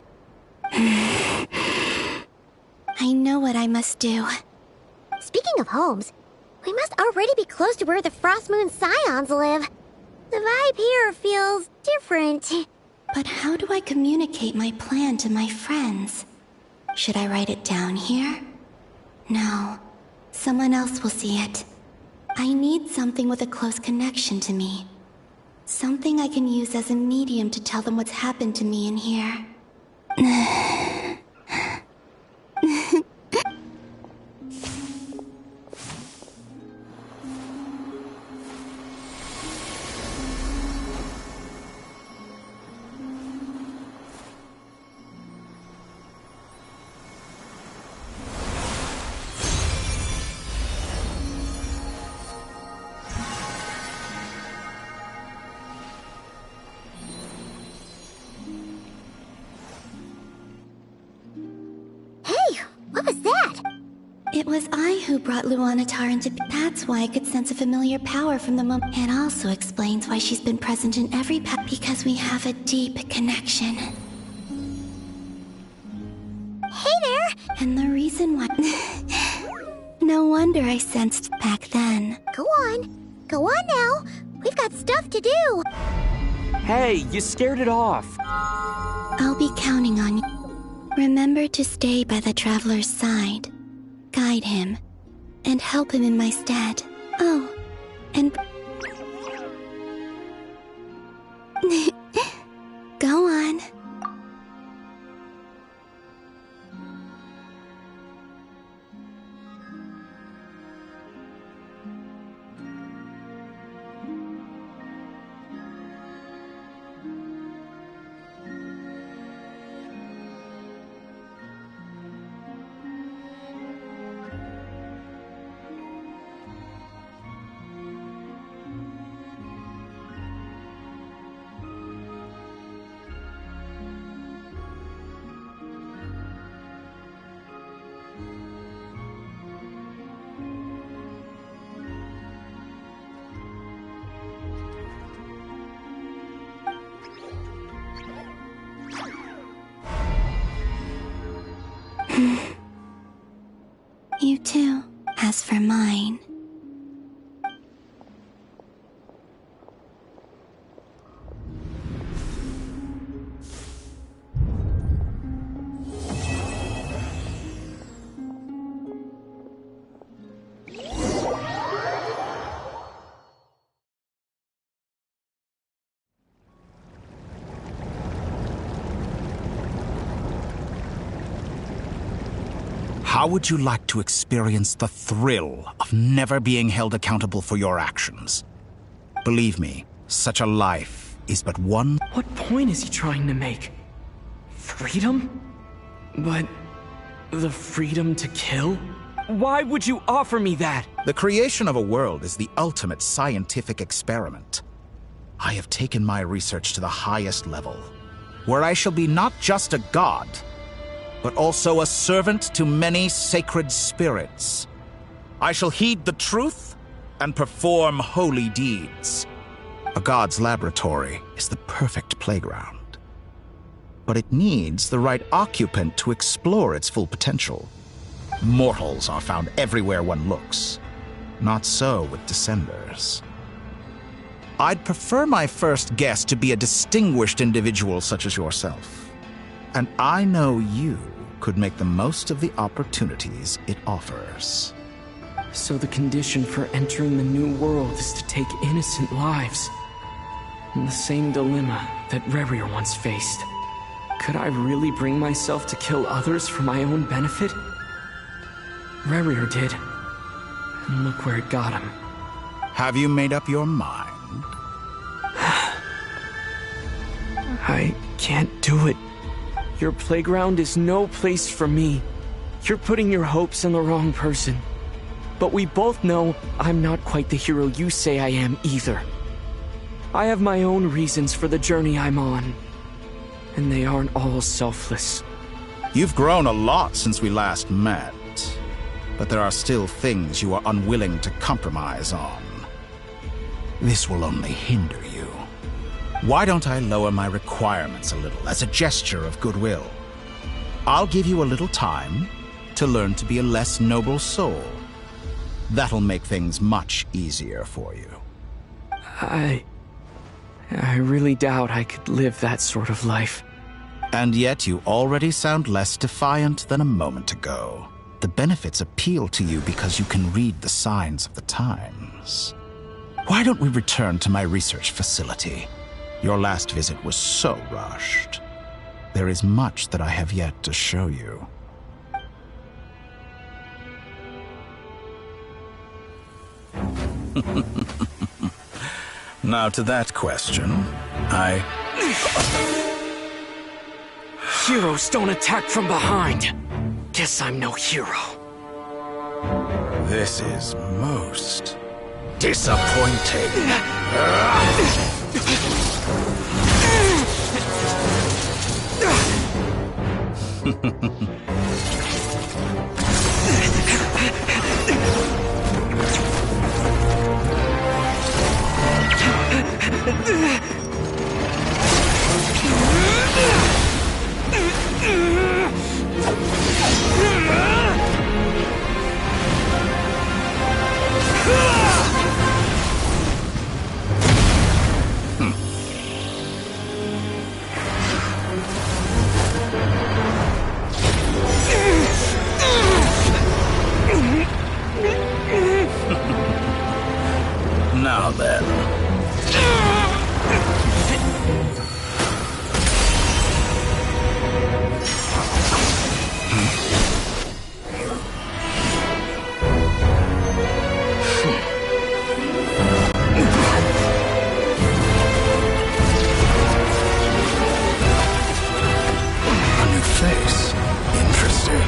I know what I must do. Speaking of homes, we must already be close to where the Frost Moon Scions live. The vibe here feels different. But how do I communicate my plan to my friends? Should I write it down here? No. Someone else will see it. I need something with a close connection to me. Something I can use as a medium to tell them what's happened to me in here. What was that? It was I who brought Luanatar into... That's why I could sense a familiar power from the moment. It also explains why she's been present in every path, because we have a deep connection. Hey there! And the reason why... No wonder I sensed back then. Go on. Go on now. We've got stuff to do. Hey, you scared it off. I'll be counting on you. Remember to stay by the traveler's side, guide him, and help him in my stead. Oh, and... Go on. You too. As for mine... How would you like to experience the thrill of never being held accountable for your actions? Believe me, such a life is but one... What point is he trying to make? Freedom? But the freedom to kill? Why would you offer me that? The creation of a world is the ultimate scientific experiment. I have taken my research to the highest level, where I shall be not just a god, but also a servant to many sacred spirits. I shall heed the truth and perform holy deeds. A god's laboratory is the perfect playground, but it needs the right occupant to explore its full potential. Mortals are found everywhere one looks. Not so with Descenders. I'd prefer my first guest to be a distinguished individual such as yourself. And I know you could make the most of the opportunities it offers. So the condition for entering the new world is to take innocent lives. In the same dilemma that Rerir once faced. Could I really bring myself to kill others for my own benefit? Rerir did. And look where it got him. Have you made up your mind? I can't do it. Your playground is no place for me. You're putting your hopes in the wrong person. But we both know I'm not quite the hero you say I am either. I have my own reasons for the journey I'm on. And they aren't all selfless. You've grown a lot since we last met. But there are still things you are unwilling to compromise on. This will only hinder you. Why don't I lower my requirements a little as a gesture of goodwill? I'll give you a little time to learn to be a less noble soul. That'll make things much easier for you. I really doubt I could live that sort of life. And yet you already sound less defiant than a moment ago. The benefits appeal to you because you can read the signs of the times. Why don't we return to my research facility? Your last visit was so rushed. There is much that I have yet to show you. Now to that question, Heroes don't attack from behind. Guess I'm no hero. This is most disappointing. Now then. A new face. Interesting.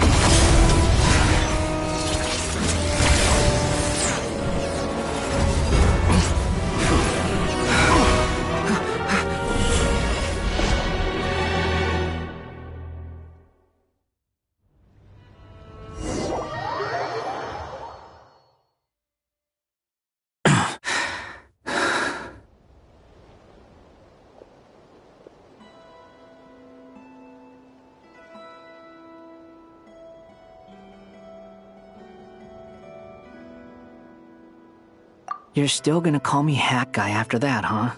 You're still gonna call me Hack Guy after that, huh?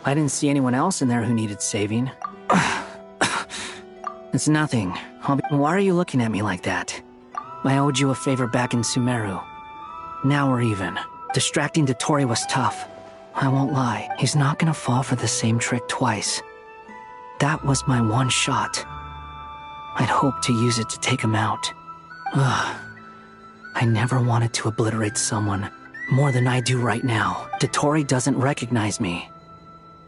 I didn't see anyone else in there who needed saving. It's nothing. Why are you looking at me like that? I owed you a favor back in Sumeru. Now we're even. Distracting Dottore was tough. I won't lie, he's not gonna fall for the same trick twice. That was my one shot. I'd hoped to use it to take him out. I never wanted to obliterate someone more than I do right now. Dottore doesn't recognize me.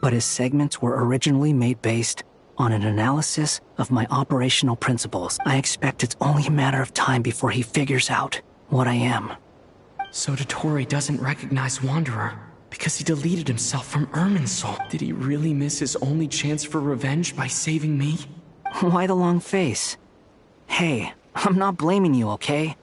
But his segments were originally made based on an analysis of my operational principles. I expect it's only a matter of time before he figures out what I am. So Dottore doesn't recognize Wanderer because he deleted himself from Irminsul. Did he really miss his only chance for revenge by saving me? Why the long face? Hey, I'm not blaming you, okay?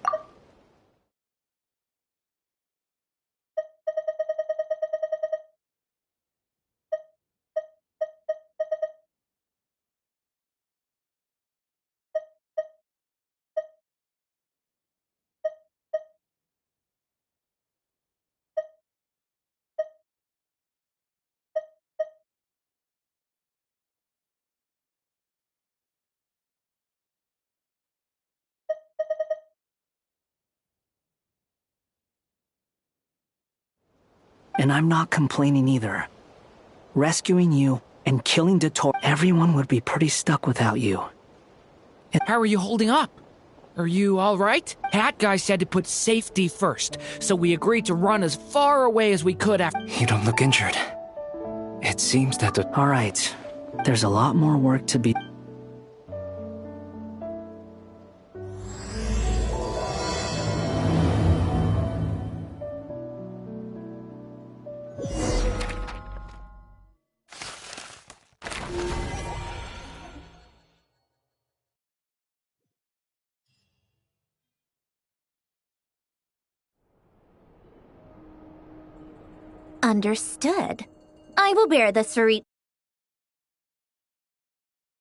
And I'm not complaining either. Rescuing you and killing Dottore, everyone would be pretty stuck without you. How are you holding up? Are you alright? Hat Guy said to put safety first, so we agreed to run as far away as we could after— You don't look injured. It seems that Alright, there's a lot more work to be— Understood. I will bear the Sarit